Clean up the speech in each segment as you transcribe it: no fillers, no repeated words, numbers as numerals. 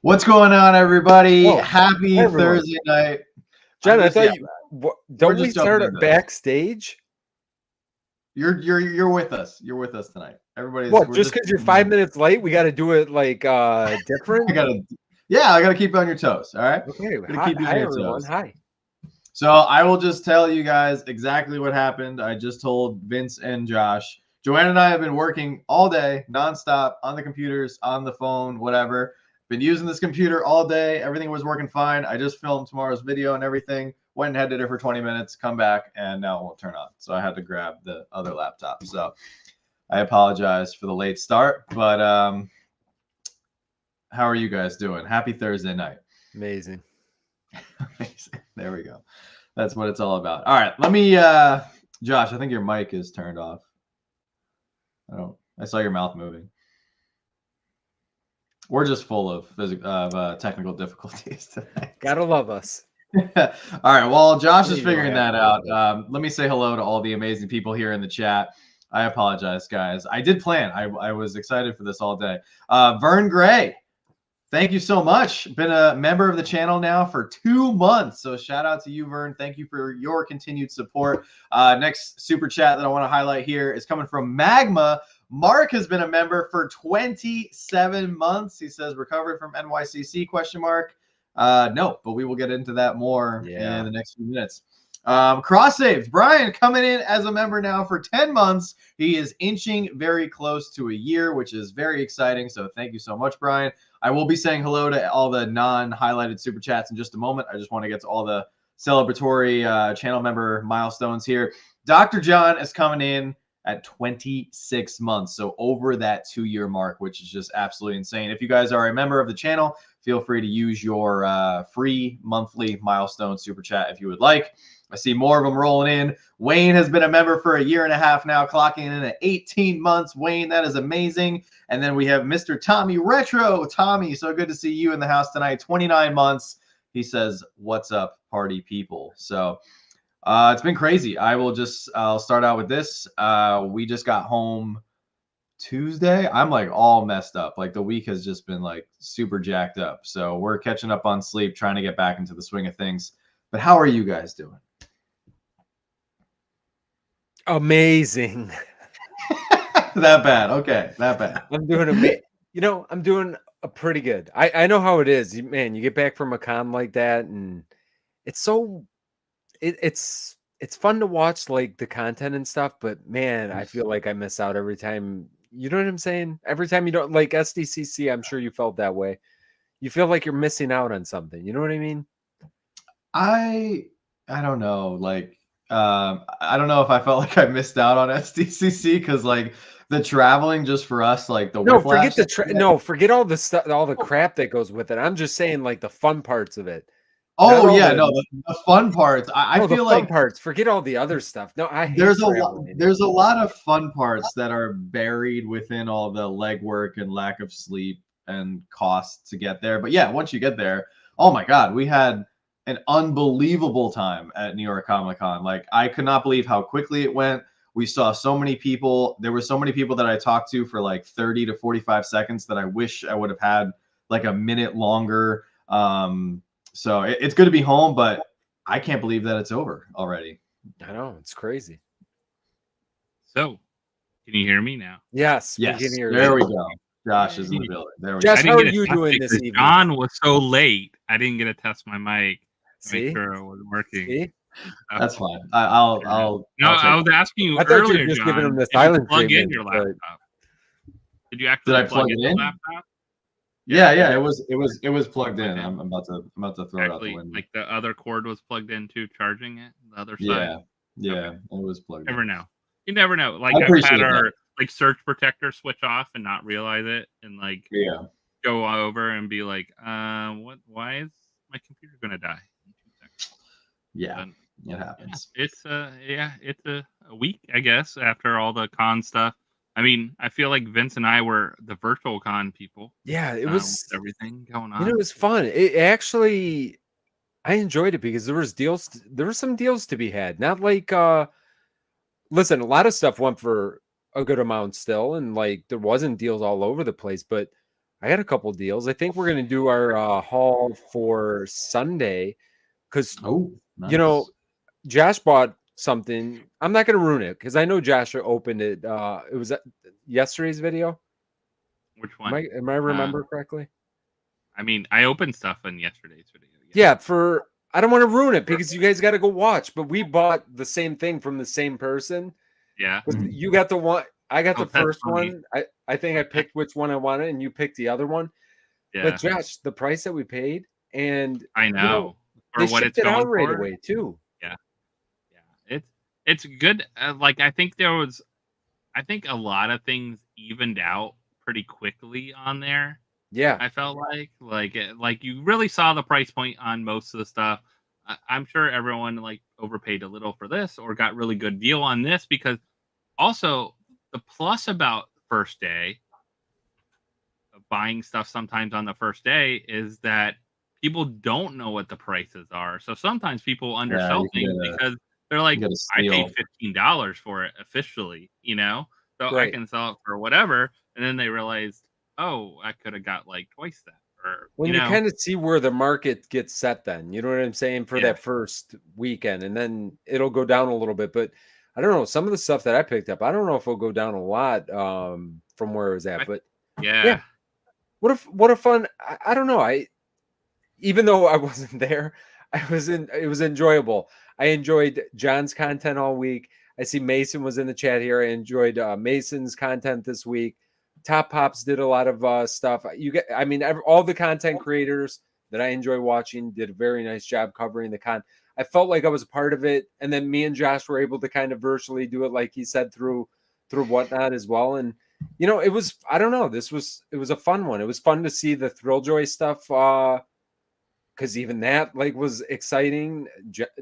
What's going on, everybody? Oh, Happy hi, everyone. Thursday night. John, I just- thought yeah, don't just we start jumping at into backstage? You're with us. You're with us tonight. Everybody's What, we're just because you're 5 minutes late, we got to do it like different? I gotta keep you on your toes. All right. Okay. Gotta Hi, keep you on hi your everyone. toes. Hi. So I will just tell you guys exactly what happened. I just told Vince and Josh. Joanne and I have been working all day, nonstop, on the computers, on the phone, whatever. Been using this computer all day. Everything was working fine. I just filmed tomorrow's video and everything. Went and did it for 20 minutes, come back, and now it won't turn on. So I had to grab the other laptop. So I apologize for the late start, but how are you guys doing? Happy Thursday night. Amazing. Amazing. There we go. That's what it's all about. All right, let me Josh, I think your mic is turned off. I saw your mouth moving. We're just full of technical difficulties today. Gotta love us. All right, while Josh is figuring that out, let me say hello to all the amazing people here in the chat. I apologize, guys. I did plan. I was excited for this all day. Vern Gray, thank you so much. Been a member of the channel now for 2 months. So shout out to you, Vern. Thank you for your continued support. Next super chat that I want to highlight here is coming from Magma. Mark has been a member for 27 months. He says recovered from NYCC ? No, but we will get into that more in the next few minutes. Cross saves. Brian coming in as a member now for 10 months. He is inching very close to a year, which is very exciting. So thank you so much, Brian. I will be saying hello to all the non-highlighted super chats in just a moment. I just want to get to all the celebratory channel member milestones here. Dr. John is coming in at 26 months. So over that 2-year mark, which is just absolutely insane. If you guys are a member of the channel, feel free to use your free monthly milestone super chat if you would like. I see more of them rolling in. Wayne has been a member for 1.5 years now, clocking in at 18 months. Wayne, that is amazing. And then we have Mr. Tommy Retro. Tommy, so good to see you in the house tonight. 29 months. He says, "What's up, party people?" So it's been crazy. I'll start out with this. We just got home Tuesday. I'm like all messed up. Like the week has just been like super jacked up. So we're catching up on sleep, trying to get back into the swing of things. But how are you guys doing? Amazing. That bad. Okay, that bad. I'm doing amazing. I'm doing a pretty good. I know how it is. Man, you get back from a con like that, and it's so it's fun to watch like the content and stuff, but man, I feel like I miss out every time. You know what I'm saying? Every time you don't like SDCC, I'm sure you felt that way. You feel like you're missing out on something. You know what I mean? I don't know. Like I don't know if I felt like I missed out on SDCC because like the traveling just for us, like the forget forget all the stuff, all the crap that goes with it. I'm just saying like the fun parts of it. Oh yeah, the fun parts. I feel like parts. Forget all the other stuff. No, there's a lot of fun parts that are buried within all the legwork and lack of sleep and costs to get there. But yeah, once you get there, oh my God, we had an unbelievable time at New York Comic Con. Like I could not believe how quickly it went. We saw so many people. There were so many people that I talked to for like 30 to 45 seconds that I wish I would have had like a minute longer. So it's good to be home, but I can't believe that it's over already. I know, it's crazy. So, can you hear me now? Yes. Yes. We can hear there you. we go. Josh is in the building. There we Josh, go. how are you doing this evening? John was so late. I didn't get to test my mic. See? Make sure it was working. See? That's fine. I was asking you I thought earlier, you were just John, giving him the silent plug in treatment, your but- laptop. Did you actually plug in the laptop? Yeah, it was plugged in. I'm about to throw it out the window. Like the other cord was plugged into charging it, the other side. Yeah, it was plugged in. Never know. You never know. Like I I've had appreciate our that. like surge protector switch off and not realize it, and like go over and be like, what? Why is my computer gonna die in 2 seconds? Yeah, it happens. It's a week, I guess, after all the con stuff. I mean, I feel like Vince and I were the virtual con people. Yeah, it was with everything going on. it was fun. It actually, I enjoyed it because there was deals. There were some deals to be had. Not like, listen, a lot of stuff went for a good amount still, and like there wasn't deals all over the place. But I got a couple deals. I think we're gonna do our haul for Sunday because Nice. you know Josh bought something. I'm not gonna ruin it because I know Josh opened it. It was yesterday's video. Which one? Am I remember correctly? I mean, I opened stuff in yesterday's video. Yeah, I don't want to ruin it because you guys got to go watch. But we bought the same thing from the same person. Yeah. You got the one. I got the first funny. one. I think I picked which one I wanted, and you picked the other one. Yeah. But Josh, the price that we paid, and I know, they shipped it out right away too. Yeah, yeah, it's good. Like I think a lot of things evened out pretty quickly on there. Yeah, I felt like you really saw the price point on most of the stuff. I'm sure everyone like overpaid a little for this or got really good deal on this because also the plus about first day of buying stuff sometimes on the first day is that people don't know what the prices are. So sometimes people undersell things because they're like, I paid $15 for it officially, you know, so I can sell it for whatever. And then they realized, oh, I could have got like twice that. Or when you kind of see where the market gets set, then you know what I'm saying for that first weekend, and then it'll go down a little bit. But I don't know, some of the stuff that I picked up, I don't know if it'll go down a lot from where it was at. But yeah. What a fun. I don't know. Even though I wasn't there, it was enjoyable. I enjoyed John's content all week. I see Mason was in the chat here. I enjoyed Mason's content this week. Top Pops did a lot of stuff. All the content creators that I enjoy watching did a very nice job covering the con. I felt like I was a part of it, and then me and Josh were able to kind of virtually do it, like he said, through whatnot as well. And it was, I don't know, it was a fun one. It was fun to see the Thrilljoy stuff because even that was exciting.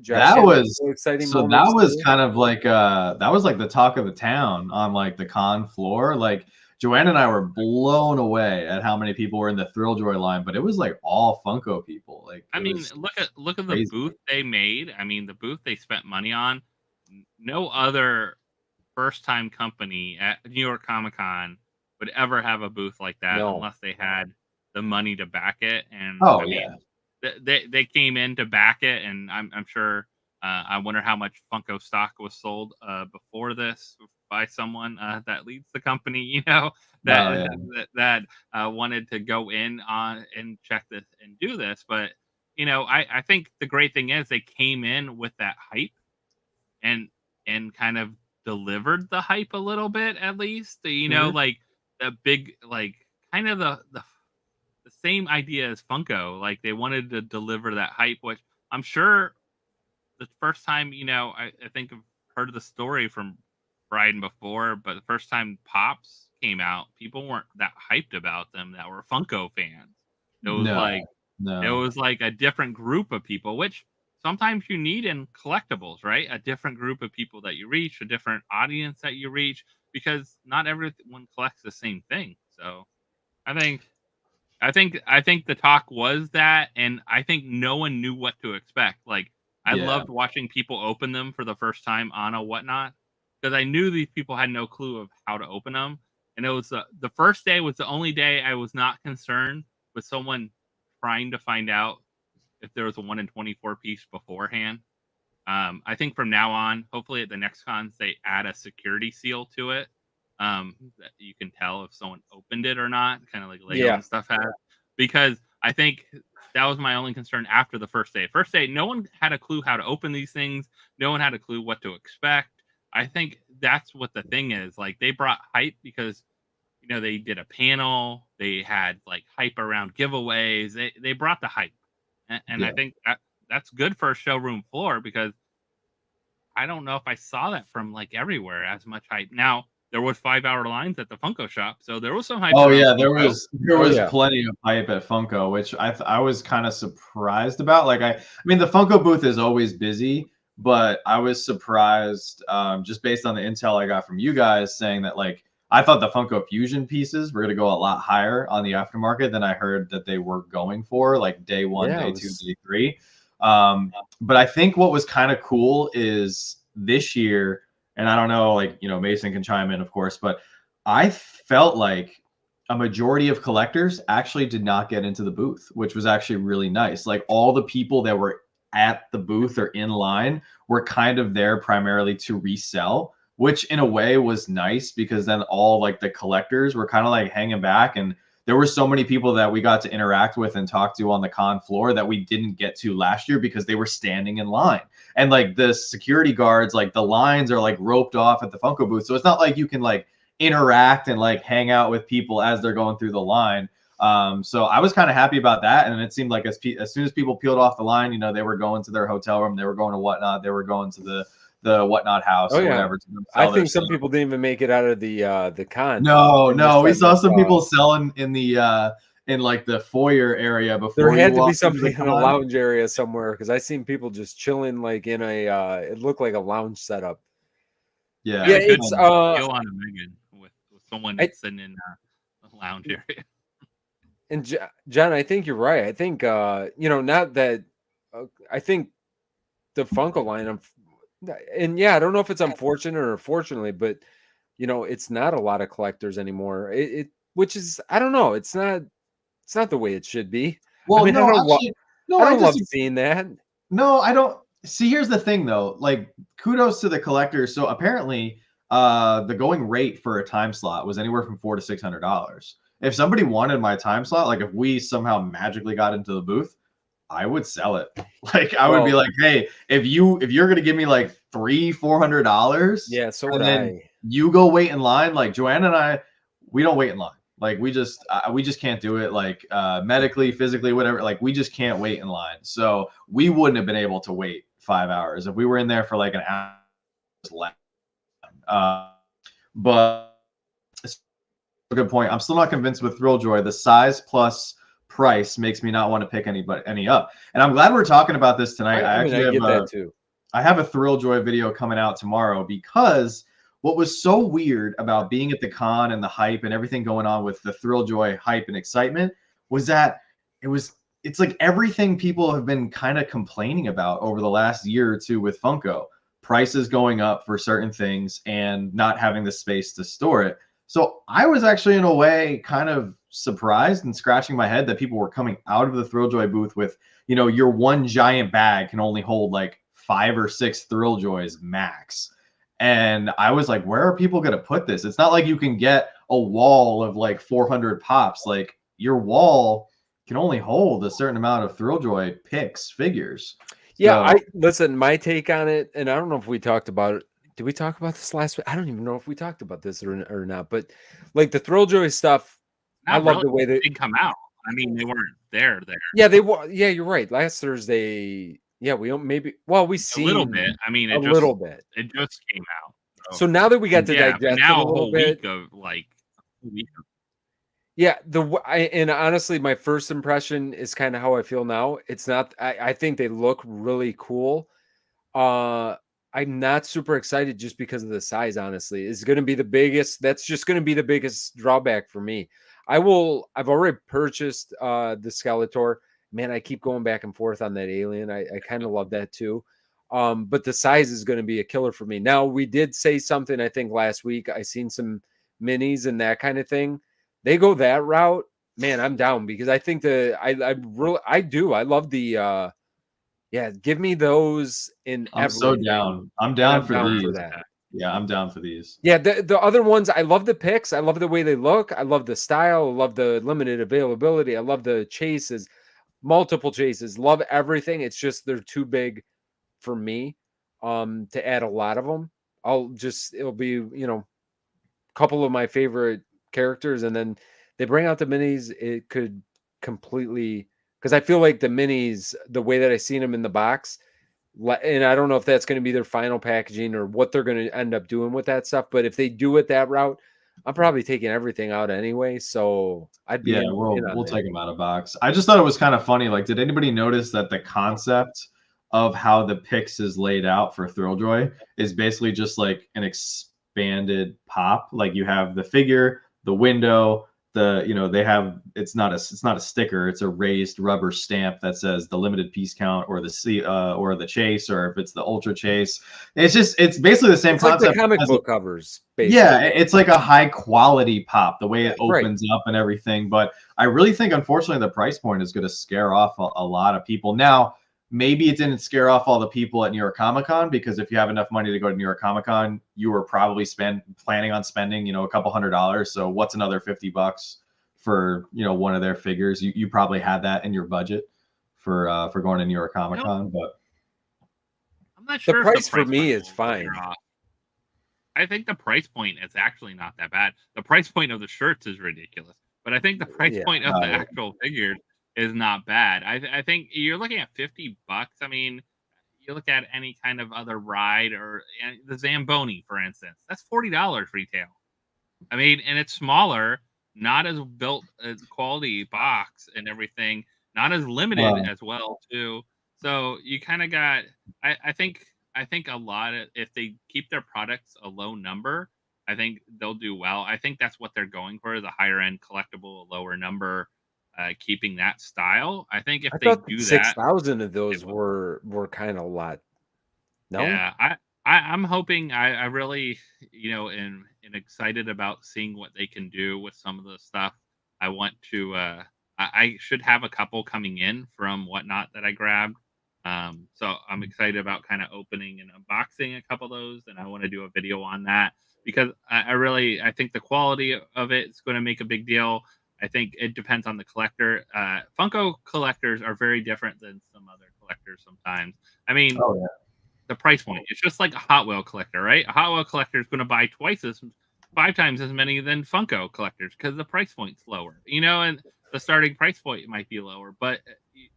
That was so exciting. So that was kind of like that was like the talk of the town on like the con floor. Like Joanne and I were blown away at how many people were in the Thrilljoy line, but it was like all Funko people. Like I mean, look at the booth they made. I mean, the booth they spent money on. No other first-time company at New York Comic Con would ever have a booth like that unless they had the money to back it. And they came in to back it, and I'm sure. I wonder how much Funko stock was sold before this by someone that leads the company. That wanted to go in on and check this and do this. But I think the great thing is they came in with that hype, and kind of delivered the hype a little bit at least. Like the big kind of the same idea as Funko. Like they wanted to deliver that hype, which I'm sure the first time, I think I've heard the story from Bryden before, but the first time Pops came out, people weren't that hyped about them that were Funko fans. It was it was like a different group of people, which sometimes you need in collectibles, right? A different group of people that you reach, a different audience that you reach, because not everyone collects the same thing. So I think the talk was that, and I think no one knew what to expect. Like I loved watching people open them for the first time on a whatnot, because I knew these people had no clue of how to open them. And it was the first day was the only day I was not concerned with someone trying to find out if there was a 1 in 24 piece beforehand. I think from now on, hopefully at the next cons, they add a security seal to it. That you can tell if someone opened it or not, kind of like Lego and stuff has. Because I think that was my only concern after the first day. First day, no one had a clue how to open these things. No one had a clue what to expect. I think that's what the thing is. Like they brought hype because they did a panel. They had like hype around giveaways. They brought the hype, and I think that's good for a showroom floor, because I don't know if I saw that from like everywhere as much hype. Now there was 5-hour lines at the Funko shop, so there was some hype. Oh yeah, there was plenty of hype at Funko, which I was kind of surprised about. Like I mean, the Funko booth is always busy, but I was surprised just based on the intel I got from you guys saying that like I thought the Funko Fusion pieces were going to go a lot higher on the aftermarket than I heard that they were going for, like day 1, day 2, day 3. But I think what was kind of cool is this year, and I don't know, like, Mason can chime in, of course, but I felt like a majority of collectors actually did not get into the booth, which was actually really nice. Like all the people that were at the booth or in line were kind of there primarily to resell, which in a way was nice because then all like the collectors were kind of like hanging back, and there were so many people that we got to interact with and talk to on the con floor that we didn't get to last year because they were standing in line. And like the security guards, like the lines are like roped off at the Funko booth. So it's not like you can like interact and like hang out with people as they're going through the line. So I was kind of happy about that. And it seemed like as soon as people peeled off the line, you know, they were going to their hotel room, they were going to Whatnot, they were going to the Whatnot house or whatever. I think some people didn't even make it out of the con. No, we saw some people selling in the in like the foyer area before. There had to be something in a lounge area somewhere because I seen people just chilling like in a it looked like a lounge setup. Yeah, it's go on a Megan with someone that's sitting in a lounge area. And John, I think you're right. I think you know, not that I think the Funko line, and yeah, I don't know if it's unfortunate or fortunately, but you know, it's not a lot of collectors anymore. Which is, I don't know, it's not the way it should be. Well, I mean, I don't love seeing that. No, I don't. See, here's the thing though. Like, kudos to the collectors. So apparently, the going rate for a time slot was anywhere from $400 to $600. If somebody wanted my time slot, like if we somehow magically got into the booth, I would sell it. Like I would be like, hey, if you're gonna give me like $300-$400, yeah, so and then you go wait in line. Like Joanna and I, we don't wait in line. Like we just can't do it. Like medically, physically, whatever. Like we just can't wait in line. So we wouldn't have been able to wait 5 hours if we were in there for like an hour. But it's a good point. I'm still not convinced with Thrilljoy. The size plus price makes me not want to pick any up. And I'm glad we're talking about this tonight. I get that too. I have a Thrilljoy video coming out tomorrow because what was so weird about being at the con and the hype and everything going on with the Thrilljoy hype and excitement was that it's like everything people have been kind of complaining about over the last year or two with Funko. Prices going up for certain things and not having the space to store it. So I was actually in a way kind of surprised and scratching my head that people were coming out of the Thrilljoy booth with, you know, your one giant bag can only hold like 5 or 6 Thrilljoys max. And I was like, where are people going to put this? It's not like you can get a wall of like 400 pops. Like your wall can only hold a certain amount of Thrilljoy figures. Yeah, listen, my take on it, and I don't know if we talked about it. Did we talk about this last week? I don't even know if we talked about this or not. But like the Thrilljoy stuff, I love the way they come out. I mean, they weren't there. Yeah, they were. Yeah, you're right. Last Thursday, yeah, we seen a little bit. I mean, little bit. It just came out. So now that we got to digest now a whole week of like. Yeah, and honestly, my first impression is kind of how I feel now. It's not. I think they look really cool. I'm not super excited just because of the size. Honestly, it's going to be the biggest. That's just going to be the biggest drawback for me. I've already purchased the Skeletor. Man, I keep going back and forth on that alien. I kind of love that too. But the size is going to be a killer for me. Now, we did say something, I think last week. I seen some minis and that kind of thing. They go that route, man, I'm down because I think I love the give me those in I'm everything. So down. I'm down for these. For that. Yeah, I'm down for these. Yeah, the other ones, I love the picks. I love the way they look. I love the style. I love the limited availability. I love the chases, multiple chases. Love everything. It's just they're too big for me to add a lot of them. It'll be, you know, a couple of my favorite characters, and then they bring out the minis. It could completely, because I feel like the minis, the way that I seen them in the box, and I don't know if that's going to be their final packaging or what they're going to end up doing with that stuff, but if they do it that route, I'm probably taking everything out anyway. So I'd be we'll take them out of box. I just thought it was kind of funny. Like, did anybody notice that the concept of how the picks is laid out for Thrilljoy is basically just like an expanded pop? Like you have the figure, the window, they have, it's not a sticker, it's a raised rubber stamp that says the limited piece count or the chase, or if it's the ultra chase. It's basically the same concept. Like the comic book covers, basically. Yeah, it's like a high quality pop, the way it opens up and everything. But I really think, unfortunately, the price point is going to scare off a lot of people. Now, maybe it didn't scare off all the people at New York Comic Con, because if you have enough money to go to New York Comic Con, you were probably planning on spending, a couple $100s. So what's another $50 for, one of their figures? You probably had that in your budget for going to New York Comic Con, but I'm not sure. The price for me is fine. I think the price point is actually not that bad. The price point of the shirts is ridiculous, but I think the price point of the actual figures is not bad. I think you're looking at $50. I mean, you look at any kind of other ride, or the Zamboni, for instance, that's $40 retail. I mean, and it's smaller, not as built as quality box and everything, not as limited as well too. So you kind of got, I think a lot of, if they keep their products a low number, I think they'll do well. I think that's what they're going for, is a higher end collectible, a lower number. Keeping that style, I think if they do 6,000 of those were kind of a lot. No, yeah, I'm hoping. I really, and excited about seeing what they can do with some of the stuff. I want to. I should have a couple coming in from Whatnot that I grabbed. So I'm excited about kind of opening and unboxing a couple of those, and I want to do a video on that, because I think the quality of it is going to make a big deal. I think it depends on the collector. Funko collectors are very different than some other collectors sometimes. I mean, the price point, it's just like a Hot Wheel collector, right? A Hot Wheel collector is going to buy 5 times as many than Funko collectors, because the price point's lower, and the starting price point might be lower, but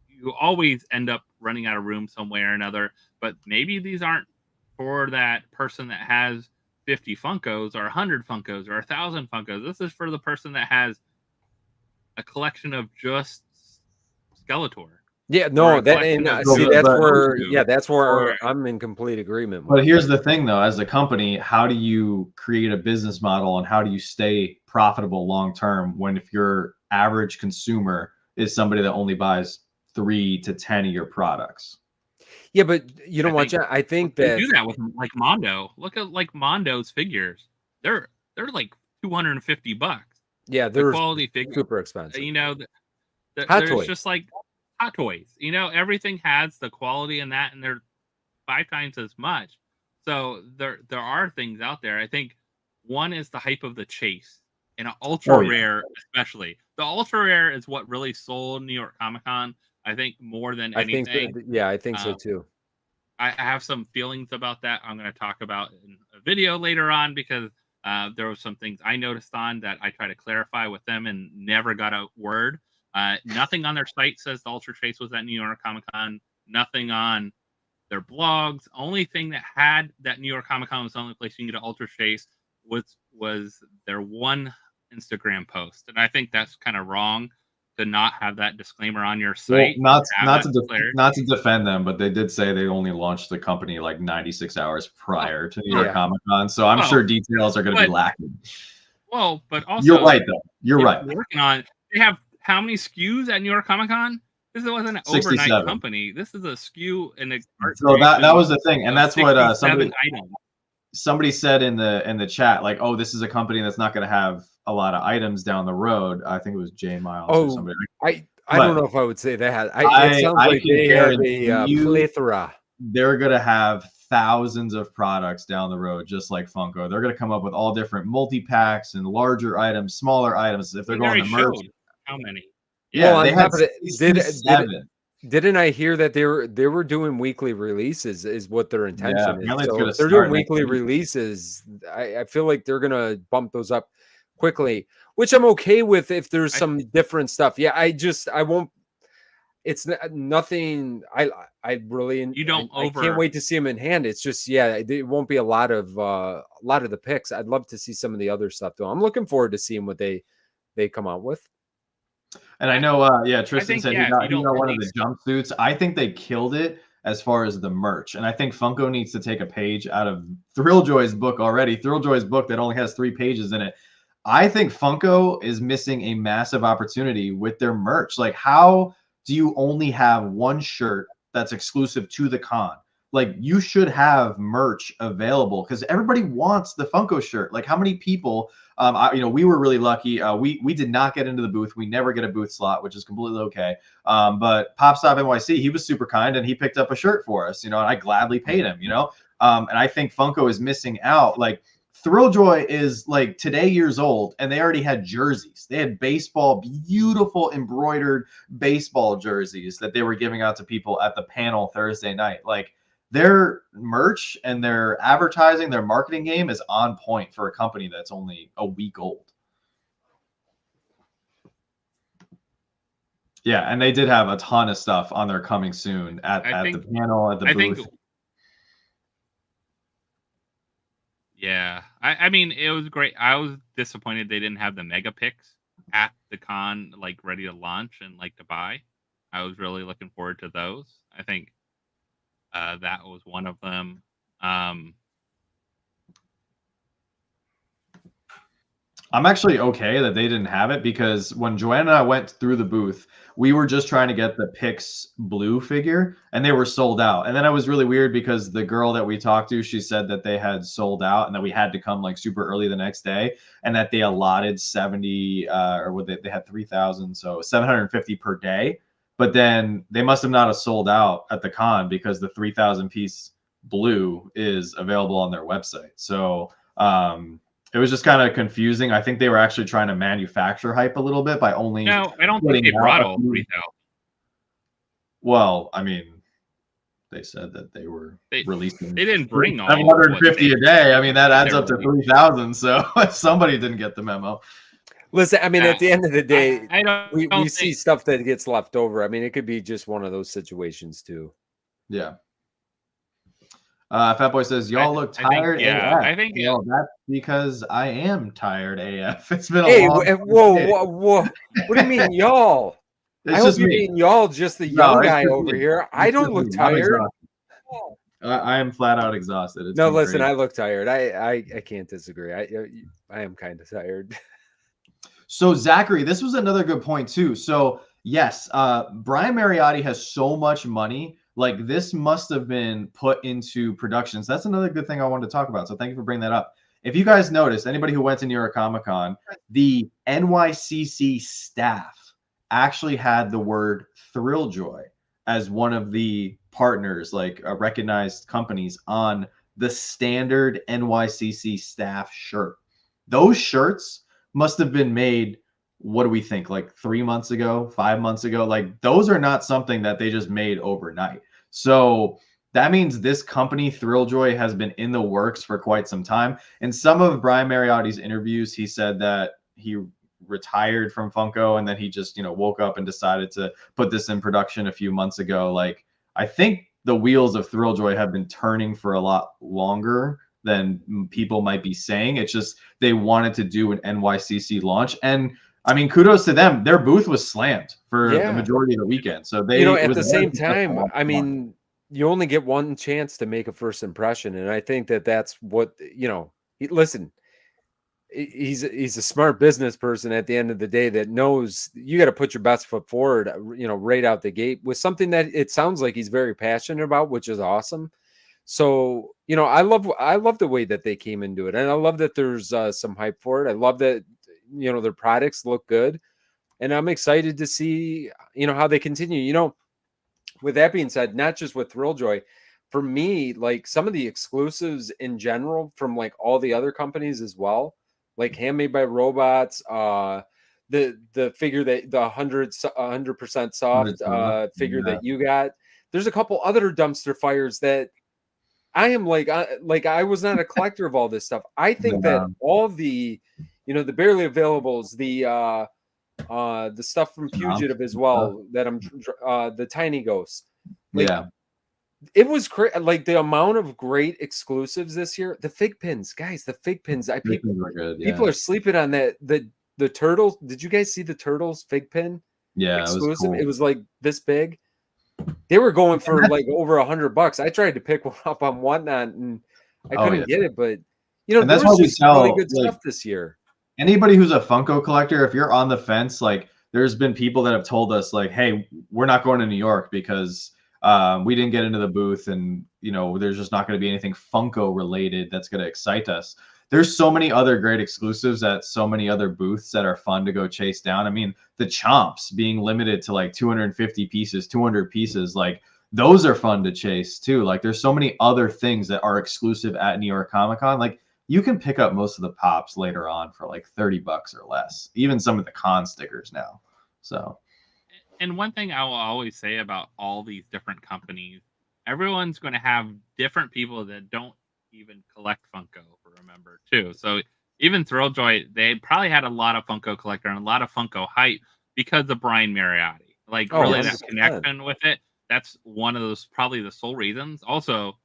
you always end up running out of room somewhere or another. But maybe these aren't for that person that has 50 Funkos or 100 Funkos or 1,000 Funkos. This is for the person that has a collection of just Skeletor. Yeah, no, that's where I'm in complete agreement with. But here's the thing, though, as a company, how do you create a business model, and how do you stay profitable long term when, if your average consumer is somebody that only buys 3 to 10 of your products? Yeah, but you know what? I think that do that with like Mondo. Look at like Mondo's figures. They're like $250. Yeah, they're quality figures, super expensive. There's just like Hot Toys. Everything has the quality in that, and they're 5 times as much. So there are things out there. I think one is the hype of the chase, and an ultra rare, especially. The ultra rare is what really sold New York Comic Con, I think, more than anything. I think so too. I have some feelings about that. I'm going to talk about in a video later on, because there were some things I noticed on that I try to clarify with them and never got a word. Nothing on their site says the Ultra Chase was at New York Comic Con. Nothing on their blogs. Only thing that had that New York Comic Con was the only place you can get an Ultra Chase was their one Instagram post. And I think that's kind of wrong to not have that disclaimer on your site. Well, not to defend them, but they did say they only launched the company like 96 hours prior to New York Comic Con, so I'm sure details are going to be lacking. Well, but also, you're right, though. You're right. Working on, they have how many SKUs at New York Comic Con? This wasn't an 67. Overnight company. This is a SKU in the. So that was the thing, and that's what somebody said in the chat, like, oh, this is a company that's not going to have a lot of items down the road. I think it was Jay Miles or somebody. I don't know if I would say that. It sounds like they have a plethora. They're going to have thousands of products down the road, just like Funko. They're going to come up with all different multi-packs and larger items, smaller items. If they're going to merge. How many? Yeah, they had 7. Didn't I hear that they were doing weekly releases? Is what their intention is. So if they're doing weekly releases, I feel like they're gonna bump those up quickly, which I'm okay with if there's some different stuff. Yeah, I won't. It's nothing. I really I can't wait to see them in hand. It's just it won't be a lot of the picks. I'd love to see some of the other stuff though. I'm looking forward to seeing what they come out with. And I know, Tristan said he got one of the jumpsuits. I think they killed it as far as the merch. And I think Funko needs to take a page out of Thrilljoy's book already. Thrilljoy's book that only has 3 pages in it. I think Funko is missing a massive opportunity with their merch. Like, how do you only have one shirt that's exclusive to the con? Like, you should have merch available because everybody wants the Funko shirt. Like, how many people? We were really lucky. We did not get into the booth. We never get a booth slot, which is completely okay. But PopStop NYC, he was super kind and he picked up a shirt for us. And I gladly paid him. And I think Funko is missing out. Like, Thrilljoy is like today years old, and they already had jerseys. They had beautiful embroidered baseball jerseys that they were giving out to people at the panel Thursday night. Like, their merch and their advertising, their marketing game is on point for a company that's only a week old. Yeah, and they did have a ton of stuff on their coming soon at the panel, at the booth. Yeah, I mean, it was great. I was disappointed they didn't have the mega picks at the con, like ready to launch and like to buy. I was really looking forward to those. I think that was one of them. I'm actually okay that they didn't have it because when Joanna and I went through the booth, we were just trying to get the Pix Blue figure and they were sold out. And then it was really weird because the girl that we talked to, she said that they had sold out and that we had to come like super early the next day and that they allotted 70 they had 3,000, so 750 per day. But then they must have not have sold out at the con because the 3,000 piece blue is available on their website. So it was just kind of confusing. I think they were actually trying to manufacture hype a little bit by only. No, I don't think they brought all 3,000. Well, I mean, they said that they were releasing. They didn't bring all 750 a day. I mean, that adds up to 3,000. So somebody didn't get the memo. Listen, I mean, at the end of the day, we see think... stuff that gets left over. I mean, it could be just one of those situations too. Yeah. Fat Boy says, y'all look tired. I think that's because I am tired AF. It's been a long whoa. What do you mean, y'all? I hope you mean y'all, just the young guy over here. I don't look tired. I am flat out exhausted. No, listen, I look tired. I can't disagree. I am kind of tired. So Zachary, this was another good point too. So yes, Brian Mariotti has so much money. Like, this must have been put into productions. That's another good thing I wanted to talk about. So thank you for bringing that up. If you guys noticed, anybody who went to New York Comic Con, the NYCC staff actually had the word Thrilljoy as one of the partners, like recognized companies on the standard NYCC staff shirt. Those shirts must have been made, what do we think, like 3 months ago, 5 months ago? Like, those are not something that they just made overnight. So that means this company, Thrilljoy, has been in the works for quite some time. In some of Brian Mariotti's interviews, he said that he retired from Funko and then he just, woke up and decided to put this in production a few months ago. Like, I think the wheels of Thrilljoy have been turning for a lot longer than people might be saying. It's just they wanted to do an NYCC launch. And I mean, kudos to them. Their booth was slammed for the majority of the weekend. So they, at the same time, I mean, you only get one chance to make a first impression. And I think that that's what, listen, he's a smart business person at the end of the day that knows you got to put your best foot forward, right out the gate with something that it sounds like he's very passionate about, which is awesome. So, I love the way that they came into it. And I love that there's some hype for it. I love that, their products look good. And I'm excited to see, how they continue. With that being said, not just with Thrilljoy, for me, like some of the exclusives in general from like all the other companies as well, like Handmade by Robots, the figure that the 100% soft figure that you got. There's a couple other dumpster fires that I am like I was not a collector of all this stuff. I think that all the, the barely availables, the stuff from Fugitive as well, that I'm the Tiny Ghosts. Like, it was like the amount of great exclusives this year. The fig pins, guys, the fig pins. People are sleeping on that. The turtles. Did you guys see the turtles fig pin? Yeah, exclusive. It was like this big. They were going for like over $100. I tried to pick one up on Whatnot and I couldn't get it, but and that's why we sell really good stuff this year. anybody who's a Funko collector, if you're on the fence, like there's been people that have told us like, hey, we're not going to New York because we didn't get into the booth, and there's just not going to be anything Funko related that's going to excite us. There's so many other great exclusives at so many other booths that are fun to go chase down. I mean, the Chomps being limited to like 250 pieces, 200 pieces, like those are fun to chase too. Like there's so many other things that are exclusive at New York Comic Con. Like you can pick up most of the pops later on for like $30 or less, even some of the con stickers now. So, and one thing I will always say about all these different companies, everyone's going to have different people that don't even collect Funko, remember, too. So even Thrilljoy, they probably had a lot of Funko collector and a lot of Funko hype because of Brian Mariotti. Like, really, that connection with it, that's one of those, probably the sole reasons. Also,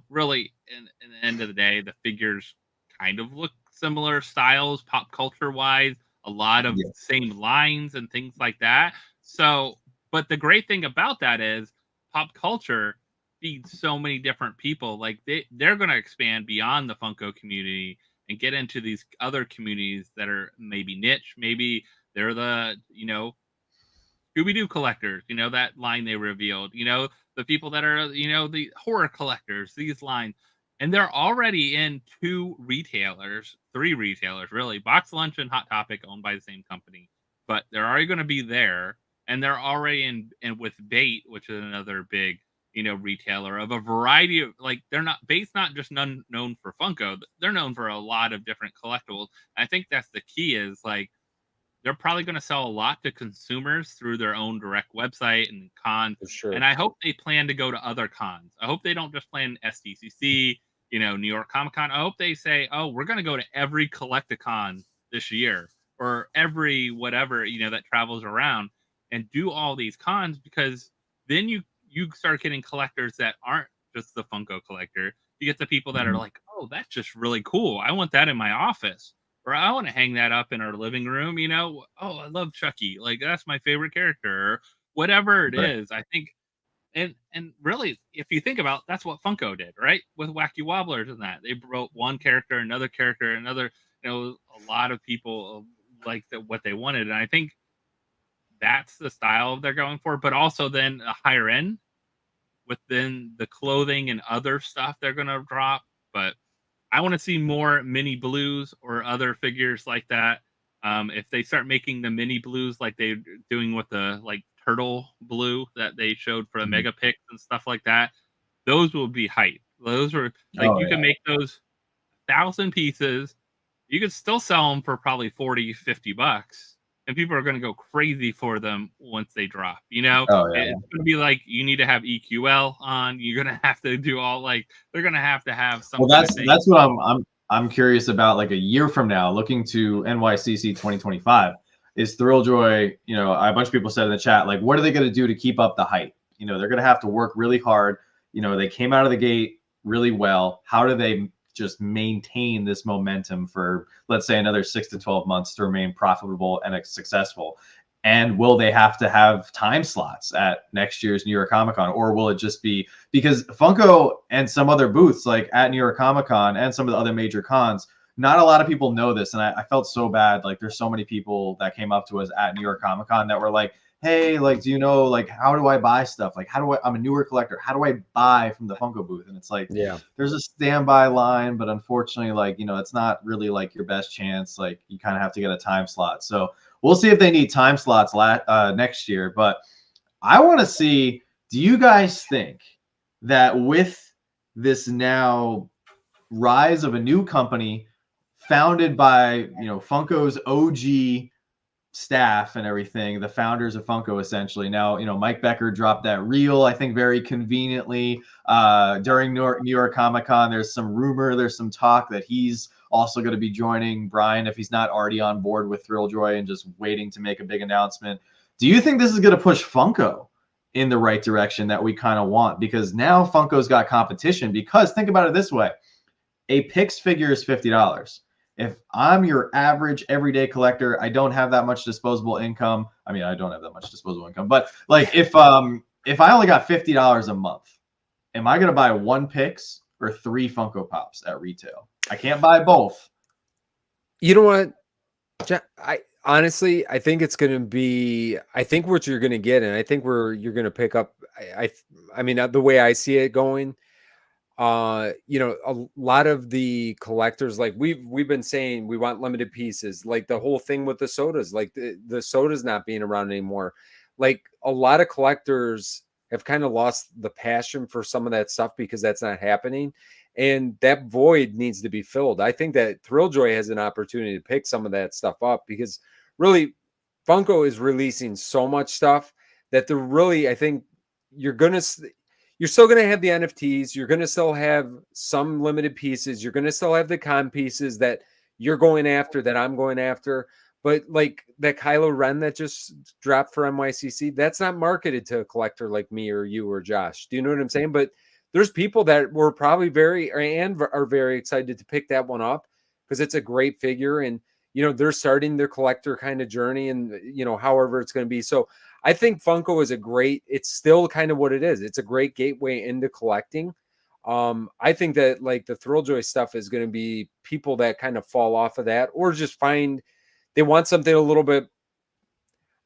really, in the end of the day, the figures kind of look similar styles, pop culture-wise, a lot of same lines and things like that. So, but the great thing about that is pop culture feeds so many different people. Like they're going to expand beyond the Funko community and get into these other communities that are maybe niche. Maybe they're the, Scooby-Doo collectors, that line they revealed, the people that are, the horror collectors, these lines. And they're already in 3 retailers, really. Box Lunch and Hot Topic, owned by the same company. But they're already going to be there. And they're already in with Bait, which is another big, retailer of a variety of, like, they're not, Bait's not just known for Funko. They're known for a lot of different collectibles. I think that's the key is, like, they're probably going to sell a lot to consumers through their own direct website and cons. Sure. And I hope they plan to go to other cons. I hope they don't just plan SDCC, New York Comic Con. I hope they say, oh, we're going to go to every Collecticon this year or every whatever, that travels around and do all these cons, because then you start getting collectors that aren't just the Funko collector. You get the people that are like, oh, that's just really cool. I want that in my office. Or I want to hang that up in our living room, Oh, I love Chucky. Like, that's my favorite character. Or whatever it is, I think. And really, if you think about, that's what Funko did, right? With Wacky Wobblers and that. They wrote one character, another, a lot of people like what they wanted. And I think that's the style they're going for. But also then a higher end within the clothing and other stuff they're going to drop. But I want to see more mini blues or other figures like that. If they start making the mini blues like they're doing with the turtle blue that they showed for the mega picks and stuff like that, those will be hype. Those are you can make those 1,000 pieces. You could still sell them for probably $40-$50, and people are going to go crazy for them once they drop. It's going to be like you need to have EQL on. You're going to have to do all they're going to have some. Well, that's what I'm curious about. Like a year from now, looking to NYCC 2025, is Thrilljoy. A bunch of people said in the chat, like, what are they going to do to keep up the hype? They're going to have to work really hard. They came out of the gate really well. How do they just maintain this momentum for, let's say, another 6 to 12 months to remain profitable and successful? And will they have to have time slots at next year's New York Comic Con, or will it just be, because Funko and some other booths like at New York Comic Con and some of the other major cons, not a lot of people know this, and I felt so bad. Like, there's so many people that came up to us at New York Comic Con that were like, hey, like, do you know, like, how do I buy stuff? Like, I'm a newer collector. How do I buy from the Funko booth? And it's like, there's a standby line, but unfortunately, like, it's not really like your best chance. Like, you kind of have to get a time slot. So we'll see if they need time slots next year. But I want to see, do you guys think that with this now rise of a new company founded by, Funko's OG staff and everything, the founders of Funko essentially. Now, Mike Becker dropped that reel, I think, very conveniently during New York Comic Con. There's some rumor, there's some talk that he's also going to be joining Brian, if he's not already on board with Thrilljoy and just waiting to make a big announcement. Do you think this is going to push Funko in the right direction that we kind of want? Because now Funko's got competition. Because think about it this way, a Pix figure is $50. If I'm your average everyday collector, I don't have that much disposable income. I mean, I don't have that much disposable income, but like if I only got $50 a month, am I going to buy 1 Pix or 3 Funko Pops at retail? I can't buy both. You know what? I honestly, I think it's going to be. I think what you're going to get, and I think where you're going to pick up. I mean, the way I see it going, a lot of the collectors, like we've been saying, we want limited pieces. Like the whole thing with the sodas, like the sodas not being around anymore. Like a lot of collectors have kind of lost the passion for some of that stuff because that's not happening. And that void needs to be filled. I think that Thrilljoy has an opportunity to pick some of that stuff up because really Funko is releasing so much stuff that they're really, I think you're still going to have the NFTs. You're going to still have some limited pieces. You're going to still have the con pieces that you're going after, that I'm going after. But like that Kylo Ren that just dropped for NYCC, that's not marketed to a collector like me or you or Josh. Do you know what I'm saying? But there's people that were probably are very excited to pick that one up because it's a great figure. And, they're starting their collector kind of journey and, however it's going to be. So I think Funko is it's still kind of what it is. It's a great gateway into collecting. I think that like the Thrilljoy stuff is going to be people that kind of fall off of that or just find they want something a little bit,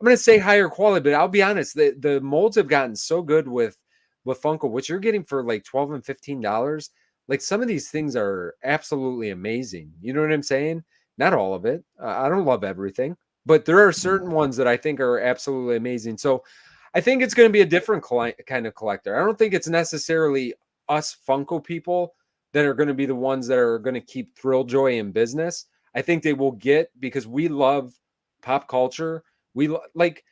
I'm going to say higher quality, but I'll be honest, the molds have gotten so good with Funko, which you're getting for like $12 and $15. Like some of these things are absolutely amazing. You know what I'm saying? Not all of it. I don't love everything, but there are certain ones that I think are absolutely amazing. So I think it's going to be a different kind of collector. I don't think it's necessarily us Funko people that are going to be the ones that are going to keep Thrilljoy in business. I think they will get, because we love pop culture. Like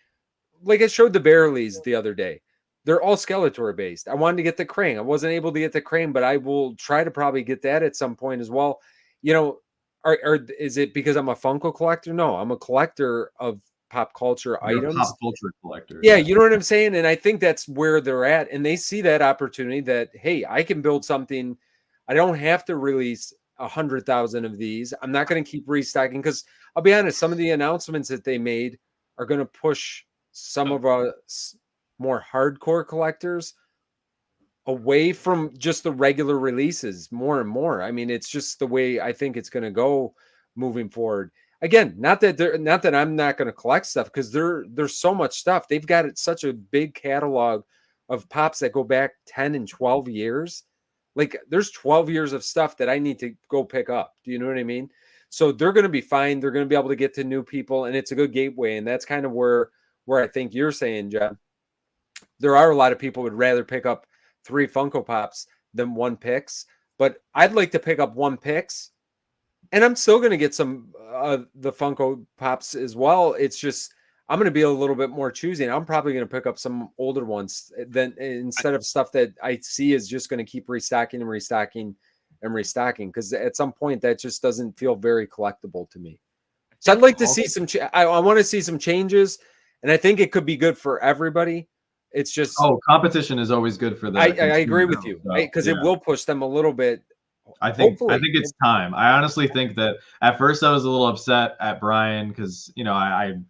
I showed the Bearleys the other day. They're all Skeletor based. I wanted to get the Krang. I wasn't able to get the Krang, but I will try to probably get that at some point as well. Is it because I'm a Funko collector? No, I'm a collector of pop culture items. Pop culture collector. Yeah, you know what I'm saying? And I think that's where they're at. And they see that opportunity that, hey, I can build something. I don't have to release 100,000 of these. I'm not going to keep restocking because I'll be honest, some of the announcements that they made are going to push some of us more hardcore collectors away from just the regular releases more and more. I mean, it's just the way I think it's going to go moving forward. Again, not that I'm not going to collect stuff, because there's so much stuff. They've got such a big catalog of pops that go back 10 and 12 years. Like there's 12 years of stuff that I need to go pick up. Do you know what I mean? So they're going to be fine. They're going to be able to get to new people, and it's a good gateway. And that's kind of where I think you're saying, John. There are a lot of people would rather pick up 3 Funko Pops than 1 Pix, but I'd like to pick up 1 Pix, and I'm still going to get some the Funko Pops as well. It's just I'm going to be a little bit more choosy. I'm probably going to pick up some older ones than instead of stuff that I see is just going to keep restocking and restocking and restocking, because at some point that just doesn't feel very collectible to me. So I'd like to see some. I want to see some changes, and I think it could be good for everybody. It's just competition is always good for that. I agree with you, because it will push them a little bit. I think it's time. I honestly think that at first I was a little upset at Brian because I've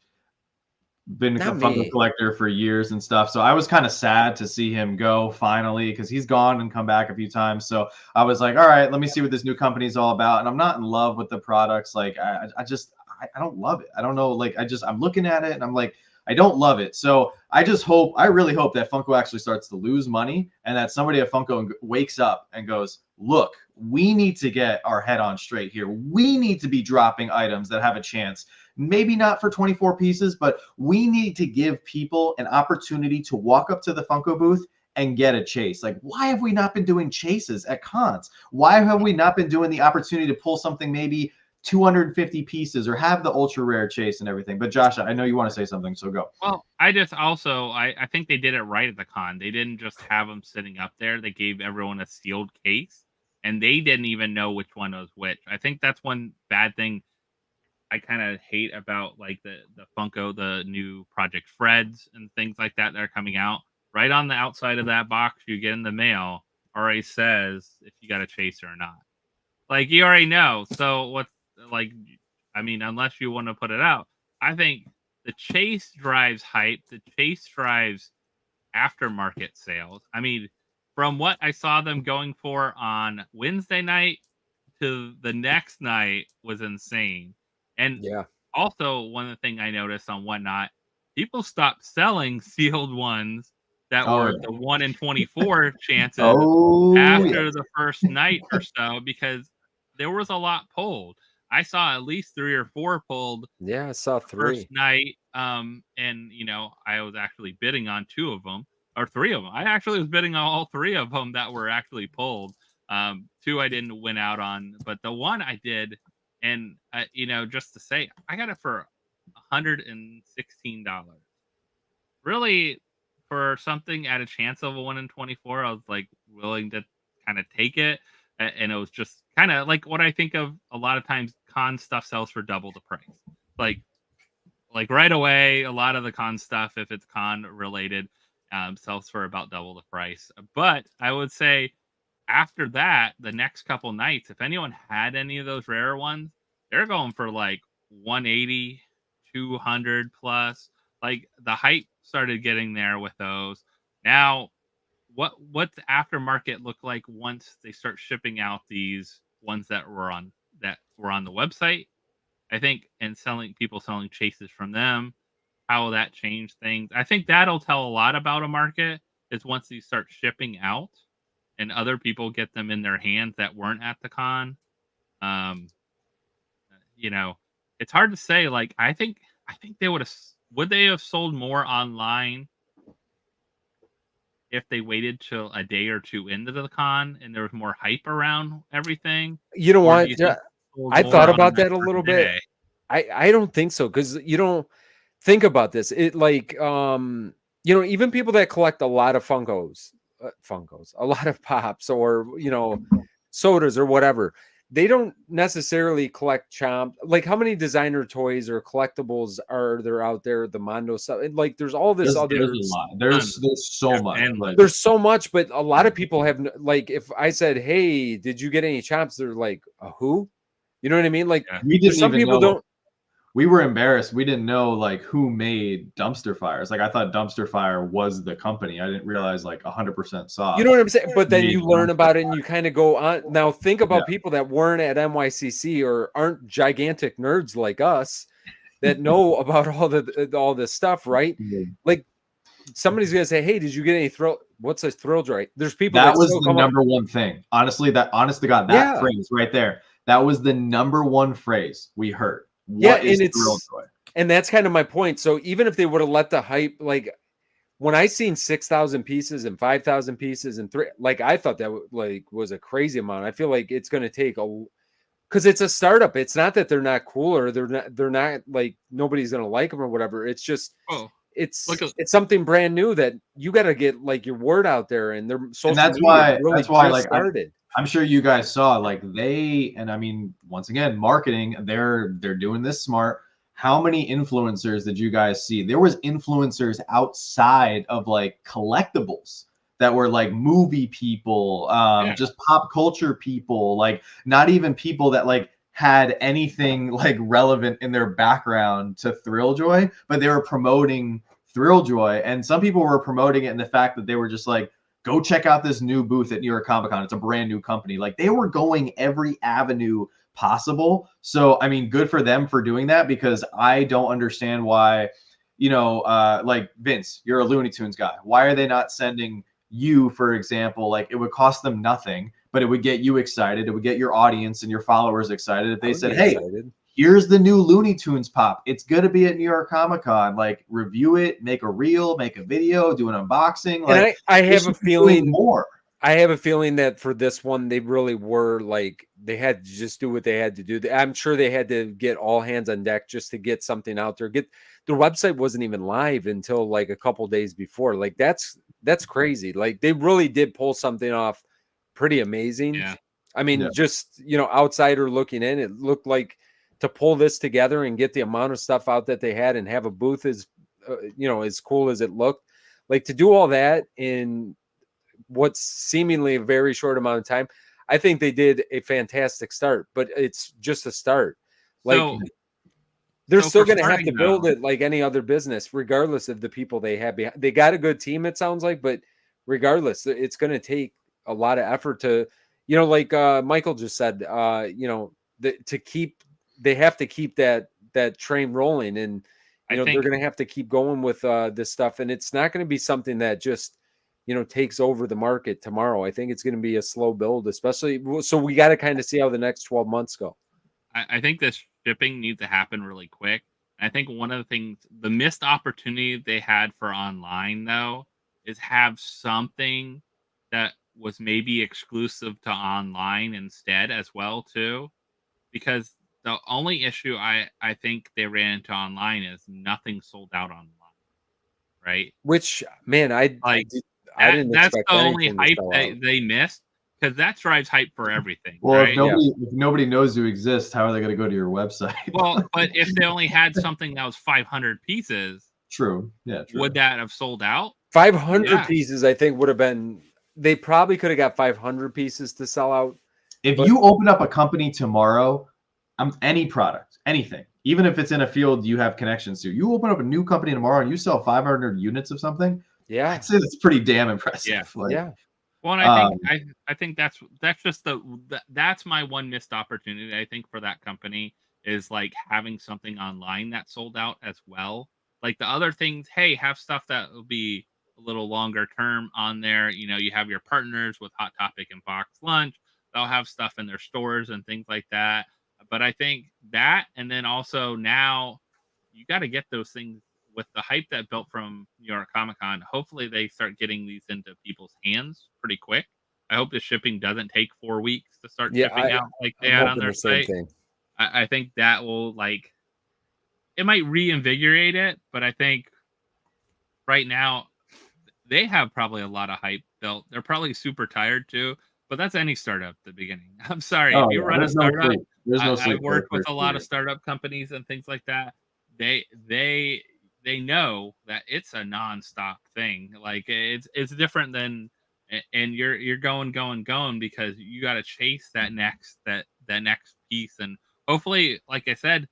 been a Funko collector for years and stuff, so I was kind of sad to see him go finally, because he's gone and come back a few times. So I was like, all right, let me see what this new company is all about. And I'm not in love with the products. Like I don't love it. I don't know. Like I'm looking at it and I'm like, I don't love it. So I really hope that Funko actually starts to lose money, and that somebody at Funko wakes up and goes, look, we need to get our head on straight here. We need to be dropping items that have a chance. Maybe not for 24 pieces, but we need to give people an opportunity to walk up to the Funko booth and get a chase. Like, why have we not been doing chases at cons? Why have we not been doing the opportunity to pull something maybe 250 pieces or have the ultra rare chase and everything? But Josh, I know you want to say something, so go. Well, I think they did it right at the con. They didn't just have them sitting up there. They gave everyone a sealed case, and they didn't even know which one was which. I think that's one bad thing I kind of hate about like the Funko, the new Project Freds and things like that are coming out. Right on the outside of that box you get in the mail already says if you got a chaser or not. Like, you already know. So what's like, I mean, unless you want to put it out, I think the chase drives hype. The chase drives aftermarket sales. I mean, from what I saw them going for on Wednesday night to the next night was insane. And also, one thing I noticed on Whatnot, people stopped selling sealed ones that were the 1 in 24 chances after the first night or so, because there was a lot pulled. I saw at least 3 or 4 pulled. Yeah, I saw 3 first night. And I was actually bidding on 2 of them or 3 of them. I actually was bidding on all 3 of them that were actually pulled. 2 I didn't win out on, but the one I did. And just to say, I got it for $116. Really, for something at a chance of a 1 in 24, I was like willing to kind of take it. And it was just kind of like what I think of a lot of times. Con stuff sells for double the price. Like right away, a lot of the con stuff, if it's con related, sells for about double the price. But I would say after that, the next couple nights, if anyone had any of those rare ones, they're going for like 180, 200 plus. Like the hype started getting there with those. Now, what's aftermarket look like once they start shipping out these ones that were on the website? I think, and people selling chases from them, how will that change things? I think that'll tell a lot about a market, is once these start shipping out and other people get them in their hands that weren't at the con. It's hard to say. Like, I think they would they have sold more online if they waited till a day or 2 into the con and there was more hype around everything? You know what? I thought about that a little bit. I don't think so, because you don't think about this. It like even people that collect a lot of Funkos, a lot of pops, or sodas or whatever, they don't necessarily collect Chomp. Like, how many designer toys or collectibles are there out there? The Mondo stuff. Like, there's all this other. There's a lot. There's so much. There's so much, but a lot of people have, like, if I said, "Hey, did you get any Chomps?" They're like, "Who?" You know what I mean? Like, we didn't some people don't. We were embarrassed. We didn't know like who made Dumpster Fires. Like, I thought Dumpster Fire was the company. I didn't realize like 100% saw. You know what I'm saying? But then you learn about it and you kind of go on. Now think about people that weren't at NYCC or aren't gigantic nerds like us that know about all this stuff, right? Like, somebody's gonna say, "Hey, did you get any what's a Thrilljoy?" There's people that was the number one thing. Honestly, honest to God, that phrase right there, that was the number one phrase we heard. What is Thrilljoy? And that's kind of my point. So even if they would have let the hype, like when I seen 6,000 pieces and 5,000 pieces and 3, like, I thought that was a crazy amount. I feel like it's going to take because it's a startup. It's not that they're not cool or they're not like nobody's going to like them or whatever. It's just it's something brand new that you got to get like your word out there, and their social media really just started. I'm sure you guys saw, like, and I mean, once again, marketing, they're doing this smart. How many influencers did you guys see? There was influencers outside of like collectibles that were like movie people, just pop culture people, like not even people that like had anything like relevant in their background to Thrilljoy, but they were promoting Thrilljoy. And some people were promoting it in the fact that they were just like, go check out this new booth at New York Comic Con. It's a brand new company. Like, they were going every avenue possible. So, I mean, good for them for doing that, because I don't understand why, like, Vince, you're a Looney Tunes guy. Why are they not sending you, for example? Like, it would cost them nothing, but it would get you excited. It would get your audience and your followers excited if they said, "Hey, here's the new Looney Tunes pop. It's going to be at New York Comic Con. Like, review it, make a reel, make a video, do an unboxing." Like, and I have a feeling more. I have a feeling that for this one, they really were like, they had to just do what they had to do. I'm sure they had to get all hands on deck just to get something out there. Their website wasn't even live until like a couple days before. Like, that's crazy. Like, they really did pull something off pretty amazing. Yeah. I mean, just, outsider looking in, it looked like to pull this together and get the amount of stuff out that they had and have a booth as cool as it looked, like, to do all that in what's seemingly a very short amount of time. I think they did a fantastic start, but it's just a start. Like, they're still going to have to build it like any other business, regardless of the people they have behind. They got a good team, it sounds like, but regardless, it's going to take a lot of effort to, like Michael just said, to keep they have to keep that train rolling, and they're think going to have to keep going with this stuff, and it's not going to be something that just takes over the market tomorrow. I think it's going to be a slow build, especially so we got to kind of see how the next 12 months go. I think this shipping needs to happen really quick. I think one of the things, the missed opportunity they had for online though, is have something that was maybe exclusive to online instead as well too, because the only issue I think they ran into online is nothing sold out online, right? Which, man, I didn't that's expect the only anything to hype sell out. they missed, because that drives hype for everything. Well, right? if nobody knows you exist, how are they going to go to your website? Well, but if they only had something that was 500 pieces, True. Yeah. True. would that have sold out? 500 pieces, I think, would have been. They probably could have got 500 pieces to sell out. If you open up a company tomorrow, any product, anything, even if it's in a field you have connections to, you open up a new company tomorrow and you sell 500 units of something. Yeah, I'd say that's pretty damn impressive. Yeah. Yeah. Well, and I think that's just that's my one missed opportunity. I think for that company is like having something online that sold out as well. Like the other things, hey, have stuff that will be a little longer term on there. You have your partners with Hot Topic and Box Lunch. They'll have stuff in their stores and things like that. But I think that, and then also now you got to get those things with the hype that built from New York Comic Con. Hopefully they start getting these into people's hands pretty quick. I hope the shipping doesn't take 4 weeks to start shipping out like they had on their site. I think that will, like, it might reinvigorate it, but I think right now they have probably a lot of hype built. They're probably super tired too, but that's any startup at the beginning. I'm sorry. If you run a startup, I've worked with a lot of startup companies and things like that. They know that it's a nonstop thing. Like it's different than, and you're going because you got to chase that next piece. And hopefully, like I said,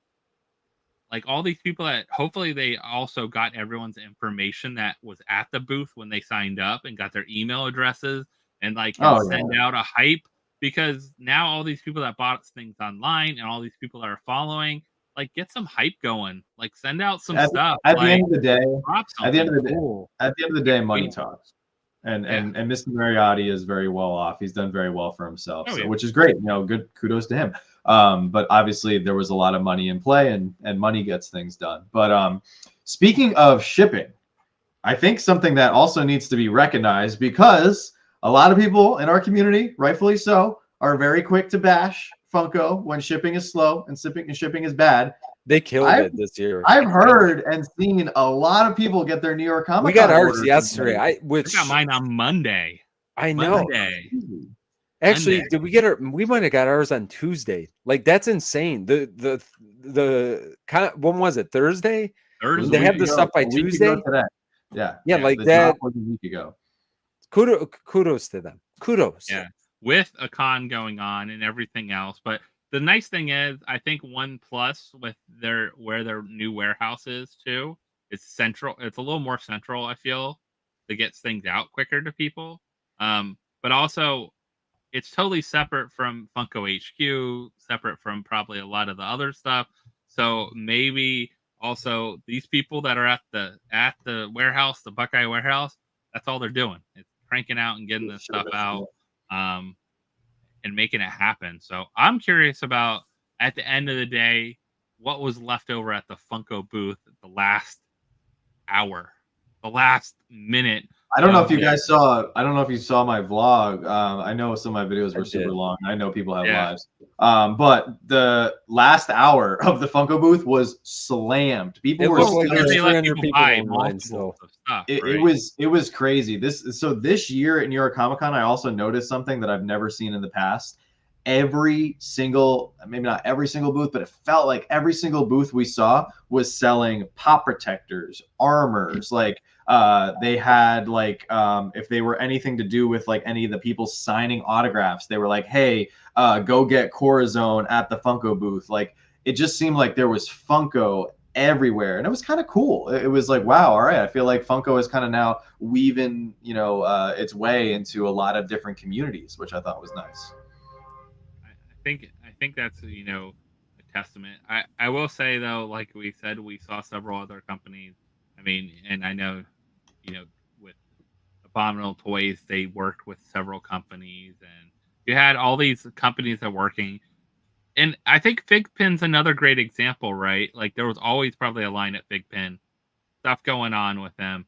like all these people that hopefully they also got everyone's information that was at the booth when they signed up and got their email addresses and like can send out a hype, because now all these people that bought things online and all these people that are following, like get some hype going, like send out some stuff. At the end of the day, money Cool. talks. And Mr. Mariotti is very well off. He's done very well for himself, which is great. Good kudos to him. But obviously there was a lot of money in play, and money gets things done. But speaking of shipping, I think something that also needs to be recognized, because a lot of people in our community, rightfully so, are very quick to bash Funko when shipping is slow and shipping is bad. They killed it this year. I've heard and seen a lot of people get their New York Comic Con. We got ours yesterday. I got mine on Monday. I know. Monday. Actually, did we get our? We might have got ours on Tuesday. Like that's insane. The when was it? Thursday. Thursday. They have the stuff by Tuesday. Yeah, like that. Was a week ago. Kudos to them. Kudos. Yeah, with a con going on and everything else, but the nice thing is, I think one plus with their new warehouse is too, it's central. It's a little more central, I feel, to get things out quicker to people. But also, it's totally separate from Funko HQ, separate from probably a lot of the other stuff. So maybe also these people that are at the warehouse, the Buckeye warehouse, that's all they're doing. It's cranking out and getting this stuff out. And making it happen. So I'm curious about, at the end of the day, what was left over at the Funko booth at the last hour, the last minute. I don't know if you guys saw. I don't know if you saw my vlog. I know some of my videos were super long. I know people have lives. But the last hour of the Funko booth was slammed. People were they let people buy multiple stuff. It was crazy. This year at New York Comic Con, I also noticed something that I've never seen in the past. Every single, maybe not every single booth, but it felt like every single booth we saw was selling pop protectors, armors. Like they had like if they were anything to do with like any of the people signing autographs, they were like, hey, go get Corazon at the Funko booth. Like it just seemed like there was Funko everywhere, and it was kind of cool. It was like, wow, all right, I feel like Funko is kind of now weaving its way into a lot of different communities, which I thought was nice. I think that's a testament. I will say though, like we said, we saw several other companies. I mean, and I know, with Abominable Toys, they worked with several companies, and you had all these companies that working. And I think Figpin's another great example, right? Like there was always probably a line at Figpin, stuff going on with them.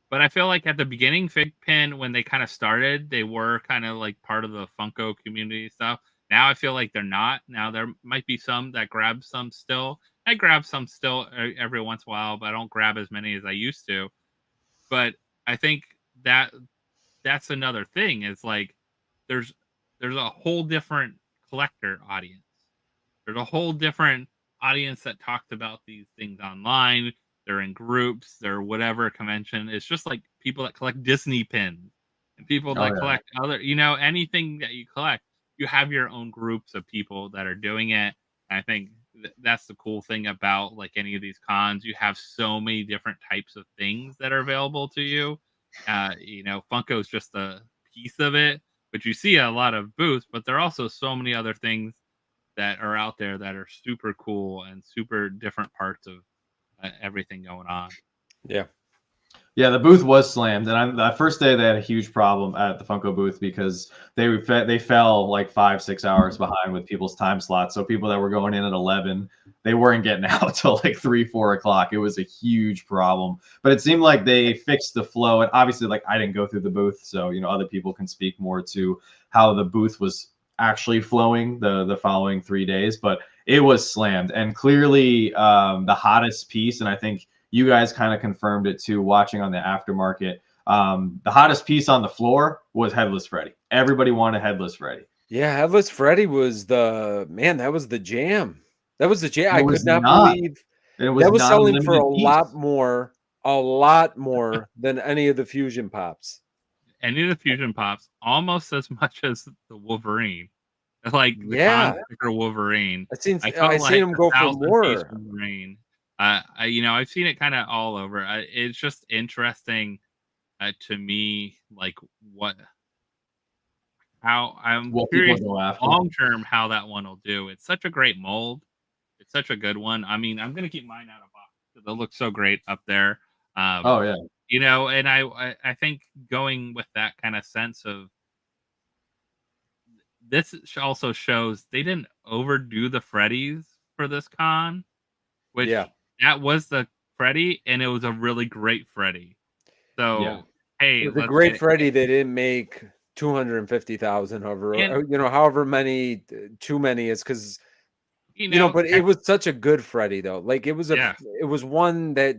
But I feel like at the beginning, Figpin, when they kind of started, they were kind of like part of the Funko community stuff. Now I feel like they're not. Now there might be some that grab some still. I grab some still every once in a while, but I don't grab as many as I used to. But I think that's another thing. Is like there's a whole different collector audience. There's a whole different audience that talks about these things online. They're in groups, they're whatever convention. It's just like people that collect Disney pins and people that collect other, anything that you collect. You have your own groups of people that are doing it. And I think that's the cool thing about like any of these cons. You have so many different types of things that are available to you. Funko is just a piece of it, but you see a lot of booths, but there are also so many other things that are out there that are super cool and super different parts of everything going on. Yeah, the booth was slammed, and the first day they had a huge problem at the Funko booth because they fell like 5-6 hours behind with people's time slots. So people that were going in at 11, they weren't getting out till like 3-4 o'clock. It was a huge problem, but it seemed like they fixed the flow. And obviously, like I didn't go through the booth, so other people can speak more to how the booth was actually flowing the following 3 days. But it was slammed, and clearly the hottest piece, and I think you guys kind of confirmed it too, watching on the aftermarket. The hottest piece on the floor was Headless Freddy. Everybody wanted Headless Freddy. Yeah, Headless Freddy was that was the jam. That was the jam. I could not believe it was that was selling for a piece. lot more than any of the Fusion Pops. Any of the Fusion Pops, almost as much as the Wolverine. Like the con sticker Wolverine. I've seen them go for more. Wolverine. I've seen it kind of all over. It's just interesting to me, like how I'm curious long term how that one will do. It's such a great mold. It's such a good one. I mean, I'm gonna keep mine out of box because it looks so great up there. Oh yeah. And I think going with that kind of sense of this also shows they didn't overdo the Freddys for this con, which that was the Freddy, and it was a really great Freddy. So hey, the great Freddy, they didn't make 250,000 however many too many is because but it was such a good Freddy though. Like it was it was one that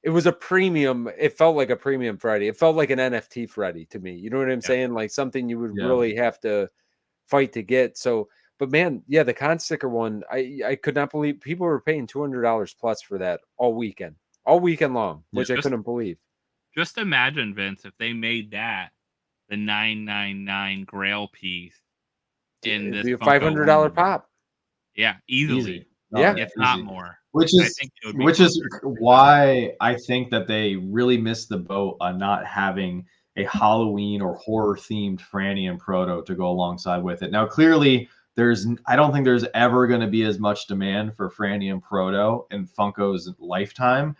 it was a premium. It felt like a premium Freddy. It felt like an NFT Freddy to me. You know what I'm saying? Like something you would really have to fight to get. So, but man, the con sticker one, I could not believe people were paying $200 plus for that all weekend long, which I couldn't believe. Just imagine, Vince, if they made that the 999 Grail piece in this $500 pop. Yeah, easily. If not more. Which is why I think that they really missed the boat on not having a Halloween or horror themed Franny and Proto to go alongside with it. Now, clearly, I don't think there's ever going to be as much demand for Franny and Proto in Funko's lifetime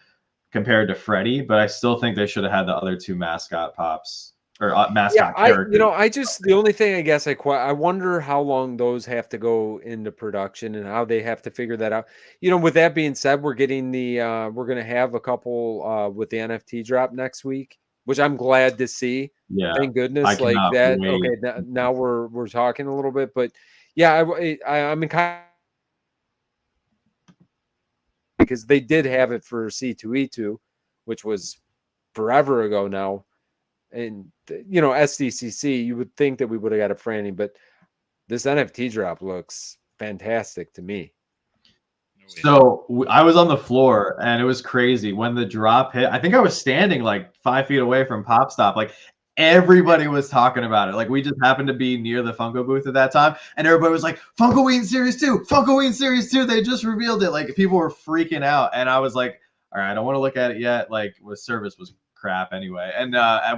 compared to Freddy, but I still think they should have had the other two mascot pops or mascot characters. The only thing I guess I wonder how long those have to go into production and how they have to figure that out. With that being said, we're getting we're going to have a couple with the NFT drop next week, which I'm glad to see. Yeah, thank goodness. Like that. Wait. Okay, now we're talking a little bit, but I'm in because they did have it for C2E2, which was forever ago now. And SDCC, you would think that we would have got a Franny, but this NFT drop looks fantastic to me. So I was on the floor and it was crazy when the drop hit. I think I was standing like 5 feet away from Pop Stop. Like everybody was talking about it. Like we just happened to be near the Funko booth at that time, and everybody was like, "Funkoween Series 2, Funkoween Series 2." They just revealed it. Like people were freaking out, and I was like, "All right, I don't want to look at it yet." Like the service was crap anyway. And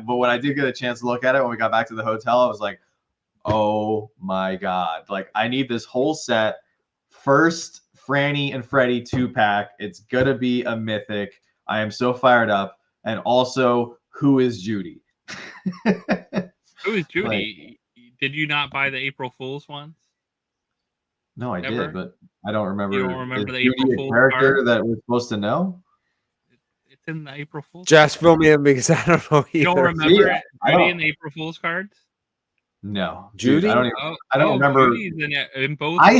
but when I did get a chance to look at it when we got back to the hotel, I was like, oh my god, like I need this whole set first Franny and Freddy 2-pack. It's gonna be a mythic. I am so fired up. And also, who is Judy? Who is Judy? Did you not buy the April Fool's ones? No, I Ever? did, but I don't remember. You don't remember is the Judy April a Fool's character card? that we're supposed to know? It's in the April Fool's. Josh, fill me in because I don't know either. You don't remember Judy in the April Fool's cards? No, Judy. Dude, I don't remember. Judy's in both. I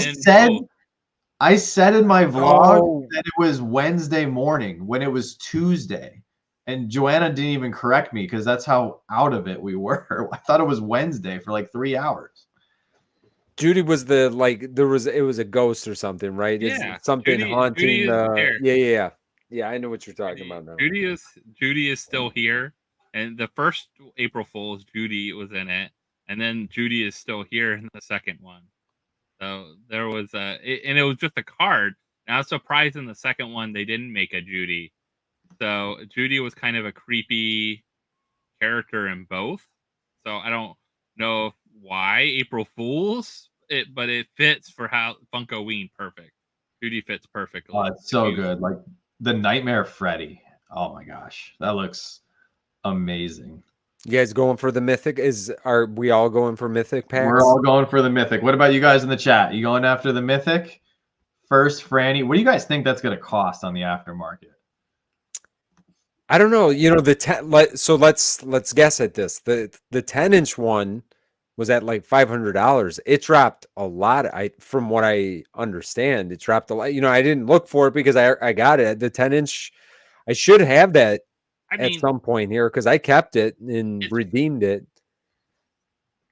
said in my vlog that it was Wednesday morning when it was Tuesday, and Joanna didn't even correct me because that's how out of it we were. I thought it was Wednesday for like 3 hours. Judy was it was a ghost or something, right? Yeah, it's something haunting. Yeah. I know what you're talking about now. Judy is still here, and the first April Fool's Judy was in it, and then Judy is still here in the second one. So there was and it was just a card. And I was surprised in the second one they didn't make a Judy. So Judy was kind of a creepy character in both. So I don't know why April Fools, but it fits for how Funkoween perfect. Judy fits perfectly. Oh, it's so good. Like the Nightmare Freddy. Oh my gosh, that looks amazing. You guys going for the mythic? Are we all going for mythic packs? We're all going for the mythic. What about you guys in the chat? You going after the mythic? First Franny. What do you guys think that's going to cost on the aftermarket? I don't know. You know, so let's guess at this. The 10-inch one was at like $500. It dropped a lot. From what I understand, it dropped a lot. You know, I didn't look for it because I got it. The 10-inch, I should have that at some point here because I kept it and redeemed it.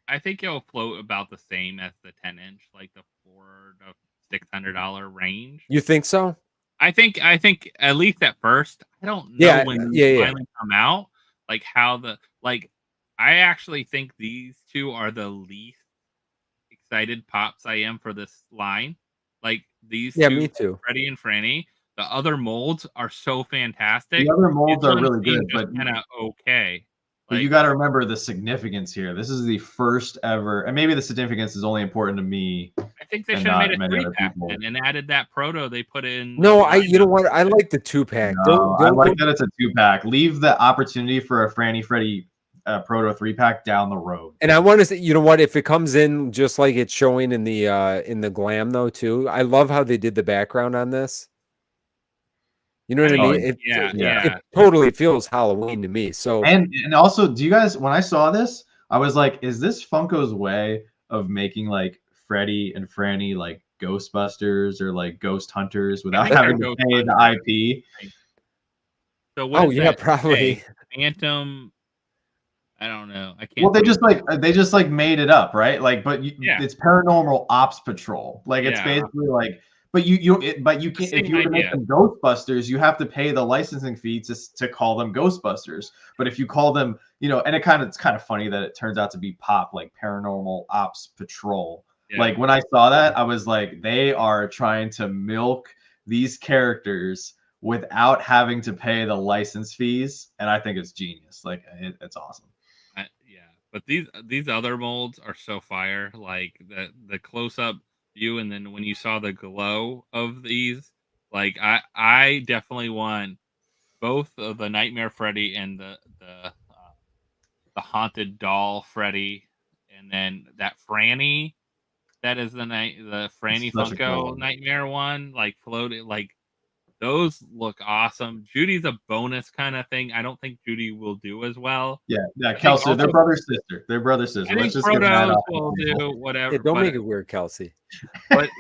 I think it'll float about the same as the 10-inch, like the $400 to $600 range. You think so? I think at least at first. I don't know when these finally come out. Like how I actually think these two are the least excited pops I am for this line. Like these two, me too. Freddy and Franny. The other molds are so fantastic. The other molds are really good, but kind of okay. But you got to remember the significance here. This is the first ever, and maybe the significance is only important to me. I think they should have made a 3-pack and added that proto they put in. No, you know what? I like the 2-pack. No, I like that it's a 2-pack. Leave the opportunity for a Franny Freddy proto 3-pack down the road. And I want to say, you know what? If it comes in just like it's showing in the glam though too, I love how they did the background on this. You know what I mean? It totally feels Halloween to me. So and also, do you guys, when I saw this, I was like, is this Funko's way of making like Freddy and Franny like Ghostbusters or like Ghost Hunters without having to pay the IP? So what probably Phantom. I don't know. I can't. Well, they just made it up, right? Like, but it's Paranormal Ops Patrol. Like, it's basically like. But you can't, if you were to make them Ghostbusters, you have to pay the licensing fee to call them Ghostbusters. But if you call them, you know, and it's kind of funny that it turns out to be pop, like Paranormal Ops Patrol. Yeah. Like when I saw that, I was like, they are trying to milk these characters without having to pay the license fees, and I think it's genius. Like it's awesome. But these other molds are so fire. Like the close up. And then when you saw the glow of these, like I definitely want both of the Nightmare Freddy and the haunted doll Freddy, and then that Franny, that is the Franny Funko Nightmare one, like floated, like those look awesome. Judy's a bonus kind of thing. I don't think Judy will do as well. Yeah, Kelsey, they're brother sister. Let's just get that off. Will do whatever. Yeah, don't make it weird, Kelsey. But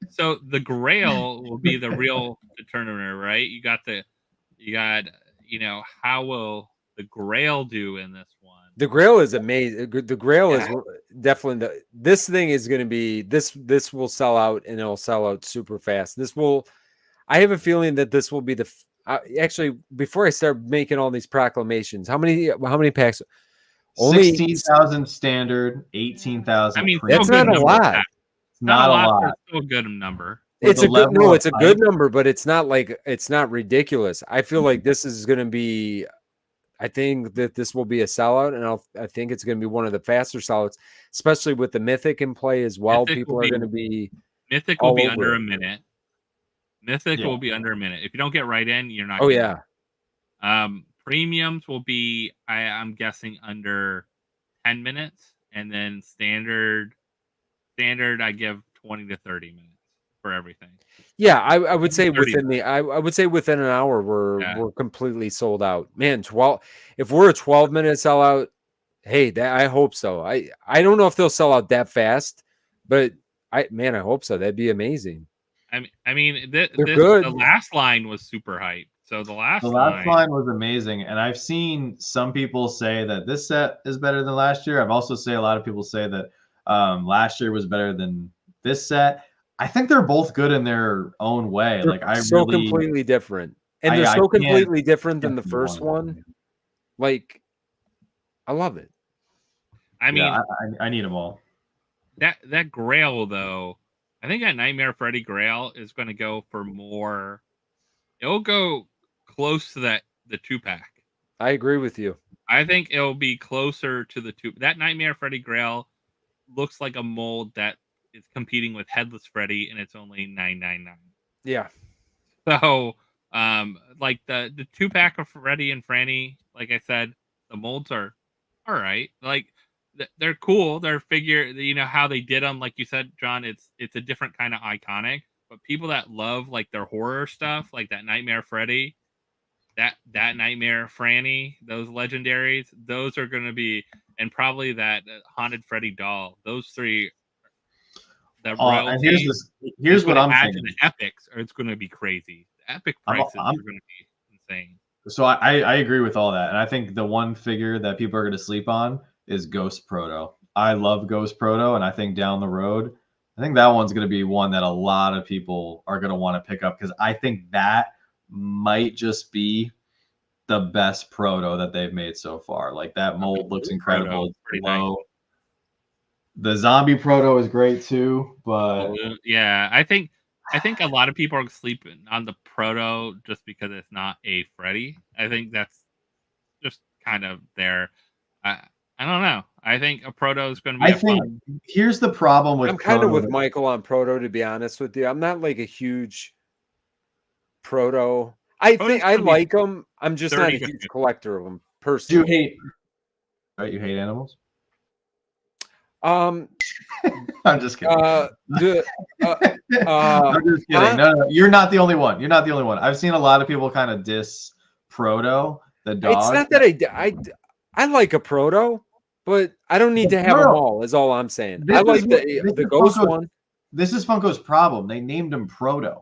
so the Grail will be the real determiner, right? You got how will the Grail do in this one? The Grail is amazing. The Grail is definitely this thing is going to be this will sell out, and it'll sell out super fast. I have a feeling that this will be actually, before I start making all these proclamations, how many packs? Only 16,000 standard, 18,000. I mean, that's not a lot. It's not a lot. It's still a good number. It's a good number, but it's not ridiculous. I feel like this is going to be. I think that this will be a sellout, and I think it's going to be one of the faster sellouts, especially with the Mythic in play as well. People are going to be Mythic will all be over under it. a minute. Mythic Yeah. will be under a minute. If you don't get right in, you're not. Oh getting yeah. it. Premiums will be, I'm guessing, under 10 minutes, and then standard, I give 20 to 30 minutes for everything. Yeah, I would say 30 within I would say within an hour Yeah. we're completely sold out. Man, 12 if we're a 12-minute sellout, hey, that I hope so. I don't know if they'll sell out that fast, but I hope so. That'd be amazing. I mean, They're the good. last line was super hype. So the last The last line was amazing, and I've seen some people say that this set is better than last year. I've also seen a lot of people say that last year was better than this set. I think they're both good in their own way. They're Like I so really, completely different. And they're I so can't completely different than the pick first one. Like, I love it. I mean, Yeah, I need them all. that Grail though, I think that Nightmare Freddy Grail is going to go for more. It'll go close to the 2-pack. I agree with you. I think it'll be closer to the 2. That Nightmare Freddy Grail looks like a mold that is competing with Headless Freddy, and it's only $9.99. Yeah. So, like the 2-pack of Freddy and Franny, like I said, the molds are all right. Like they're cool. They're figure. You know how they did them. Like you said, John. It's a different kind of iconic. But people that love like their horror stuff, like that Nightmare Freddy, that Nightmare Franny, those legendaries, those are going to be, and probably that Haunted Freddy doll. Those three. The royalty. And here's what I'm add thinking. to the epics, or it's going to be crazy. The epic prices are going to be insane. So I agree with all that, and I think the one figure that people are going to sleep on is Ghost Proto. I love Ghost Proto, and I think down the road, I think that one's going to be one that a lot of people are going to want to pick up because I think that might just be the best Proto that they've made so far. Like that mold looks incredible. It's pretty low. Nice. The zombie Proto is great too, but yeah, I think a lot of people are sleeping on the Proto just because it's not a Freddy. I think that's just kind of there. I don't know. I think a Proto is going to be fun. Here's the problem with I'm kind of with Michael on Proto, to be honest with you. I'm not like a huge Proto. I think I like them. I'm just not a huge collector of them personally. Do you hate? Right, you hate animals? I'm just kidding. I'm just kidding. No, you're not the only one. You're not the only one. I've seen a lot of people kind of diss Proto, the dog. It's not that I like a Proto, but I don't need to have them all. Is all I'm saying. I like the Ghost one. This is Funko's problem. They named him Proto.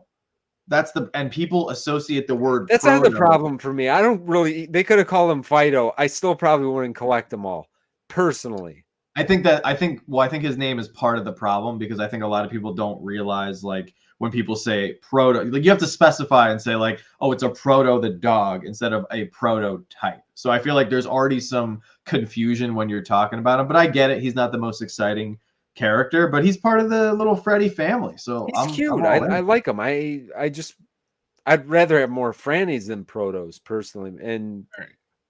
And people associate the word. That's Proto. not the problem for me. I don't really. They could have called him Fido. I still probably wouldn't collect them all, personally. I think his name is part of the problem because I think a lot of people don't realize, like, when people say Proto, like you have to specify and say like, oh, it's a Proto the dog instead of a prototype. So I feel like there's already some confusion when you're talking about him, but I get it. He's not the most exciting character, but he's part of the little Freddy family. So he's cute. I like him. I'd rather have more Frannies than Protos personally, and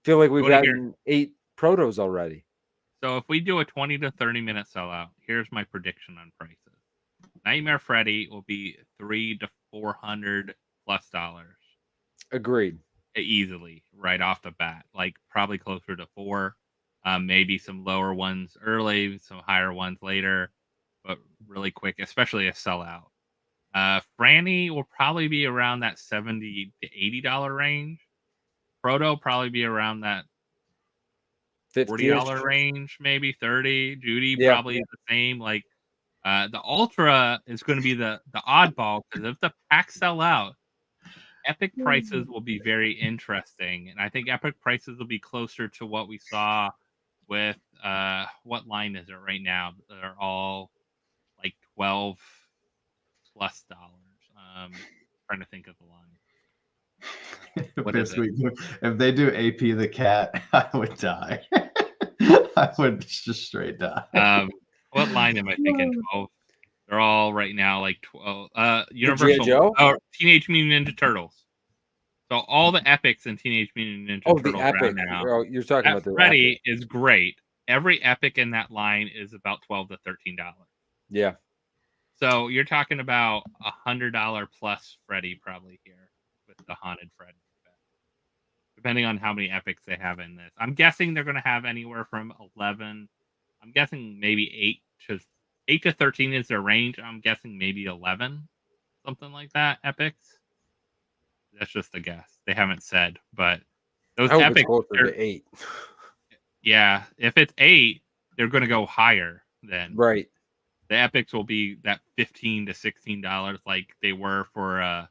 feel like we've gotten 8 Protos already. So if we do a 20 to 30 minute sellout, here's my prediction on prices. Nightmare Freddy will be $300 to $400+ dollars. Agreed. Easily, right off the bat. Like probably closer to 4. Maybe some lower ones early, some higher ones later, but really quick, especially a sellout. Franny will probably be around that $70 to $80 range. Proto probably be around that $40 range, maybe 30. Judy probably the same. Like the Ultra is going to be the oddball because if the packs sell out, epic prices will be very interesting, and I think epic prices will be closer to what we saw with what line is it right now? They're all like $12+ dollars. Trying to think of the line. If they do AP the cat, I would die. I would just straight die. What line am I thinking? 12. They're all right now like 12. Universal or Teenage Mutant Ninja Turtles. So all the epics in Teenage Mutant Ninja Turtles the epic. right now. You're talking about the Freddy is great. Every epic in that line is about $12 to $13. Yeah. So you're talking about $100 plus Freddy probably here with the haunted Freddy, depending on how many epics they have in this. I'm guessing they're going to have anywhere from 11. I'm guessing maybe 8 to 13 is their range. I'm guessing maybe 11, something like that. Epics. That's just a guess. They haven't said, but those I hope epics it's closer to 8. Yeah, if it's 8, they're going to go higher then. Right. The epics will be that $15 to $16 like they were for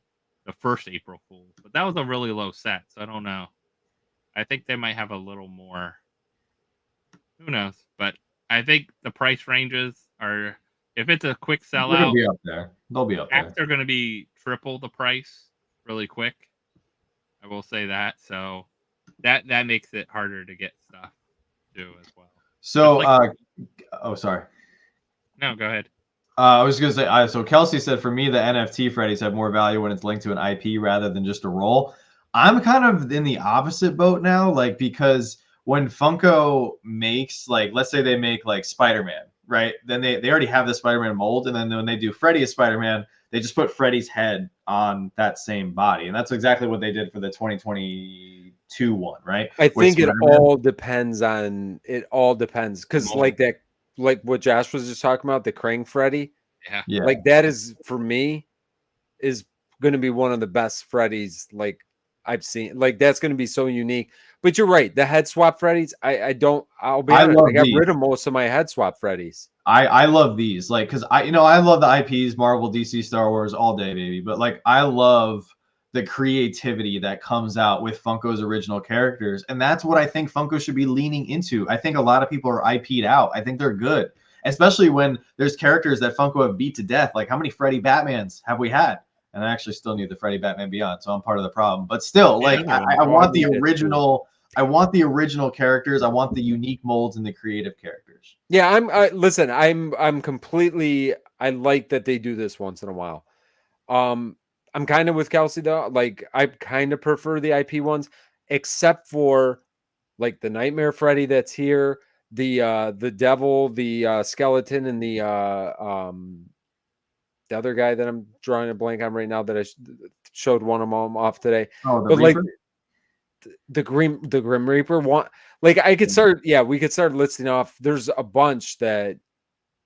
the first April Fool. But that was a really low set, so I don't know. I think they might have a little more. Who knows? But I think the price ranges are, if it's a quick They're gonna sellout, be up there. They'll be up there. they're going to be triple the price really quick. I will say that. So that makes it harder to get stuff too as well. So, like, oh, sorry. No, go ahead. I was gonna say, so Kelsey said, for me, the NFT Freddies have more value when it's linked to an IP rather than just a roll. I'm kind of in the opposite boat now, like, because when Funko makes, like, let's say they make like Spider-Man, right? Then they already have the Spider-Man mold, and then when they do Freddy as Spider-Man, they just put Freddy's head on that same body, and that's exactly what they did for the 2022 one, right? I think it all depends because like what Josh was just talking about, the Krang Freddy. Yeah. Like that is, for me, is going to be one of the best Freddys like I've seen. Like that's going to be so unique. But you're right, the head swap Freddys, I'll be honest, I got rid of most of my head swap Freddys. I love these, like, because I love the IPs, Marvel, DC, Star Wars, all day, baby. But like, I love the creativity that comes out with Funko's original characters, and that's what I think Funko should be leaning into. I think a lot of people are IP'd out. I think they're good, especially when there's characters that Funko have beat to death. Like, how many Freddy Batmans have we had? And I actually still need the Freddy Batman Beyond, so I'm part of the problem. But still, like, I want the original. I want the original characters. I want the unique molds and the creative characters. Yeah, listen, I'm completely, I like that they do this once in a while. I'm kind of with Kelsey though. Like, I kind of prefer the IP ones, except for like the Nightmare Freddy that's here, the Devil, the skeleton, and the other guy that I'm drawing a blank on right now that I showed one of them off today. Oh, but Reaper? Like the Grim Reaper one, like I could start, we could start listing off. There's a bunch that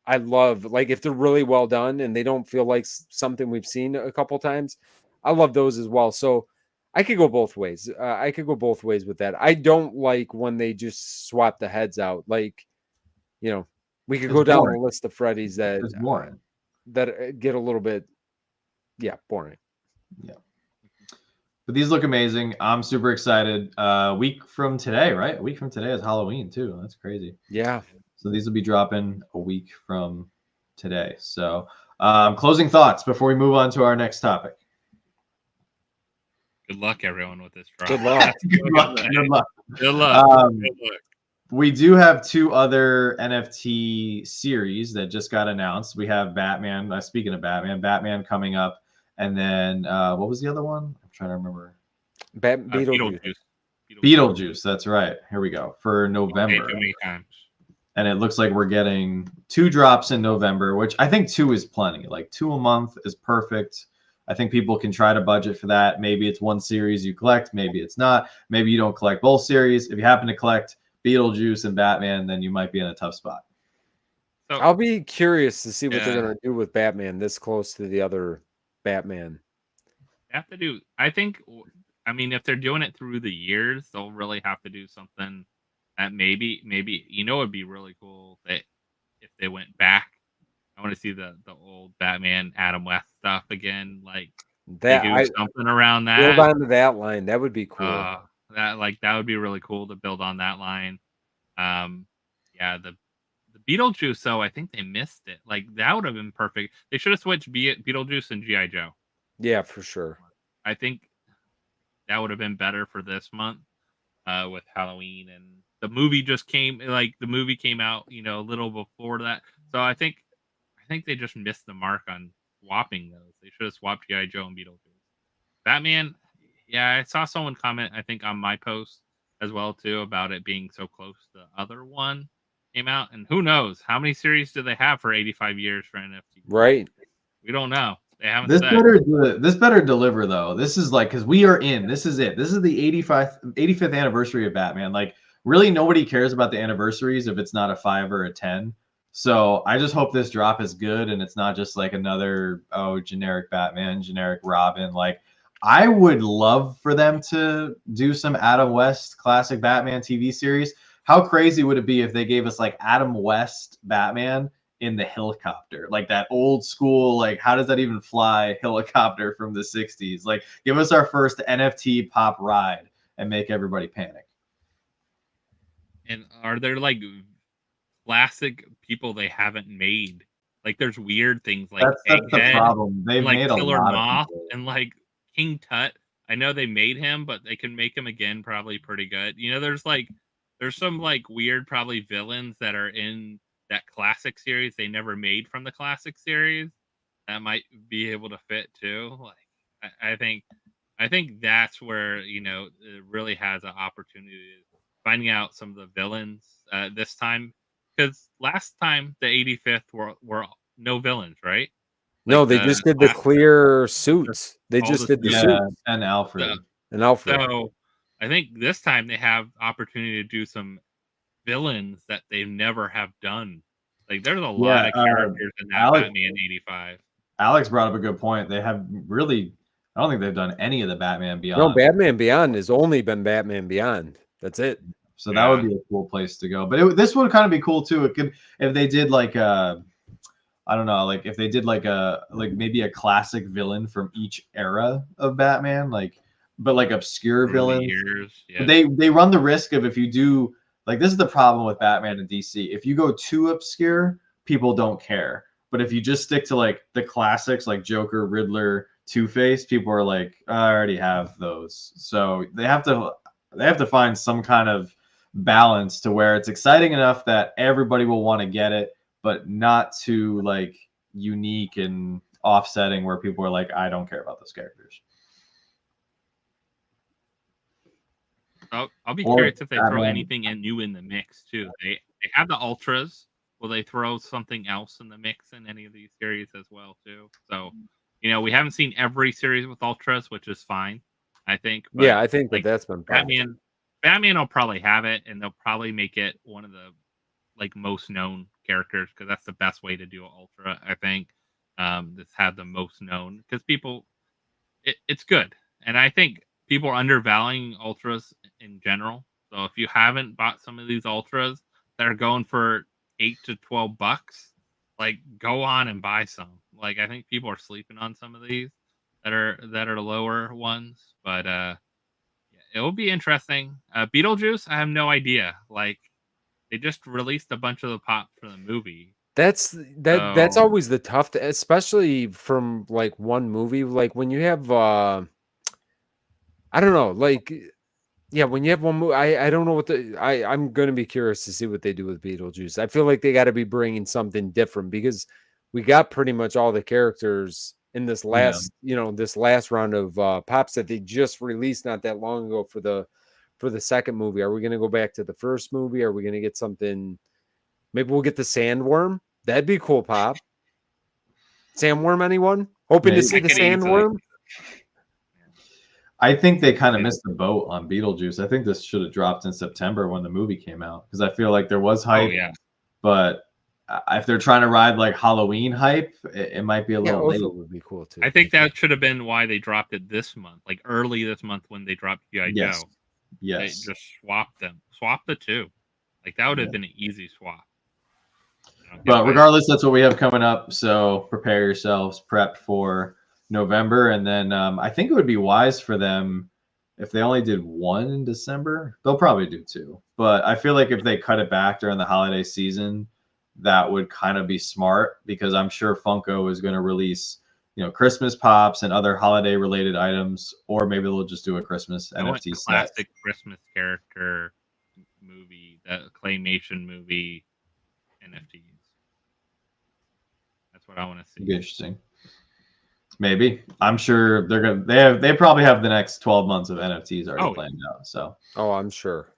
I love. Like if they're really well done and they don't feel like something we've seen a couple times, I love those as well. So I could go both ways. I could go both ways with that. I don't like when they just swap the heads out. Like, we could go down the list of Freddys that it's boring. That get a little bit, boring. Yeah. But these look amazing. I'm super excited. A week from today, right? A week from today is Halloween too. That's crazy. Yeah. So these will be dropping a week from today. So closing thoughts before we move on to our next topic. Good luck, everyone, with this drop. Good luck. Good luck. Good luck. Good luck. We do have 2 other NFT series that just got announced. We have Batman. Speaking of Batman coming up. And then what was the other one? I'm trying to remember. Beetlejuice. That's right. Here we go for November. And it looks like we're getting 2 drops in November, which I think 2 is plenty. Like 2 a month is perfect. I think people can try to budget for that. Maybe it's one series you collect. Maybe it's not. Maybe you don't collect both series. If you happen to collect Beetlejuice and Batman, then you might be in a tough spot. So, I'll be curious to see what they're going to do with Batman this close to the other Batman. Have to do. I think. I mean, if they're doing it through the years, they'll really have to do something that maybe it'd be really cool that if they went back. I want to see the old Batman Adam West stuff again. Like that, do something around that. Build onto that line. That would be cool. That would be really cool to build on that line. The Beetlejuice, though, I think they missed it. Like that would have been perfect. They should have switched Beetlejuice and G.I. Joe. Yeah, for sure. I think that would have been better for this month with Halloween, and the movie just came. Like the movie came out, a little before that. So I think they just missed the mark on swapping those. They should have swapped G.I. Joe and Beetlejuice. Batman, I saw someone comment, I think, on my post as well, too, about it being so close. The other one came out, and who knows? How many series do they have for 85 years for NFT? Right. We don't know. They haven't This said. better deliver though. This is like, because we are in. This is it. This is the 85th anniversary of Batman. Like, really, nobody cares about the anniversaries if it's not a 5 or a 10. So I just hope this drop is good and it's not just like another generic Batman, generic Robin. Like, I would love for them to do some Adam West classic Batman TV series. How crazy would it be if they gave us like Adam West Batman in the helicopter, like that old school, like how does that even fly helicopter from the 60s? Like, give us our first NFT pop ride and make everybody panic. And are there like classic people they haven't made? Like there's weird things like That's the Egghead problem. They've and like made a Killer lot of Moth people. and like King Tut. I know they made him, but they can make him again probably pretty good. You know, there's some like weird probably villains that are in that classic series they never made from the classic series that might be able to fit too. Like I think that's where, you know, it really has an opportunity finding out some of the villains this time, because last time the 85th were no villains, right? No, Like they just did the clear suits. They just did the suits. And Alfred. And Alfred. So I think this time they have opportunity to do some villains that they never have done. Like there's a lot of characters in that Batman 85. Alex brought up a good point. They have really, I don't think they've done any of the Batman Beyond. No, Batman Beyond has only been Batman Beyond. That's it. So that would be a cool place to go. But this would kind of be cool too. It could, if they did like I don't know, like if they did like maybe a classic villain from each era of Batman, like, but like obscure villains. Yeah. They run the risk of, if you do, like, this is the problem with Batman and DC. If you go too obscure, people don't care. But if you just stick to like the classics, like Joker, Riddler, Two-Face, people are like, I already have those. So they have to find some kind of balance to where it's exciting enough that everybody will want to get it, but not too like unique and offsetting where people are like, I don't care about those characters. I'll be curious if they throw anything new in the mix too. They have the Ultras. Will they throw something else in the mix in any of these series as well too? So, you know, we haven't seen every series with Ultras, which is fine, I think. But yeah, I think like, that's been Batman will probably have it, and they'll probably make it one of the like most known characters, because that's the best way to do an Ultra, I think. This had the most known, because people, it's good, and I think people are undervaluing Ultras in general. So if you haven't bought some of these Ultras that are going for $8 to $12, like, go on and buy some. Like, I think people are sleeping on some of these that are lower ones, but it will be interesting. Beetlejuice, I have no idea. Like, they just released a bunch of the pop for the movie. That's always the tough, especially from like one movie. Like when you have I don't know, like, yeah, when you have one movie, I don't know what I'm going to be curious to see what they do with Beetlejuice. I feel like they got to be bringing something different, because we got pretty much all the characters in this last, this last round of pops that they just released not that long ago for the second movie. Are we going to go back to the first movie? Are we going to get something? Maybe we'll get the Sandworm. That'd be cool pop. Sandworm, anyone? Hoping to see the Sandworm? I think they kind of missed the boat on Beetlejuice. I think this should have dropped in September when the movie came out, because I feel like there was hype. But if they're trying to ride like Halloween hype, it might be a little late. Would be cool too. I think that should have been why they dropped it this month, like early this month when they dropped G.I. Joe. Yes. They just swapped them. Swap the two. Like, that would have been an easy swap. But regardless, that's what we have coming up. So prepare yourselves, prep for November. And then I think it would be wise for them if they only did one in December. They'll probably do two. But I feel like if they cut it back during the holiday season, that would kind of be smart, because I'm sure Funko is going to release, Christmas pops and other holiday related items, or maybe they'll just do a Christmas NFT set. Classic Christmas character movie, that claymation movie NFTs. That's what I want to see. Interesting. Maybe. I'm sure they're gonna. They probably have the next 12 months of NFTs already planned out. So. Oh, I'm sure.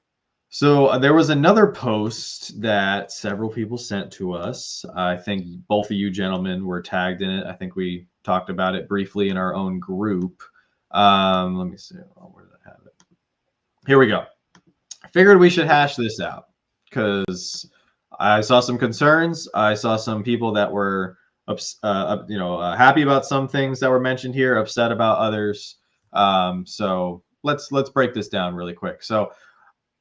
So there was another post that several people sent to us. I think both of you gentlemen were tagged in it. I think we talked about it briefly in our own group. Let me see. Oh, where did I have it? Here we go. I figured we should hash this out because I saw some concerns. I saw some people that were, happy about some things that were mentioned here, upset about others. So let's break this down really quick. So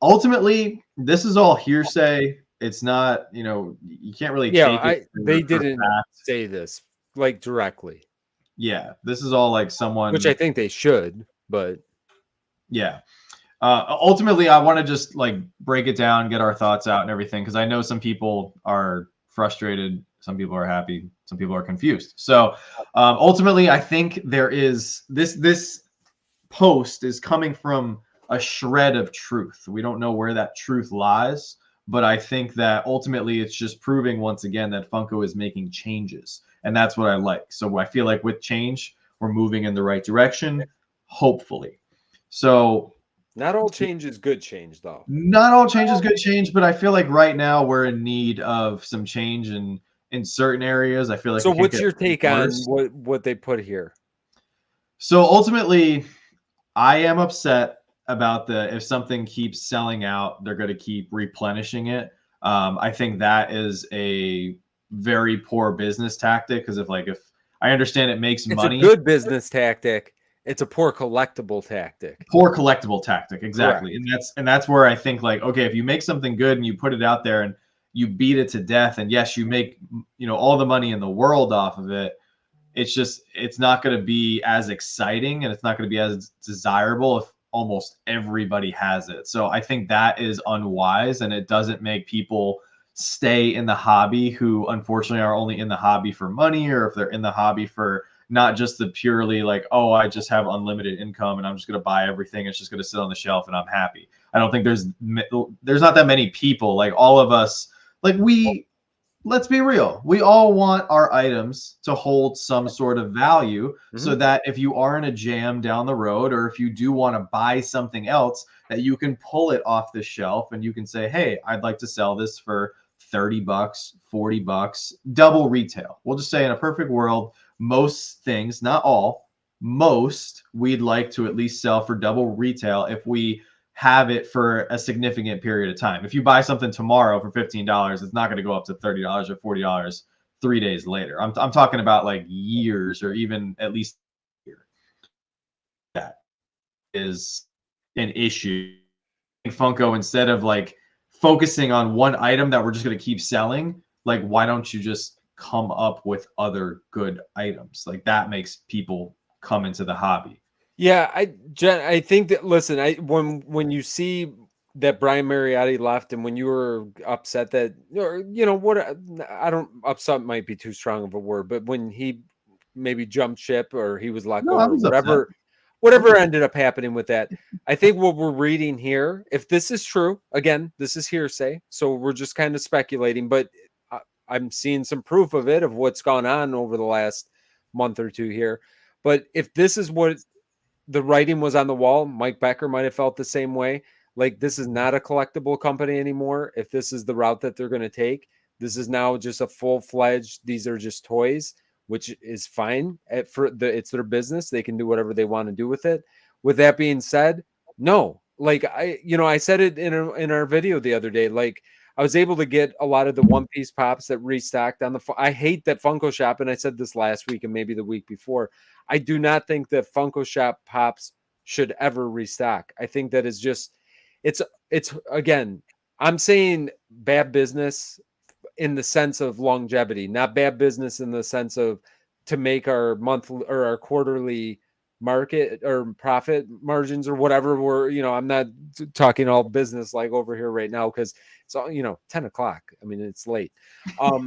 ultimately, this is all hearsay. It's not, you can't really take it. They didn't say this like directly. Yeah, this is all like someone, which I think they should, but yeah. Ultimately, I want to just like break it down, get our thoughts out and everything, because I know some people are frustrated, some people are happy, some people are confused. So ultimately, I think there is this post is coming from a shred of truth. We don't know where that truth lies, but I think that ultimately it's just proving once again that Funko is making changes, and that's what I like. So I feel like with change, we're moving in the right direction, hopefully. So not all change is good change, though. Not all change is good change, but I feel like right now we're in need of some change in certain areas. I feel like. So what's your take on what they put here? So ultimately, I am upset about if something keeps selling out, they're going to keep replenishing it. I think that is a very poor business tactic, because if I understand it makes money. It's a good business tactic. It's a poor collectible tactic. Poor collectible tactic, exactly. Correct. And that's where I think like, okay, if you make something good and you put it out there and you beat it to death, and yes, you make all the money in the world off of it, it's not going to be as exciting, and it's not going to be as desirable if almost everybody has it. So I think that is unwise, and it doesn't make people stay in the hobby who unfortunately are only in the hobby for money, or if they're in the hobby for not just the purely like, oh, I just have unlimited income and I'm just going to buy everything. It's just going to sit on the shelf and I'm happy. I don't think there's not that many people, like all of us, like let's be real. We all want our items to hold some sort of value, so that if you are in a jam down the road, or if you do want to buy something else, that you can pull it off the shelf and you can say, hey, I'd like to sell this for $30, $40, double retail. We'll just say in a perfect world, most things, not all, most we'd like to at least sell for double retail if we have it for a significant period of time. If you buy something tomorrow for $15, it's not going to go up to $30 or $40 3 days later. I'm talking about like years, or even at least a year. That is an issue. Funko, instead of like focusing on one item that we're just going to keep selling, like why don't you just come up with other good items? Like that makes people come into the hobby. Yeah, I think that, listen, when you see that Brian Mariotti left, and when you were upset that, or I don't, upset might be too strong of a word, but when he maybe jumped ship or he was let go, or whatever ended up happening with that, I think what we're reading here, if this is true, again, this is hearsay, so we're just kind of speculating, but I'm seeing some proof of it, of what's gone on over the last month or two here. But if this is what the writing was on the wall, Mike Becker might have felt the same way. Like, this is not a collectible company anymore. If this is the route that they're going to take, this is now just a full-fledged, these are just toys, which is fine. It's their business. They can do whatever they want to do with it. With that being said, no. Like, I said it in our video the other day, like, I was able to get a lot of the One Piece pops that restocked on I hate that Funko Shop, and I said this last week and maybe the week before, I do not think that Funko Shop pops should ever restock. I think that is just, it's again, I'm saying bad business in the sense of longevity, not bad business in the sense of to make our monthly or our quarterly market or profit margins or whatever. I'm not talking all business like over here right now, because it's all 10 o'clock. I mean, it's late. Yeah.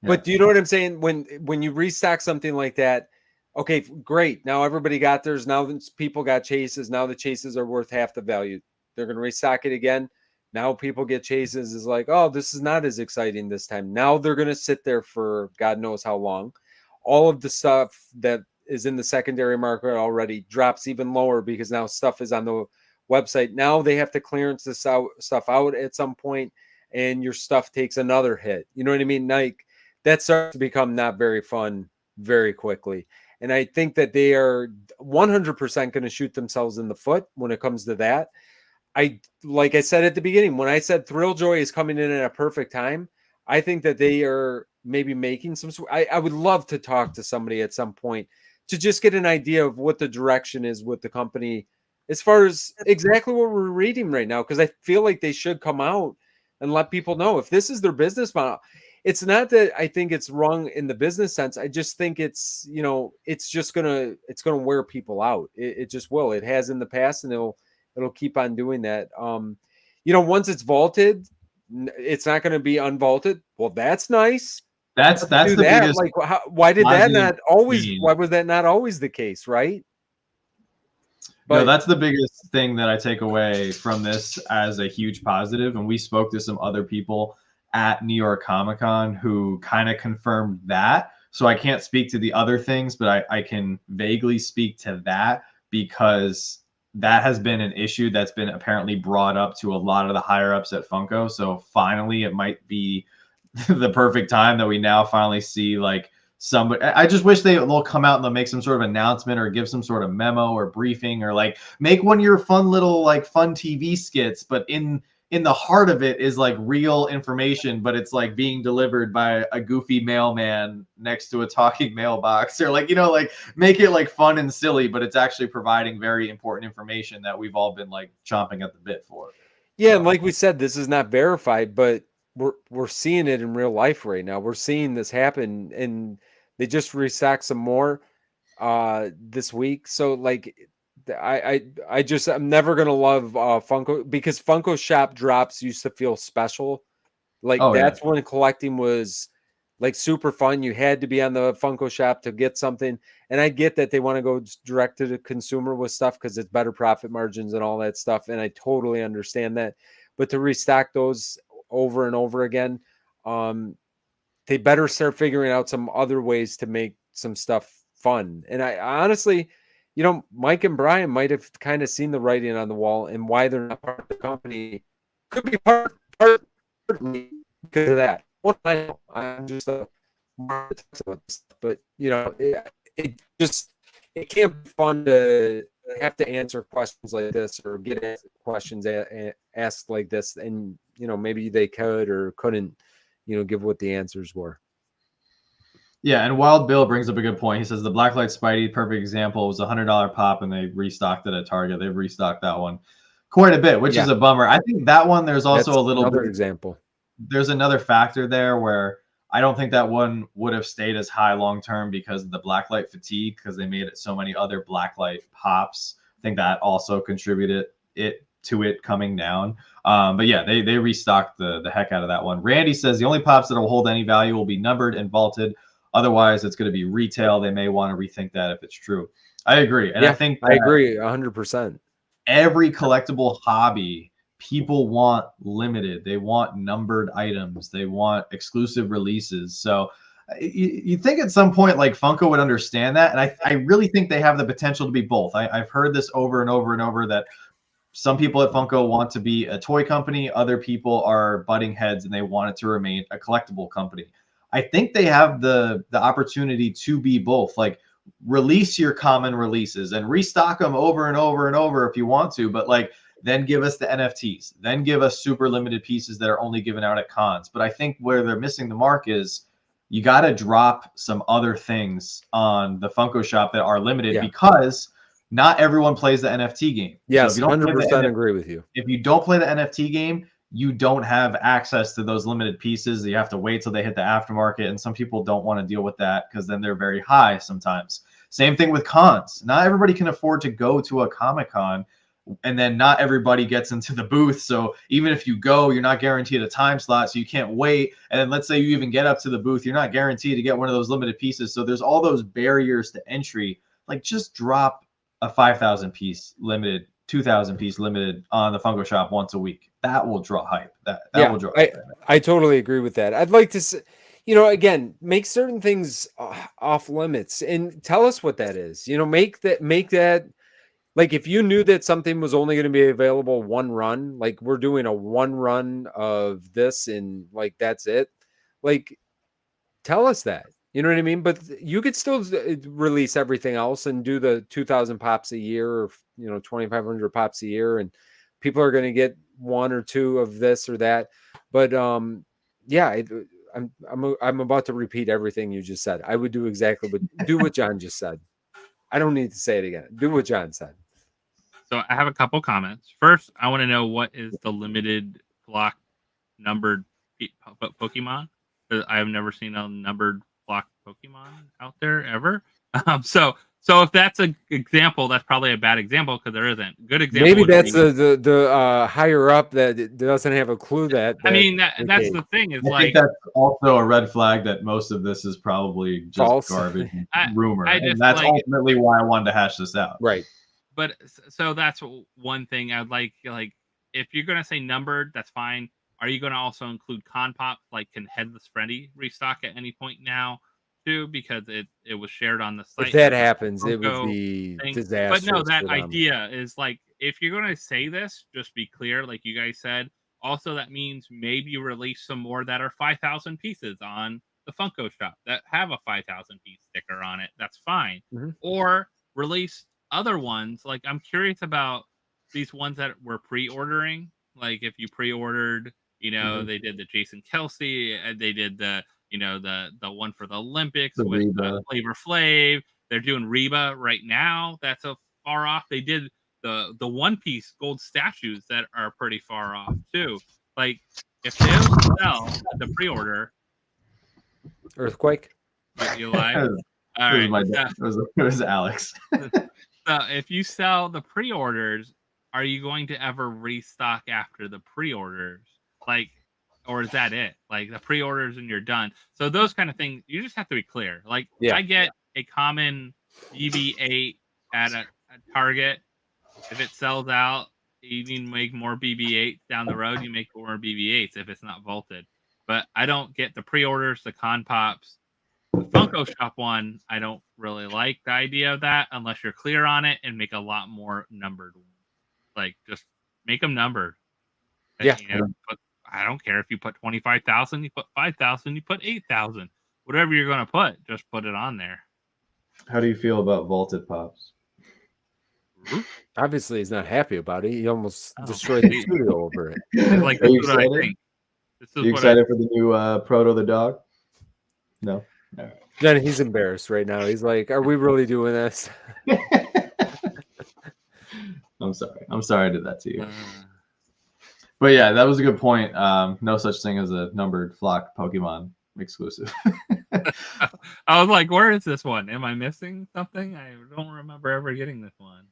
But do you know what I'm saying? When you restock something like that, okay, great. Now everybody got theirs. Now people got chases. Now the chases are worth half the value. They're going to restock it again. Now people get chases. Is like, oh, this is not as exciting this time. Now they're going to sit there for God knows how long. All of the stuff that is in the secondary market already drops even lower, because now stuff is on the website. Now they have to clearance this stuff out at some point, and your stuff takes another hit. You know what I mean? Like that starts to become not very fun very quickly. And I think that they are 100% going to shoot themselves in the foot when it comes to that. Like I said at the beginning, when I said Thrilljoy is coming in at a perfect time, I think that they are maybe making some. I would love to talk to somebody at some point to just get an idea of what the direction is with the company as far as exactly what we're reading right now, because I feel like they should come out and let people know if this is their business model. It's not that I think it's wrong in the business sense. I just think it's, you know, it's gonna wear people out. It just will. It has in the past, and it'll keep on doing that. You know, once it's vaulted, it's not going to be unvaulted. Well, that's nice. That's the biggest. Like, why did that not always? Why was that not always the case, right? But no, that's the biggest thing that I take away from this as a huge positive. And we spoke to some other people at New York Comic Con who kind of confirmed that. So I can't speak to the other things, but I can vaguely speak to that because that has been an issue that's been apparently brought up to a lot of the higher ups at Funko. So finally, it might be the perfect time that we now finally see like somebody. I just wish they'll come out and they'll make some sort of announcement or give some sort of memo or briefing or like make one of your fun little like fun TV skits, but in the heart of it is like real information, but it's like being delivered by a goofy mailman next to a talking mailbox, or like, you know, like make it like fun and silly, but it's actually providing very important information that we've all been like chomping at the bit for. Yeah, and like we said, this is not verified, but we're seeing it in real life right now. We're seeing this happen, and they just restocked some more this week. So like I'm never gonna love Funko, because Funko shop drops used to feel special. Like that's when collecting was like super fun. You had to be on the Funko shop to get something. And I get that they want to go direct to the consumer with stuff because it's better profit margins and all that stuff. And I totally understand that. But to restock those over and over again, they better start figuring out some other ways to make some stuff fun. And I honestly, you know, Mike and Brian might have kind of seen the writing on the wall, and why they're not part of the company could be partly because of that. Well, I'm just a but you know, it can't be fun to have to answer questions like this or get questions asked like this, and you know, maybe they could or couldn't, you know, give what the answers were. Yeah, and Wild Bill brings up a good point. He says the Blacklight Spidey, perfect example, was $100 pop, and they restocked it at Target. They've restocked that one quite a bit, which is a bummer. I think that one, there's also a little another example. There's another factor there where I don't think that one would have stayed as high long term because of the blacklight fatigue, because they made it so many other blacklight pops. I think that also contributed to it coming down. But yeah, they restocked the heck out of that one. Randy says the only pops that will hold any value will be numbered and vaulted. Otherwise, it's going to be retail. They may want to rethink that if it's true. I agree. And I think I agree 100%. Every collectible hobby, people want limited. They want numbered items. They want exclusive releases. So you think at some point like Funko would understand that. And I really think they have the potential to be both. I've heard this over and over and over that some people at Funko want to be a toy company. Other people are butting heads and they want it to remain a collectible company. I think they have the opportunity to be both. Like, release your common releases and restock them over and over and over if you want to, but like then give us the NFTs, then give us super limited pieces that are only given out at cons. But I think where they're missing the mark is you got to drop some other things on the Funko shop that are limited, because not everyone plays the NFT game. Yes, so 100% agree with you. If you don't play the NFT game, you don't have access to those limited pieces. You have to wait till they hit the aftermarket. And some people don't want to deal with that because then they're very high sometimes. Same thing with cons. Not everybody can afford to go to a Comic-Con, and then not everybody gets into the booth. So even if you go, you're not guaranteed a time slot, so you can't wait. And then let's say you even get up to the booth, you're not guaranteed to get one of those limited pieces. So there's all those barriers to entry. Like, just drop a 5,000 piece limited, 2,000 piece limited on the Funko shop once a week. That will draw hype. That will draw hype. I totally agree with that. I'd like to, you know, again, make certain things off limits and tell us what that is. You know, make that Like if you knew that something was only going to be available one run, like we're doing a one run of this and like that's it, like tell us that. You know what I mean? But you could still release everything else and do the 2,000 pops a year, or 2,500 pops a year, and people are going to get one or two of this or that. But yeah, I'm about to repeat everything you just said. I would do exactly what John just said. I don't need to say it again. Do what John said. So I have a couple comments. First, I want to know what is the limited block numbered Pokemon? I have never seen a numbered block Pokemon out there ever. So if that's an example, that's probably a bad example because there isn't. Good example. Maybe that's the higher up that doesn't have a clue that. I mean, that's the thing. Is I think that's also a red flag that most of this is probably just false garbage rumor, and that's ultimately why I wanted to hash this out. Right. But so that's one thing I'd like if you're gonna say numbered, that's fine. Are you gonna also include con pop? Like, can Headless Freddy restock at any point now too? Because it was shared on the site. If that happens, it would be disastrous. But no, that idea is like, if you're gonna say this, just be clear, like you guys said. Also, that means maybe release some more that are 5,000 pieces on the Funko shop that have a 5,000 piece sticker on it. That's fine. Mm-hmm. Or release other ones. Like, I'm curious about these ones that we're pre-ordering. Like, if you pre-ordered, they did the Jason Kelsey, and they did the the one for the Olympics with Flavor Flav. They're doing Reba right now. That's a far off. They did the One Piece gold statues that are pretty far off too. Like, if they sell the pre-order, Earthquake. You live. All right. It was Alex. So if you sell the pre-orders, are you going to ever restock after the pre-orders? Like, or is that it? Like, the pre-orders and you're done. So those kind of things, you just have to be clear. Like, I get a common BB-8 at a Target. If it sells out, you need to make more BB-8s down the road. You make more BB-8s if it's not vaulted. But I don't get the pre-orders, the con pops. The Funko Shop one, I don't really like the idea of that unless you're clear on it and make a lot more numbered ones. Like, just make them numbered. Yeah. But I don't care if you put 25,000, you put 5,000, you put 8,000. Whatever you're going to put, just put it on there. How do you feel about vaulted pops? Obviously, he's not happy about it. He almost destroyed the studio over it. Like, are you excited? Are you excited for the new Proto the dog? No. All right. Then he's embarrassed right now. He's like, "Are we really doing this?" I'm sorry. I'm sorry I did that to you. But yeah, that was a good point. No such thing as a numbered flock Pokemon exclusive. I was like, where is this one? Am I missing something? I don't remember ever getting this one.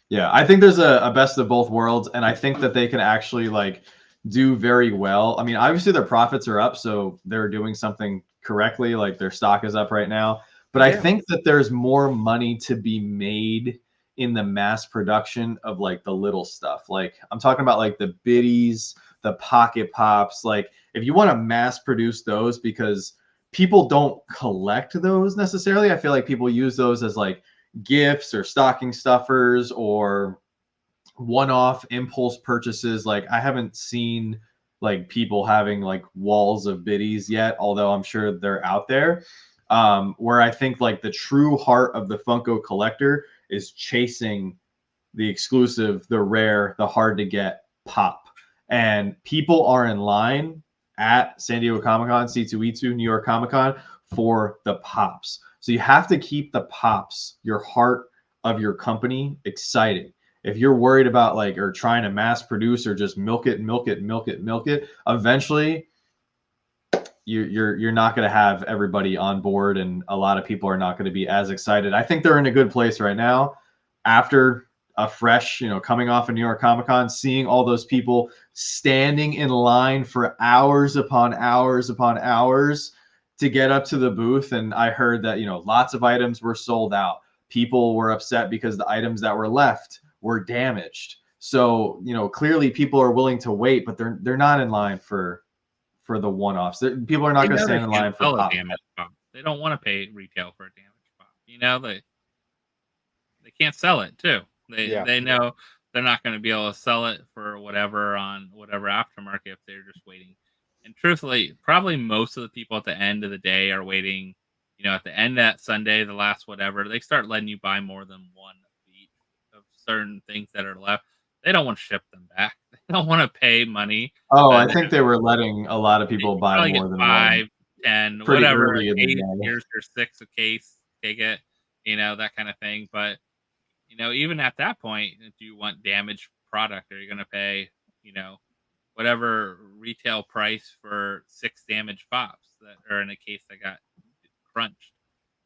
Yeah, I think there's a best of both worlds, and I think that they can actually like do very well. I mean, obviously their profits are up, so they're doing something correctly. Like, their stock is up right now. But I think that there's more money to be made in the mass production of like the little stuff. Like, I'm talking about like the biddies, the pocket pops. Like, if you want to mass produce those, because people don't collect those necessarily. I feel like people use those as like gifts or stocking stuffers or one-off impulse purchases. Like, I haven't seen like people having like walls of biddies yet, although I'm sure they're out there. Where I think like the true heart of the Funko collector is chasing the exclusive, the rare, the hard to get pop. And people are in line at San Diego Comic-Con, C2E2, New York Comic-Con for the pops. So you have to keep the pops, your heart of your company, exciting. If you're worried about like, or trying to mass produce or just milk it, eventually you're not going to have everybody on board, and a lot of people are not going to be as excited. I think they're in a good place right now after a fresh, coming off of New York Comic-Con, seeing all those people standing in line for hours upon hours upon hours to get up to the booth. And I heard that, lots of items were sold out. People were upset because the items that were left were damaged. So, clearly people are willing to wait, but they're not in line for the one-offs. People are not going to stand in line for pop. They don't want to pay retail for a damaged pop. They can't sell it too. They know they're not going to be able to sell it for whatever on whatever aftermarket if they're just waiting. And truthfully, probably most of the people at the end of the day are waiting. You know, at the end of that Sunday, the last whatever, they start letting you buy more than one of each of certain things that are left. They don't want to ship them back. They don't want to pay money. Oh, I think they were letting a lot of people buy more than 5, one. 10, Pretty whatever. early in the 8, day. here's your 6 a case. Take it. You know, that kind of thing. But you know, even at that point, if you want damaged product, are you going to pay, you know, whatever retail price for 6 damaged pops that are in a case that got crunched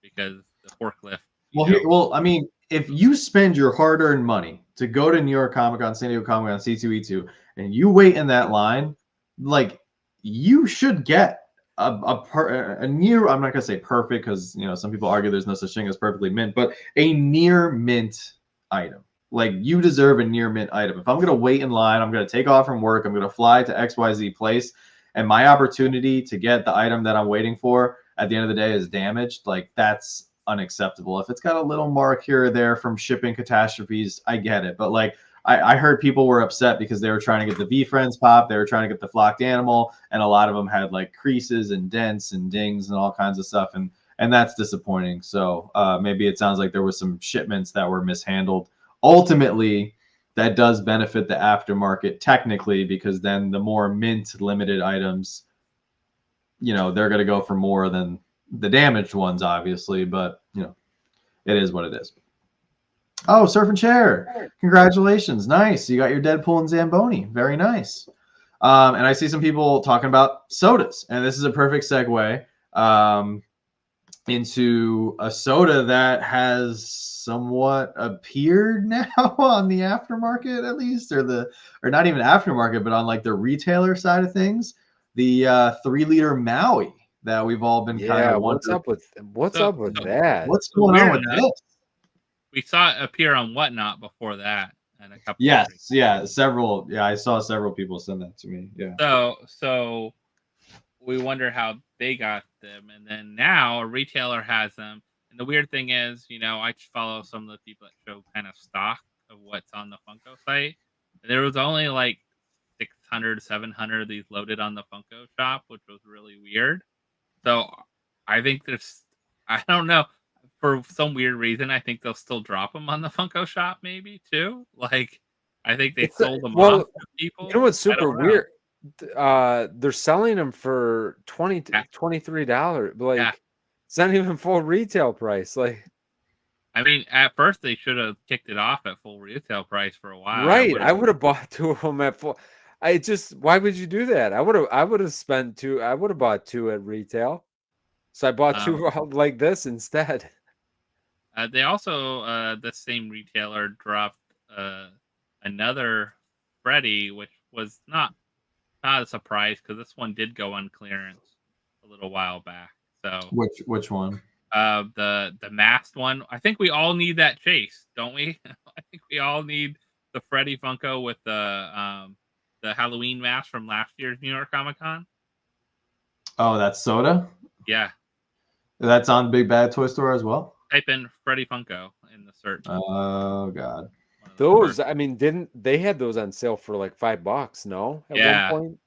because the forklift? Well, I mean, if you spend your hard-earned money to go to New York Comic Con, San Diego Comic Con, C2E2, and you wait in that line, like you should get a near. I'm not gonna say perfect because you know some people argue there's no such thing as perfectly mint, but a near mint item. Like you deserve a near mint item. If I'm gonna wait in line, I'm gonna take off from work, I'm gonna fly to XYZ place, and my opportunity to get the item that I'm waiting for at the end of the day is damaged. Like that's unacceptable. If it's got a little mark here or there from shipping catastrophes, I get it. But like I heard people were upset because they were trying to get the V-Friends pop, they were trying to get the flocked animal, and a lot of them had like creases and dents and dings and all kinds of stuff, and that's disappointing. So maybe it sounds like there was some shipments that were mishandled. Ultimately, that does benefit the aftermarket technically because then the more mint limited items, you know, they're going to go for more than the damaged ones, obviously, but you know, it is what it is. Oh, Surf and Chair, congratulations. Nice. You got your Deadpool and Zamboni. Very nice. And I see some people talking about sodas, and this is a perfect segue into a soda that has somewhat appeared now on the aftermarket, at least, or not even aftermarket, but on like the retailer side of things, the 3-liter Maui that we've all been kind of wondering. What's up with that? What's going on with this? We saw it appear on Whatnot before that, and a couple. Several. Yeah, I saw several people send that to me. Yeah. So we wonder how they got them, and then now a retailer has them. And the weird thing is, you know, I follow some of the people that show kind of stock of what's on the Funko site. And there was only like 600, 700 of these loaded on the Funko shop, which was really weird. So I think I don't know, for some weird reason, I think they'll still drop them on the Funko shop, maybe too. Like, I think they sold them off to people. You know what's super weird? They're selling them for $23. Like, it's not even full retail price. Like, I mean, at first they should have kicked it off at full retail price for a while. Right. I would have bought 2 of them at full. Why would you do that? I would have spent 2. I would have bought 2 at retail. So I bought 2 like this instead. They also, the same retailer dropped another Freddy, which was not a surprise because this one did go on clearance a little while back. So which one? The masked one. I think we all need that chase, don't we? I think we all need the Freddy Funko with the Halloween mask from last year's New York Comic Con. Oh, that's soda? Yeah. That's on Big Bad Toy Store as well? Type in Freddy Funko in the search. Oh, God. Those, I mean, didn't they had those on sale for like $5, no? At one point?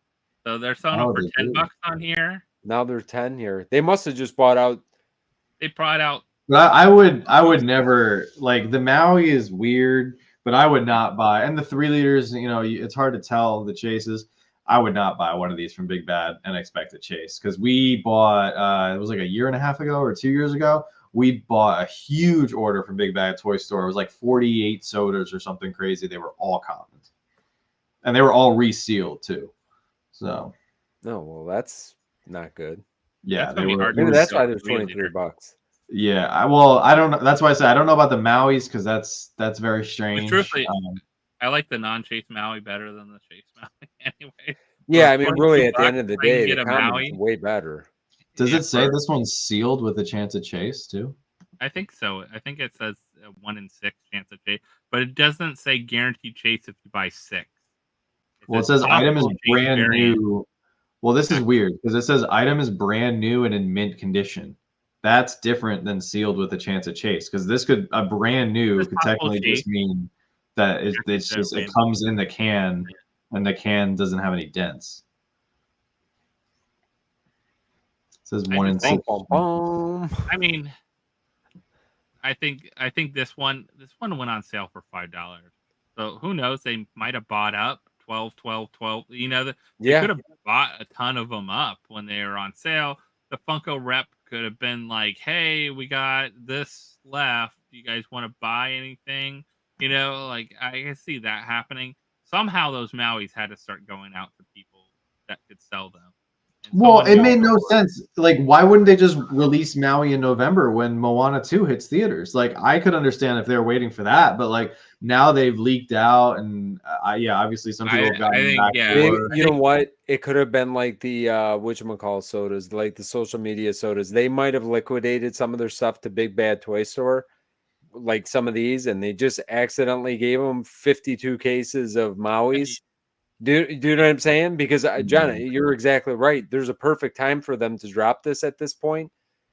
So they're selling them for $10 on here. Now they're 10 here. They must have just bought out. They brought out. But I would never, like, the Maui is weird, but I would not buy, and the 3 liters, you know, it's hard to tell the chases. I would not buy one of these from Big Bad and expect a chase because we bought, it was like a year and a half ago or 2 years ago. We bought a huge order from Big Bad Toy Store. It was like 48 sodas or something crazy. They were all commons, and they were all resealed too. So, no, well, that's not good. Yeah, maybe that's why there's $23. Yeah, I don't know. That's why I said I don't know about the Mauis because that's very strange. Truthfully, I like the non-chase Maui better than the chase Maui. Anyway. Yeah, I mean, really, at the end of the day, the Maui is way better. Does it say this one's sealed with a chance of chase too? I think so. I think it says 1 in 6 chance of chase, but it doesn't say guaranteed chase if you buy 6. Well, it says item is brand new. Well, this is weird because it says item is brand new and in mint condition. That's different than sealed with a chance of chase because this a brand new could technically just mean that it's just it comes in the can, and the can doesn't have any dents. It says 1 in 6. I mean, I think this one went on sale for $5. So who knows? They might have bought up 12. You know, they could have bought a ton of them up when they were on sale. The Funko rep could have been like, "Hey, we got this left. Do you guys want to buy anything?" You know, like I can see that happening. Somehow those Mauis had to start going out to people that could sell them. Well, it made no sense. Like, why wouldn't they just release Maui in November when Moana 2 hits theaters? Like, I could understand if they were waiting for that, but like now they've leaked out, and yeah, obviously some people have gotten back. You know what? It could have been like the whatchamacallit sodas, like the social media sodas. They might have liquidated some of their stuff to Big Bad Toy Store, like some of these, and they just accidentally gave them 52 cases of Maui's. Do you know what I'm saying? Because John, you're exactly right. There's a perfect time for them to drop this at this point,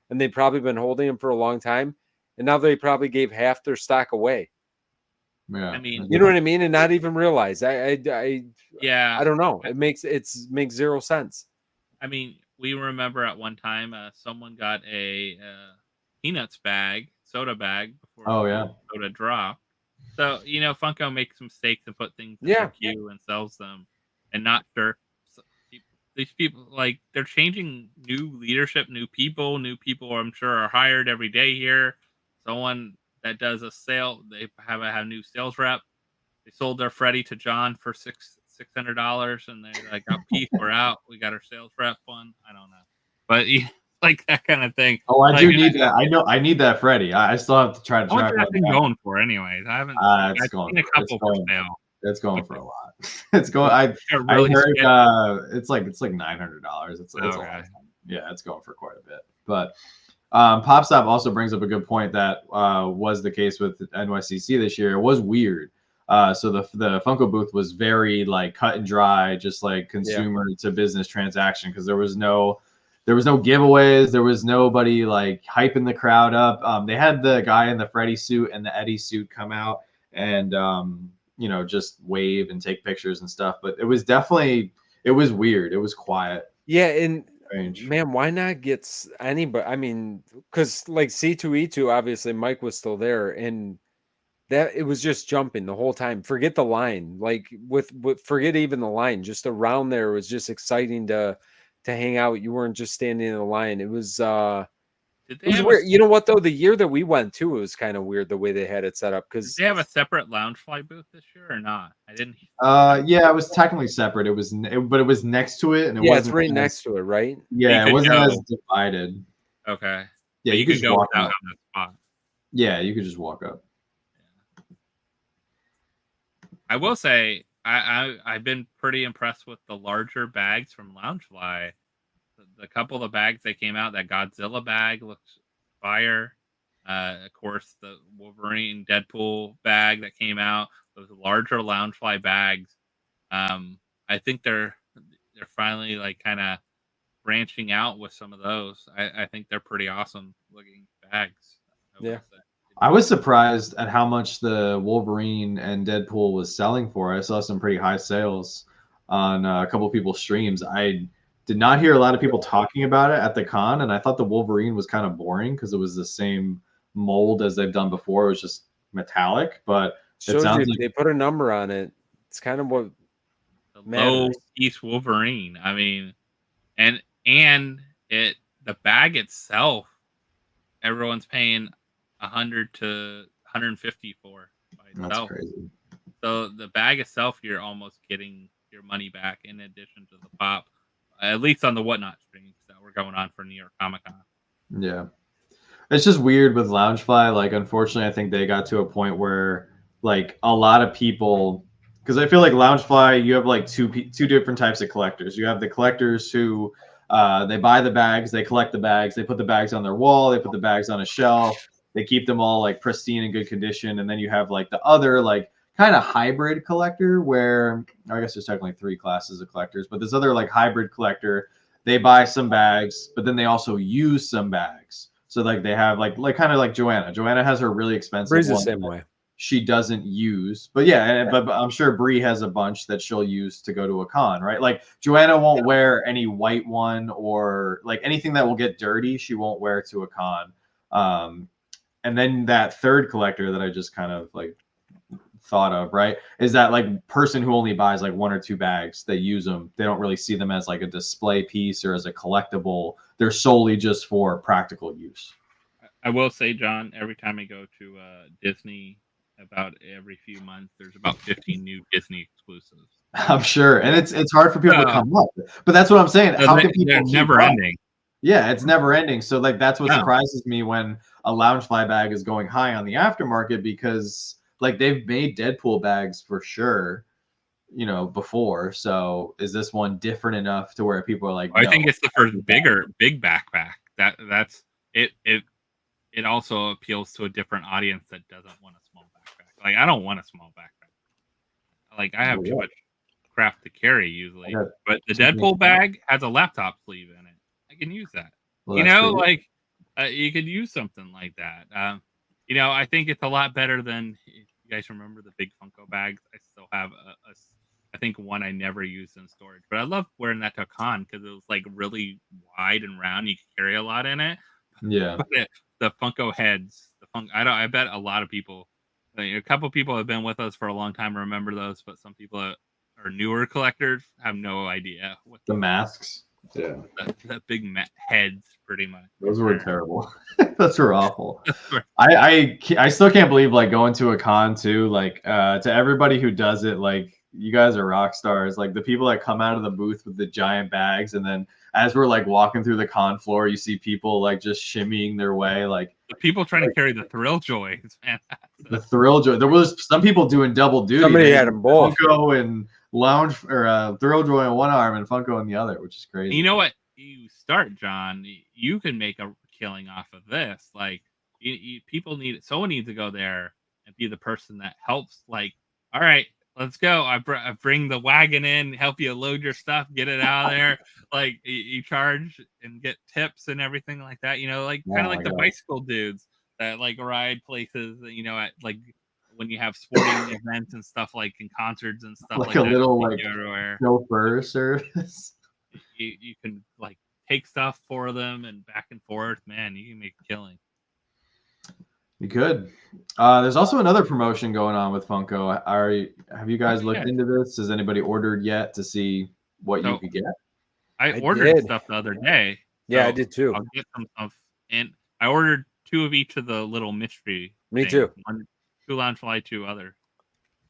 and they've probably been holding them for a long time, and now they probably gave half their stock away. Yeah, I mean, you know what I mean, and not even realize. I don't know. It makes zero sense. I mean, we remember at one time someone got a peanuts bag, soda bag before soda dropped. So, you know, Funko makes mistakes and put things in their queue and sells them, and not sure. So these people, like, they're changing new leadership, new people I'm sure are hired every day here. Someone that does a sale, they have a new sales rep. They sold their Freddy to John for $600, and they're like, "Oh, peace, we're out. We got our sales rep one." I don't know, but like that kind of thing. Oh, I do need that. I know I need that Freddy. I still have to try to track that thing going for anyways. I haven't. I've seen a couple for sale. It's going for a lot. It's going. I heard it's like $900. It's a lot. Yeah, it's going for quite a bit. But PopStop also brings up a good point that was the case with NYCC this year. It was weird. So the Funko booth was very like cut and dry, just like consumer to business transaction, because there was no giveaways. There was nobody like hyping the crowd up. They had the guy in the Freddy suit and the Eddie suit come out and you know, just wave and take pictures and stuff. But it was weird. It was quiet. Yeah, and man, why not get anybody? I mean, because like C2E2, obviously Mike was still there, and that it was just jumping the whole time. Forget the line, like with forget even the line. Just around there was just exciting to hang out. You weren't just standing in the line. It was weird. You know what though? The year that we went to, it was kind of weird the way they had it set up. Because they have a separate Loungefly booth this year or not? I didn't. Yeah, it was technically separate. It was, but it was next to it, and it wasn't. It's right next to it, right? Yeah, it wasn't as divided. Okay. Yeah, you could just walk up. The spot. Yeah, you could just walk up. I will say I've been pretty impressed with the larger bags from Loungefly. The couple of the bags that came out, that Godzilla bag looks fire. Of course, the Wolverine Deadpool bag that came out, those larger Loungefly bags. I think they're finally like kind of branching out with some of those. I think they're pretty awesome looking bags. I was surprised at how much the Wolverine and Deadpool was selling for. I saw some pretty high sales on a couple of people's streams. I did not hear a lot of people talking about it at the con, and I thought the Wolverine was kind of boring because it was the same mold as they've done before. It was just metallic, but it sounds like they put a number on it. It's kind of what low piece Wolverine. I mean, and the bag itself, everyone's paying $100 to $150 for by itself. That's crazy. So the bag itself, you're almost getting your money back in addition to the pop, at least on the Whatnot streams that were going on for New York Comic Con. Yeah, it's just weird with Loungefly. Like, unfortunately, I think they got to a point where like a lot of people, because I feel like Loungefly, you have like two different types of collectors. You have the collectors who they buy the bags, they collect the bags, they put the bags on their wall, they put the bags on a shelf. They keep them all like pristine and good condition. And then you have like the other like kind of hybrid collector where I guess there's technically 3 classes of collectors, but this other like hybrid collector, they buy some bags, but then they also use some bags. So like they have like kind of like Joanna. Joanna has her really expensive Bree's the one. same way. she doesn't use. But yeah, but I'm sure Bree has a bunch that she'll use to go to a con, right? Like Joanna won't wear any white one or like anything that will get dirty. She won't wear to a con. And then that third collector that I just kind of like thought of, right, is that like person who only buys like 1 or 2 bags. They use them. They don't really see them as like a display piece or as a collectible. They're solely just for practical use. I will say, John, every time I go to Disney, about every few months, there's about 15 new Disney exclusives. I'm sure, and it's hard for people to come up. But that's what I'm saying. How can people? They're never ending. Yeah, it's never ending. So like that's what surprises me when a Loungefly bag is going high on the aftermarket, because like they've made Deadpool bags for sure, you know, before. So is this one different enough to where people are like, I think it's the first big backpack. That's it. It also appeals to a different audience that doesn't want a small backpack. Like I don't want a small backpack. Like I have too much crap to carry usually. But the Deadpool bag has a laptop sleeve in it. I can use that. Well, you know, like you could use something like that. You know, I think it's a lot better than, if you guys remember the big Funko bags. I still have I think one I never used in storage, but I love wearing that to a con because it was like really wide and round. You could carry a lot in it. Yeah. But the Funko heads, I bet a lot of people, a couple people have been with us for a long time remember those, but some people are newer collectors have no idea what the masks. Yeah, that big heads, pretty much. Those were terrible. Those were awful. I still can't believe like going to a con too. Like to everybody who does it, like you guys are rock stars. Like the people that come out of the booth with the giant bags, and then as we're like walking through the con floor, you see people like just shimmying their way. Like the people trying to carry the Thrilljoys, man. The Thrilljoy. There was some people doing double duty. Somebody had them both. Funko and Lounge or Thrilljoy in one arm and Funko in the other, which is crazy. You know what? You start, John. You can make a killing off of this. Like people need, someone needs to go there and be the person that helps. Like, all right, let's go. I bring the wagon in, help you load your stuff, get it out of there. Like you charge and get tips and everything like that. You know, like kind of like the bicycle dudes that like ride places. You know, at like when you have sporting events and stuff, like in concerts and stuff like a that, little like chauffeur service. You can like take stuff for them and back and forth. Man, you can make a killing. You could. There's also another promotion going on with Funko. Have you guys looked into this? Has anybody ordered yet to see what you could get? I ordered stuff the other day. Yeah, I did too. I'll get some stuff, and I ordered 2 of each of the little mystery. Me too. 2 Loungefly, 2 others.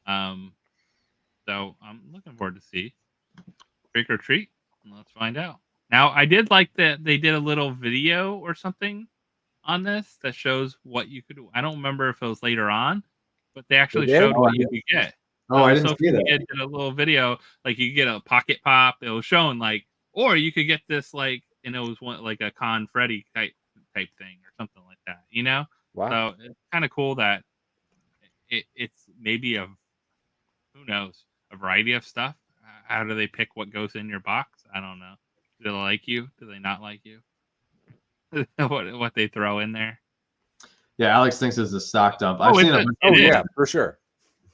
So I'm looking forward to see. Trick or treat. Let's find out. Now, I did like that they did a little video or something on this that shows what you could do. I don't remember if it was later on, but they actually showed what you could get. I didn't see that. Did a little video, like you could get a pocket pop. It was showing like, or you could get this like, and it was one like a Con Freddy type thing or something like that. You know? Wow. So it's kind of cool that it's maybe who knows, a variety of stuff. How do they pick what goes in your box? I don't know. Do they like you? Do they not like you? what they throw in there? Yeah, Alex thinks it's a stock dump. I've seen it. Oh yeah, for sure.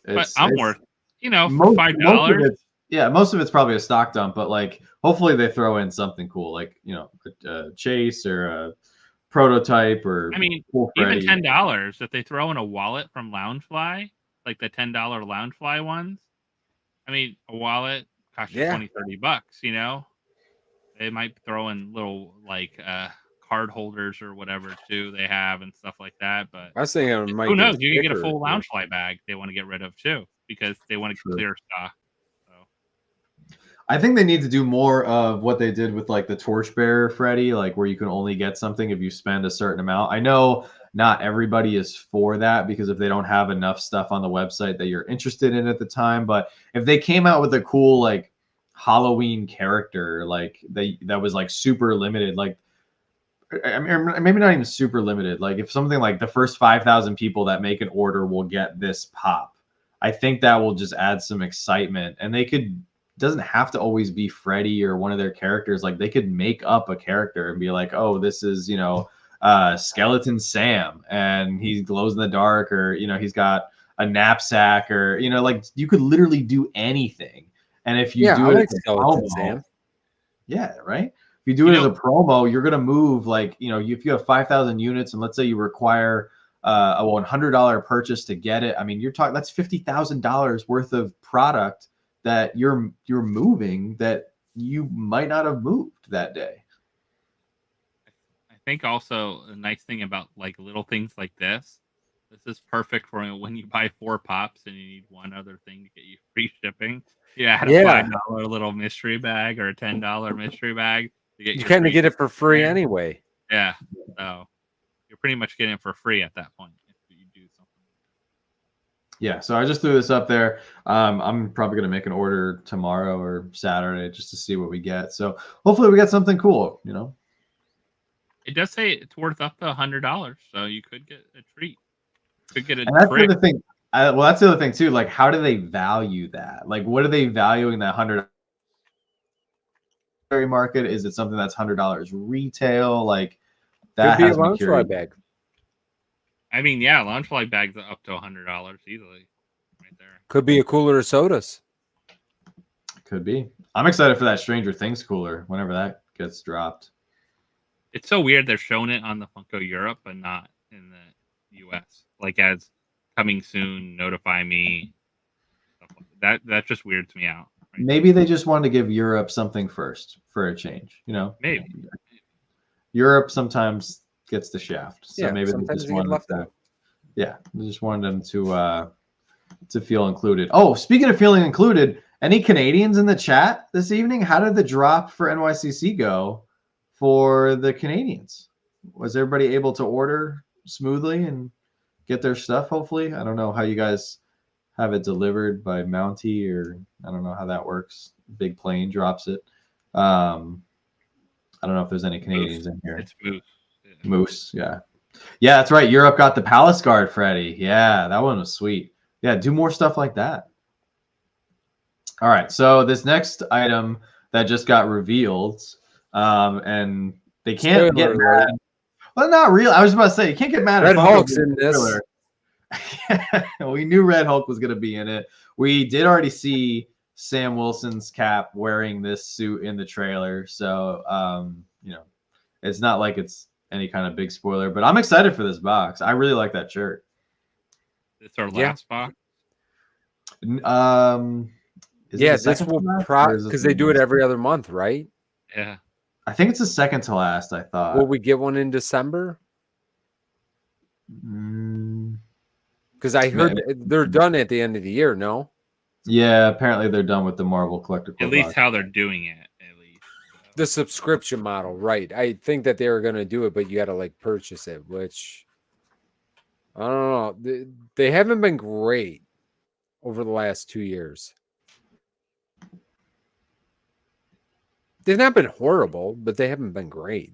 But I'm worth, $5. Most of it's probably a stock dump, but like hopefully they throw in something cool, like a chase or a prototype or. I mean, even $10 if they throw in a wallet from Loungefly, like the $10 Loungefly ones. I mean, a wallet costs you $20-$30. You know, they might throw in little like card holders or whatever too they have and stuff like that. But I was thinking, who knows? You can get a full Loungefly bag they want to get rid of too because they want to clear stock. So I think they need to do more of what they did with like the Torchbearer Freddy, like where you can only get something if you spend a certain amount. I know not everybody is for that because if they don't have enough stuff on the website that you're interested in at the time, but if they came out with a cool like Halloween character, like that was like super limited, like I mean, maybe not even super limited, like if something like the first 5,000 people that make an order will get this pop, I think that will just add some excitement. And they could, doesn't have to always be Freddy or one of their characters. Like they could make up a character and be like, oh, this is, Skeleton Sam and he glows in the dark, or he's got a knapsack, or like you could literally do anything. And if you do I it like as a skeletons, promo, Sam. yeah, right. If you do it as a promo, you're gonna move like if you have 5,000 units, and let's say you require a $100 purchase to get it. I mean, you're talking that's $50,000 worth of product that you're moving that you might not have moved that day. I think also a nice thing about like little things like this is perfect for when you buy 4 pops and you need one other thing to get you free shipping. You add a $5 little mystery bag or a $10 mystery bag to get you kind of get it for free anyway. Yeah, so you're pretty much getting it for free at that point if you do something. Yeah, so I just threw this up there. I'm probably gonna make an order tomorrow or Saturday just to see what we get. So hopefully we get something cool. It does say it's worth up to $100, so you could get a treat. Could get a and that's trick. the other thing. Well, that's the other thing too. Like, how do they value that? Like, what are they valuing that $100 market? Is it something that's $100 retail? Like, that could be has a me curious. Loungefly bag. I mean, yeah, Loungefly bags are up to $100 easily, right there. Could be a cooler of sodas. Could be. I'm excited for that Stranger Things cooler whenever that gets dropped. It's so weird they're showing it on the Funko Europe, but not in the US. Like as coming soon, notify me. That just weirds me out. Right? Maybe they just wanted to give Europe something first for a change. Maybe Europe sometimes gets the shaft, so maybe they sometimes just they get wanted left to. out. Yeah, they just wanted them to feel included. Oh, speaking of feeling included, any Canadians in the chat this evening? How did the drop for NYCC go for the Canadians? Was everybody able to order smoothly and get their stuff? Hopefully, I don't know how you guys have it delivered by Mountie, or I don't know how that works. Big plane drops it. I don't know if there's any Canadians in here. It's Moose. Yeah. Moose, yeah. Yeah, that's right. Europe got the Palace Guard, Freddy. Yeah, that one was sweet. Yeah, do more stuff like that. All right, so this next item that just got revealed, and they can't get mad. Well, not real. I was about to say, you can't get mad at Red Hulk's in this. We knew Red Hulk was going to be in it. We did already see Sam Wilson's cap wearing this suit in the trailer, so it's not like it's any kind of big spoiler, but I'm excited for this box. I really like that shirt. It's our last box. This will because they do it every other month, right? Yeah, I think it's the second to last. I thought. Will we get one in December? Because I heard they're done at the end of the year. No. Yeah, apparently they're done with the Marvel Collector. At least how they're doing it. The subscription model, right? I think that they were going to do it, but you got to like purchase it, which I don't know. They haven't been great over the last 2 years. They've not been horrible, but they haven't been great.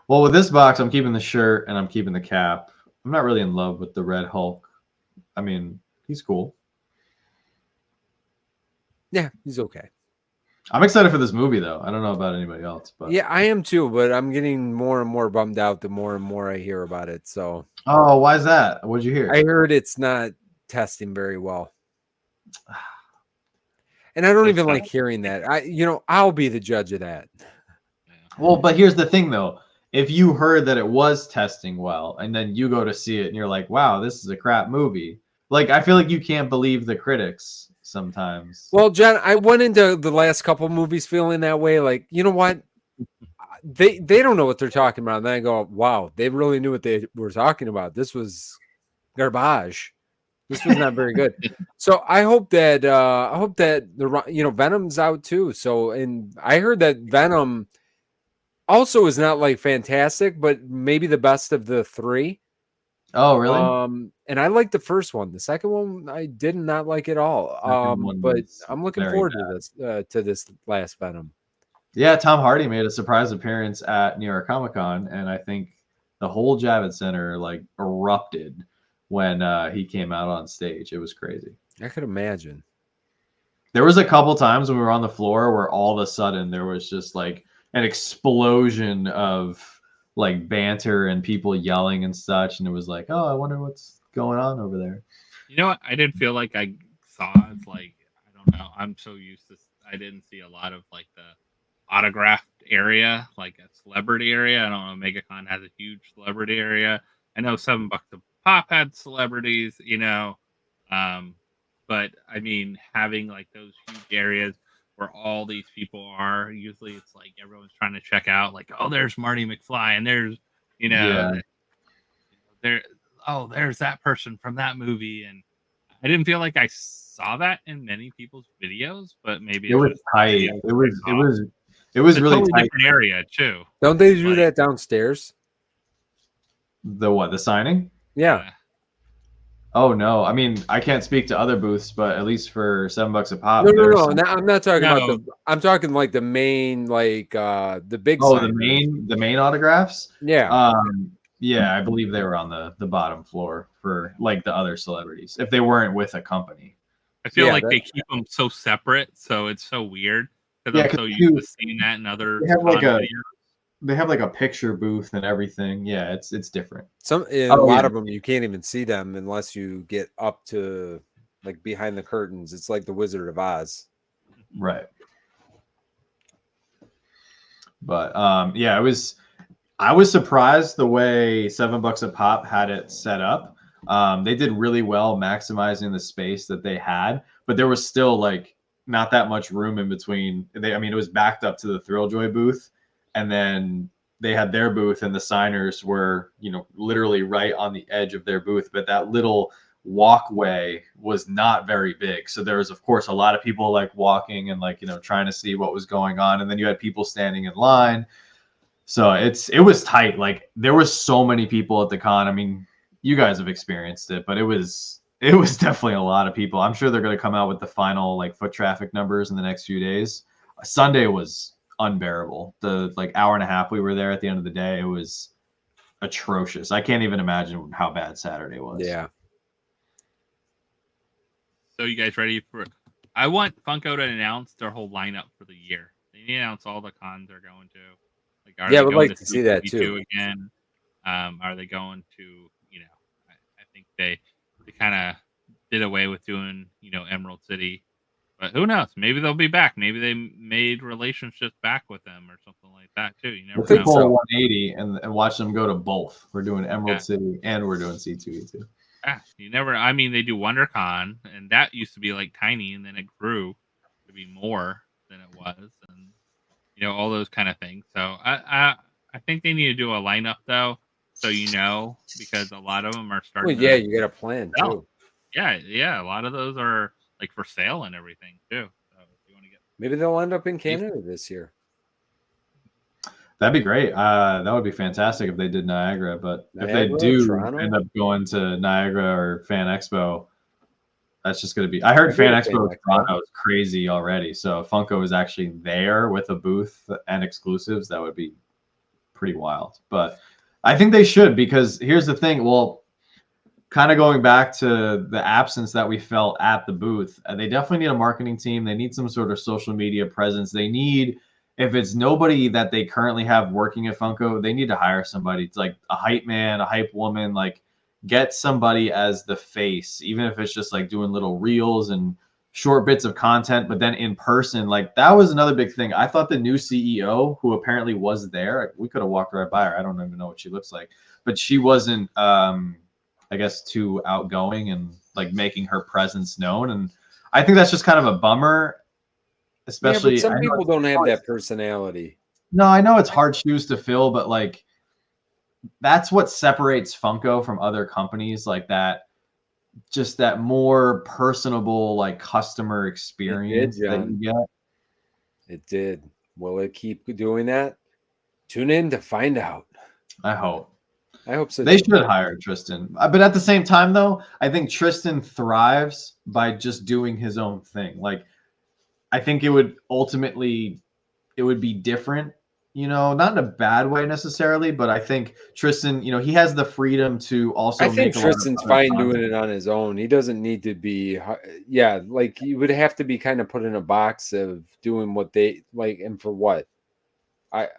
Well, with this box, I'm keeping the shirt and I'm keeping the cap. I'm not really in love with the Red Hulk. I mean, he's cool. Yeah, he's okay. I'm excited for this movie, though. I don't know about anybody else, but yeah, I am too. But I'm getting more and more bummed out the more and more I hear about it. So, oh, why is that? What did you hear? I heard it's not testing very well, and I don't even like hearing that. I'll be the judge of that. Well, but here's the thing, though. If you heard that it was testing well, and then you go to see it, and you're like, "Wow, this is a crap movie," like I feel like you can't believe the critics sometimes. Well, John, I went into the last couple movies feeling that way. Like, you know what? They don't know what they're talking about. And then I go, wow, they really knew what they were talking about. This was garbage. This was not very good. So I hope that the Venom's out too. So, and I heard that Venom also is not like fantastic, but maybe the best of the 3. Oh, really? And I like the first one. The second one I did not like at all. But I'm looking forward to this last Venom. Yeah, Tom Hardy made a surprise appearance at New York Comic Con, and I think the whole Javits Center like erupted when he came out on stage. It was crazy. I could imagine. There was a couple times when we were on the floor where all of a sudden there was just like an explosion of like banter and people yelling and such, and it was like, oh, I wonder what's going on over there. You know what? I didn't feel like I saw. It's like I don't know. I'm so used to. I didn't see a lot of like the autographed area, like a celebrity area. I don't know. MegaCon has a huge celebrity area. I know $7 a pop had celebrities, but I mean having like those huge areas where all these people are. Usually, it's like everyone's trying to check out. Like, oh, there's Marty McFly, and there's Yeah. there. Oh, there's that person from that movie, and I didn't feel like I saw that in many people's videos, but maybe It was tight. It was a really totally tight. different area too. Don't they do Like- that downstairs? The what? The signing? Yeah. Oh no! I mean, I can't speak to other booths, but at least for $7 a pop. No. there's some- I'm not talking about No. the. I'm talking like the main, like the big. Oh, signers. the main autographs. Yeah. Yeah, I believe they were on the bottom floor for like the other celebrities if they weren't with a company. I feel Yeah, like that- they keep them so separate, so it's so weird because Yeah, I'm 'cause so used you- to seeing that in other. They have like con a videos. they have like a picture booth and everything. Yeah, it's different. A Oh, lot yeah. of them you can't even see them unless you get up to like behind the curtains. It's like the Wizard of Oz. Right. But yeah, I was surprised the way $7 a pop had it set up. They did really well maximizing the space that they had, but there was still like not that much room in between. I mean, it was backed up to the Thrilljoy booth, and then they had their booth, and the signers were, literally right on the edge of their booth. But that little walkway was not very big, so there was, of course, a lot of people like walking and like trying to see what was going on, and then you had people standing in line. So it was tight. Like there was so many people at the con. I mean, you guys have experienced it, but it was definitely a lot of people. I'm sure they're going to come out with the final like foot traffic numbers in the next few days. Sunday was unbearable. The like hour and a half we were there at the end of the day, it was atrocious. I can't even imagine how bad Saturday was. Yeah. So you guys ready for? I want Funko to announce their whole lineup for the year. They need to announce all the cons they're going to. Like, are Yeah, I they would going like to see that too. again? Are they going to? I think they kind of did away with doing Emerald City, but who knows? Maybe they'll be back. Maybe they made relationships back with them or something like that too. You never Let's know. pull a 180 and watch them go to both. We're doing Emerald City and we're doing C2E2. Yeah, you never. I mean, they do WonderCon, and that used to be like tiny, and then it grew to be more than it was, and all those kind of things. So I think they need to do a lineup though, so because a lot of them are starting. Well, yeah, you got a plan too. Yeah, a lot of those are like for sale and everything too. So if you want to get, Maybe they'll end up in Canada this year. That'd be great. That would be fantastic if they did Niagara. But if they Niagara, do Toronto? end up going to Niagara or Fan Expo, that's just going to be. I heard Fan Expo Toronto is crazy already. So if Funko is actually there with a booth and exclusives, that would be pretty wild. But I think they should, because here's the thing. Well, kind of going back to the absence that we felt at the booth, they definitely need a marketing team. They need some sort of social media presence. They need, if it's nobody that they currently have working at Funko, they need to hire somebody. It's like a hype man, a hype woman, like get somebody as the face, even if it's just like doing little reels and short bits of content, but then in person, like that was another big thing. I thought the new CEO, who apparently was there, we could have walked right by her. I don't even know what she looks like, but she wasn't, I guess, too outgoing and like making her presence known. And I think that's just kind of a bummer, especially. Yeah, but some people don't have that personality. No, I know it's hard shoes to fill, but like that's what separates Funko from other companies, like that, just that more personable, like customer experience that you get. It did. Will it keep doing that? Tune in to find out. I hope so. They should hire Tristan. But at the same time, though, I think Tristan thrives by just doing his own thing. Like, I think it would be different, not in a bad way necessarily, but I think Tristan, he has the freedom to also. I think Tristan's fine doing it on his own. He doesn't need to be, like he would have to be kind of put in a box of doing what they like, and for what. I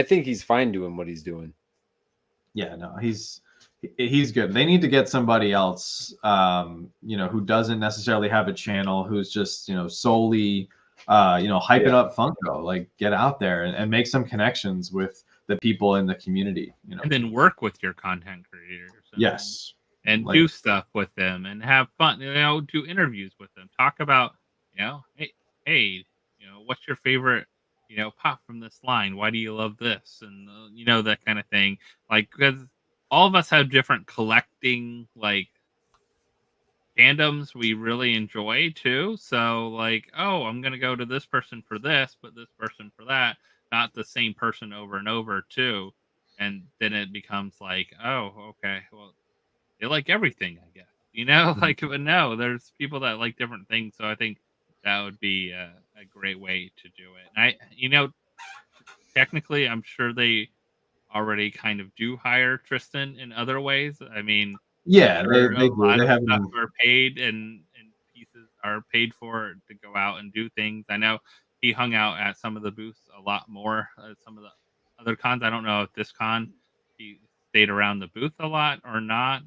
think he's fine doing what he's doing. Yeah, no, he's he's good. They need to get somebody else, you know, who doesn't necessarily have a channel, who's just, you know, solely, you know, hyping up Funko. Like, get out there and make some connections with the people in the community, you know. And then work with your content creators. Yes. And Like, do stuff with them and have fun, you know, do interviews with them. Talk about, you know, hey, you know, what's your favorite, you know, pop from this line? Why do you love this? And, you know, that kind of thing. Like, because all of us have different collecting, like, fandoms we really enjoy too. So, like, oh, I'm going to go to this person for this, but this person for that. Not the same person over and over too. And then it becomes like, oh, okay, well, they like everything, I guess. You know, like, but no, there's people that like different things. So I think that would be a great way to do it. And you know, technically, I'm sure they already kind of do hire Tristan in other ways. I mean, yeah, sure they a do. lot They of have stuff are paid and pieces are paid for to go out and do things. I know he hung out at some of the booths a lot more. Some of the other cons, I don't know if this con he stayed around the booth a lot or not.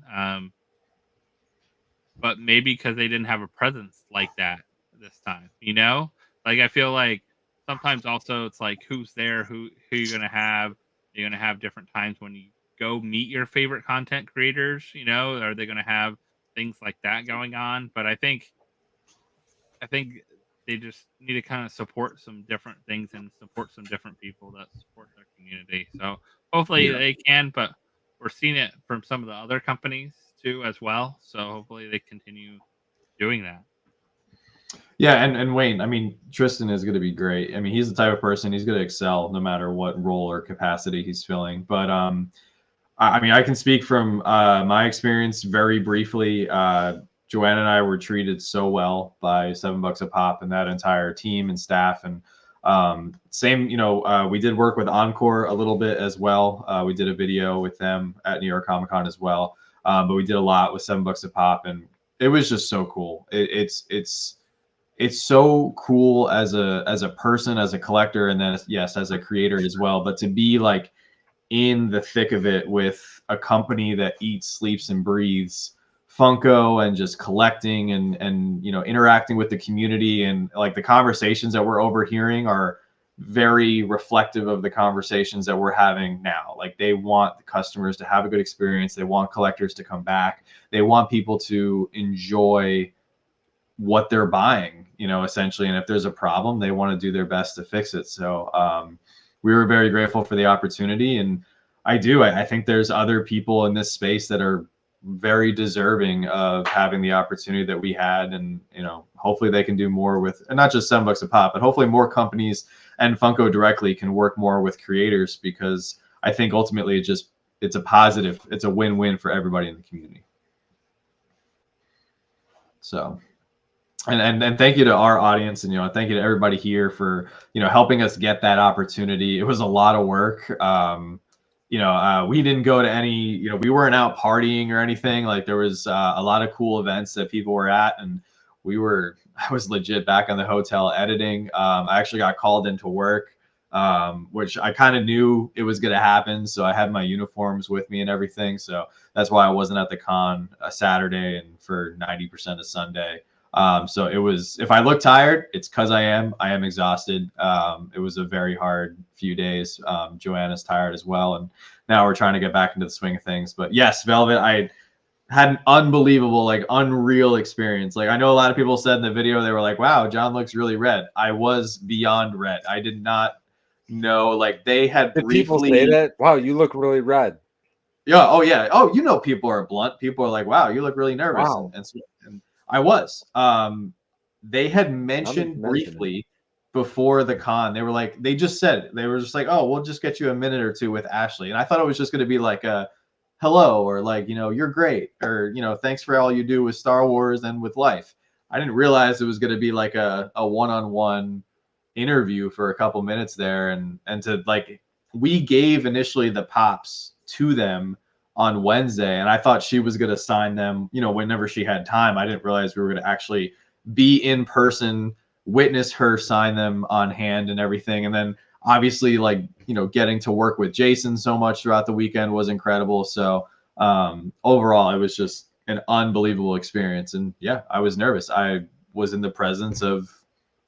But maybe because they didn't have a presence like that this time, you know? Like, I feel like sometimes also it's like who's there, who you're gonna have. You're gonna have different times when you go meet your favorite content creators, you know, are they gonna have things like that going on? But I think they just need to kind of support some different things and support some different people that support their community. So hopefully Yeah. they can, but we're seeing it from some of the other companies too as well. So hopefully they continue doing that. Yeah, and Wayne, I mean, Tristan is going to be great. I mean, he's the type of person, he's going to excel no matter what role or capacity he's filling. But I mean, I can speak from my experience very briefly. Joanna and I were treated so well by $7 a pop and that entire team and staff. And same, you know, we did work with Encore a little bit as well. We did a video with them at New York Comic Con as well. But we did a lot with $7 a pop, and it was just so cool. It's so cool as a person, as a collector, and then yes, as a creator as well. But to be like in the thick of it with a company that eats, sleeps, and breathes Funko, and just collecting and you know, interacting with the community, and like the conversations that we're overhearing are very reflective of the conversations that we're having now. Like, they want the customers to have a good experience, they want collectors to come back, they want people to enjoy what they're buying, you know, essentially. And if there's a problem, they want to do their best to fix it. So we were very grateful for the opportunity. And I think there's other people in this space that are very deserving of having the opportunity that we had. And, you know, hopefully they can do more with, and not just $7 a pop, but hopefully more companies and Funko directly can work more with creators, because I think ultimately it's a positive, it's a win-win for everybody in the community. So, and thank you to our audience, and, you know, thank you to everybody here for, you know, helping us get that opportunity. It was a lot of work. You know, we didn't go to any, you know, we weren't out partying or anything. Like, there was a lot of cool events that people were at, and I was legit back on the hotel editing. I actually got called into work, which I kind of knew it was going to happen. So I had my uniforms with me and everything. So that's why I wasn't at the con Saturday and for 90% of Sunday. So it was, if I look tired, it's because I am exhausted. It was a very hard few days. Joanna's tired as well. And now we're trying to get back into the swing of things. But yes, Velvet, I had an unbelievable, like, unreal experience. Like, I know a lot of people said in the video, they were like, wow, John looks really red. I was beyond red. I did not know, like, they had Did briefly... people say that? Wow, you look really red. Yeah. Oh yeah. Oh, you know, people are blunt. People are like, wow, you look really nervous. Wow. And I was. They had mentioned briefly before the con, they were like, they just said, they were just like, oh, we'll just get you a minute or two with Ashley. And I thought it was just going to be like a hello, or like, you know, you're great, or, you know, thanks for all you do with Star Wars and with life. I didn't realize it was going to be like a one-on-one interview for a couple minutes there. And to, like, we gave initially the pops to them on Wednesday, and I thought she was going to sign them, you know, whenever she had time. I didn't realize we were going to actually be in person, witness her sign them on hand and everything. And then obviously, like, you know, getting to work with Jason so much throughout the weekend was incredible. So overall, it was just an unbelievable experience. And yeah, I was nervous. I was in the presence of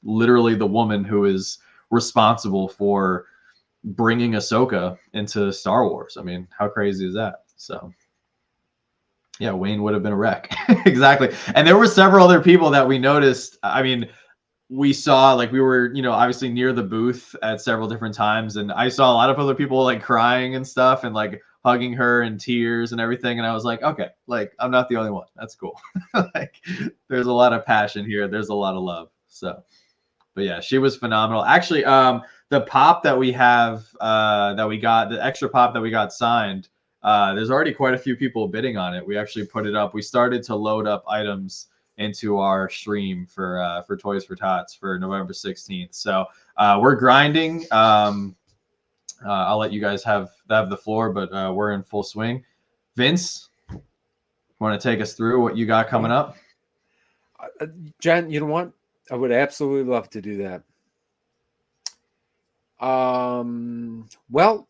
literally the woman who is responsible for bringing Ahsoka into Star Wars. I mean, how crazy is that? So yeah, Wayne would have been a wreck. Exactly. And there were several other people that we noticed. I mean, we saw, like, we were, obviously near the booth at several different times, and I saw a lot of other people like crying and stuff and like hugging her in tears and everything. And I was like, okay, like, I'm not the only one. That's cool. Like, there's a lot of passion here. There's a lot of love. So, but yeah, she was phenomenal. Actually, the pop that we have, that we got, the extra pop that we got signed, there's already quite a few people bidding on it. We actually put it up. We started to load up items into our stream for Toys for Tots for November 16th. So we're grinding. I'll let you guys have the floor, but we're in full swing. Vince, want to take us through what you got coming up? Jen, you know what? I would absolutely love to do that. Well,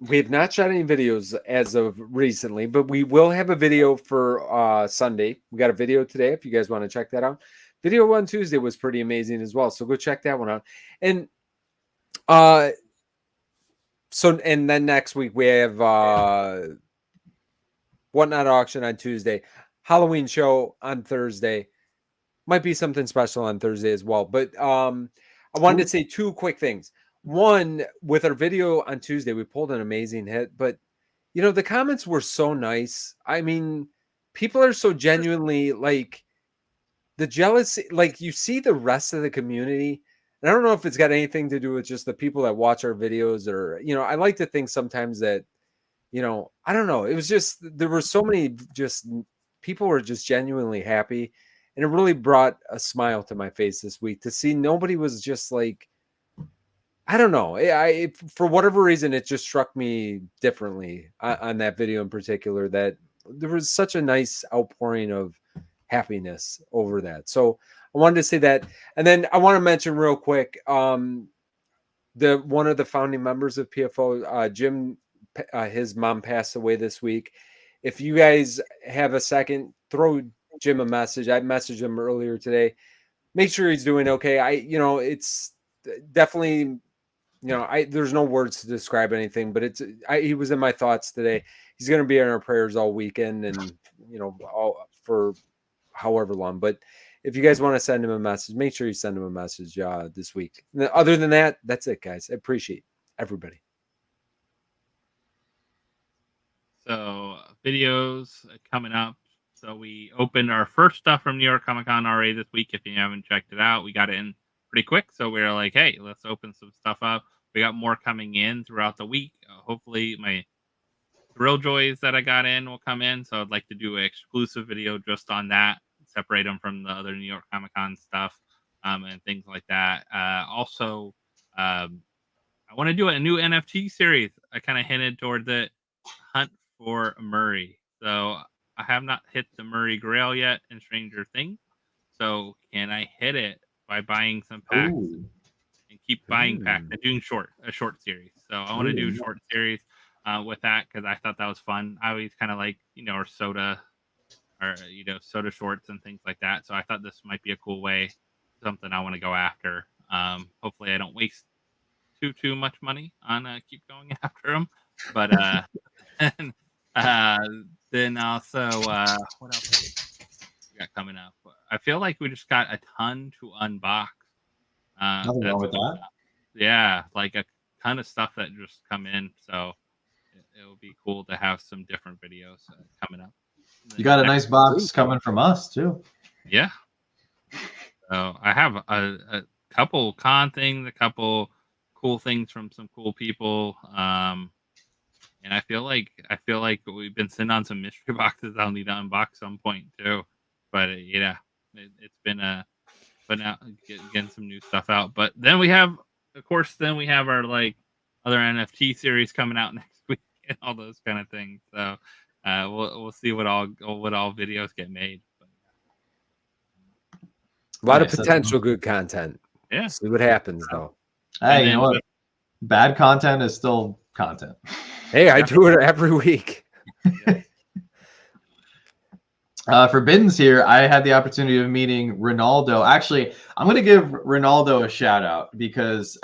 we have not shot any videos as of recently, but we will have a video for Sunday. We got a video today if you guys want to check that out. Video on Tuesday was pretty amazing as well, so go check that one out. And and then next week we have Whatnot auction on Tuesday, Halloween show on Thursday. Might be something special on Thursday as well. But I wanted to say two quick things. One, with our video on Tuesday, we pulled an amazing hit, but the comments were so nice. I mean, people are so genuinely like the jealousy, like you see the rest of the community. And I don't know if it's got anything to do with just the people that watch our videos or, I like to think sometimes that, I don't know. It was just, there were so many just people were just genuinely happy. And it really brought a smile to my face this week to see nobody was just like, I don't know. For whatever reason, it just struck me differently on that video in particular, that there was such a nice outpouring of happiness over that. So I wanted to say that. And then I want to mention real quick, one of the founding members of PFO, Jim, his mom passed away this week. If you guys have a second, throw Jim a message. I messaged him earlier today. Make sure he's doing okay. It's definitely, there's no words to describe anything, but he was in my thoughts today. He's going to be in our prayers all weekend and, for however long. But if you guys want to send him a message, make sure you send him a message this week. Other than that, that's it, guys. I appreciate everybody. So videos coming up. So we opened our first stuff from New York Comic Con already this week. If you haven't checked it out, we got it in pretty quick. So we were like, hey, let's open some stuff up. We got more coming in throughout the week. Hopefully my Thrilljoys that I got in will come in. So I'd like to do an exclusive video just on that, separate them from the other New York Comic Con stuff and things like that. Also, I want to do a new NFT series. I kind of hinted toward the Hunt for Murray. So I have not hit the Murray Grail yet in Stranger Things. So can I hit it by buying some packs and keep buying packs and doing a short series? So I want to do a short series with that because I thought that was fun. I always kind of like, our soda or, soda shorts and things like that. So I thought this might be a cool way, something I want to go after. Hopefully I don't waste too much money on keep going after them. But then also, what else we got coming up? I feel like we just got a ton to unbox. Nothing wrong with that. Yeah, like a ton of stuff that just come in. So it will be cool to have some different videos coming up. You got a nice box coming from us too. Yeah. So I have a couple con things, a couple cool things from some cool people. And I feel like we've been sitting on some mystery boxes I'll need to unbox some point too. But it's been out getting some new stuff out. But then we have, of course, our like other NFT series coming out next week and all those kind of things. So we'll see what all videos get made. But, a lot of potential good content. Yeah. See what happens though. Hey, you know what? Bad content is still content. Hey, I do it every week. Forbidden's here. I had the opportunity of meeting Ronaldo. Actually, I'm going to give Ronaldo a shout out because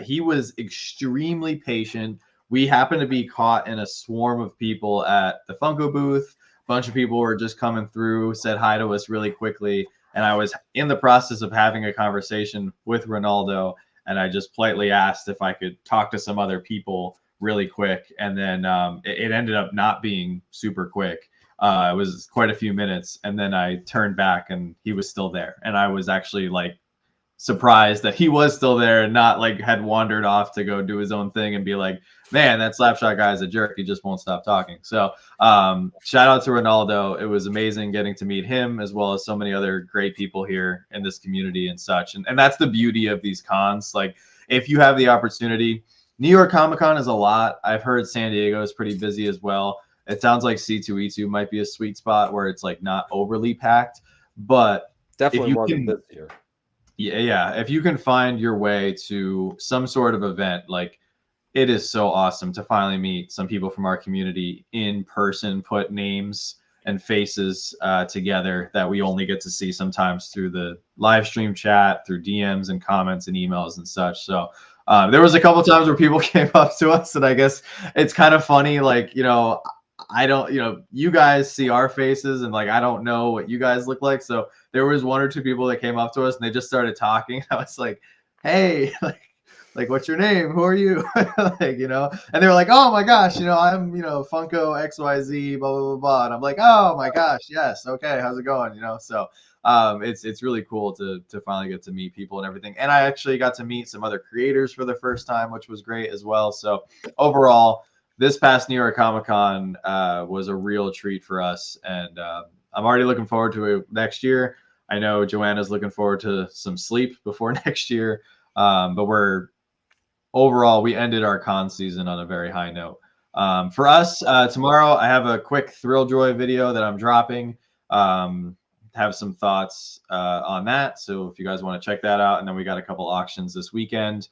he was extremely patient. We happened to be caught in a swarm of people at the Funko booth. A bunch of people were just coming through, said hi to us really quickly. And I was in the process of having a conversation with Ronaldo. And I just politely asked if I could talk to some other people really quick. And then it ended up not being super quick. It was quite a few minutes, and then I turned back and he was still there. And I was actually like surprised that he was still there and not like had wandered off to go do his own thing and be like, man, that Slapshot guy is a jerk. He just won't stop talking. So shout out to Ronaldo. It was amazing getting to meet him as well as so many other great people here in this community and such. And that's the beauty of these cons. Like if you have the opportunity, New York Comic Con is a lot. I've heard San Diego is pretty busy as well. It sounds like C2E2 might be a sweet spot where it's like not overly packed, but definitely more than this year. Yeah. If you can find your way to some sort of event, like it is so awesome to finally meet some people from our community in person, put names and faces together that we only get to see sometimes through the live stream chat, through DMs and comments and emails and such. So there was a couple times where people came up to us, and I guess it's kind of funny, like, I don't, you guys see our faces and like, I don't know what you guys look like. So there was one or two people that came up to us and they just started talking. I was like, hey, like, what's your name? Who are you? Like, and they were like, oh my gosh, I'm, Funko XYZ, blah, blah, blah, blah. And I'm like, oh my gosh. Yes. Okay. How's it going? So it's really cool to finally get to meet people and everything. And I actually got to meet some other creators for the first time, which was great as well. So overall, this past New York Comic Con was a real treat for us, and I'm already looking forward to it next year. I know Joanna's looking forward to some sleep before next year, but overall we ended our con season on a very high note. For us, tomorrow I have a quick Thrilljoy video that I'm dropping. Have some thoughts on that, so if you guys want to check that out, and then we got a couple auctions this weekend.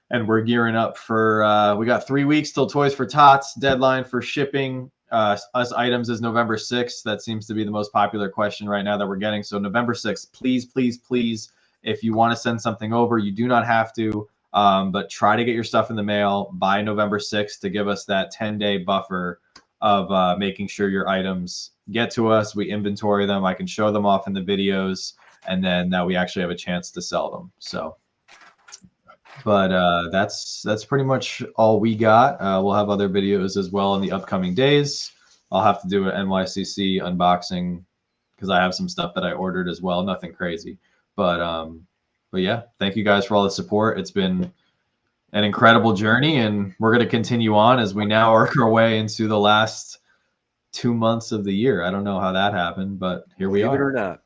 And we're gearing up for, we got 3 weeks till Toys for Tots. Deadline for shipping us items is November 6th. That seems to be the most popular question right now that we're getting. So November 6th, please, please, please, if you want to send something over, you do not have to, but try to get your stuff in the mail by November 6th to give us that 10-day buffer of making sure your items get to us. We inventory them. I can show them off in the videos, and then that we actually have a chance to sell them. So. But that's pretty much all we got. We'll have other videos as well in the upcoming days. I'll have to do an NYCC unboxing because I have some stuff that I ordered as well. Nothing crazy, but yeah, thank you guys for all the support. It's been an incredible journey, and we're going to continue on as we now work our way into the last 2 months of the year. I don't know how that happened, but here we are. Believe it or not.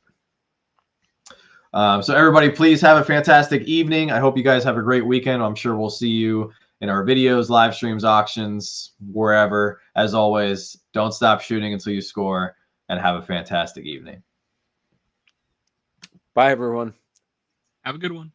So everybody, please have a fantastic evening. I hope you guys have a great weekend. I'm sure we'll see you in our videos, live streams, auctions, wherever. As always, don't stop shooting until you score, and have a fantastic evening. Bye, everyone. Have a good one.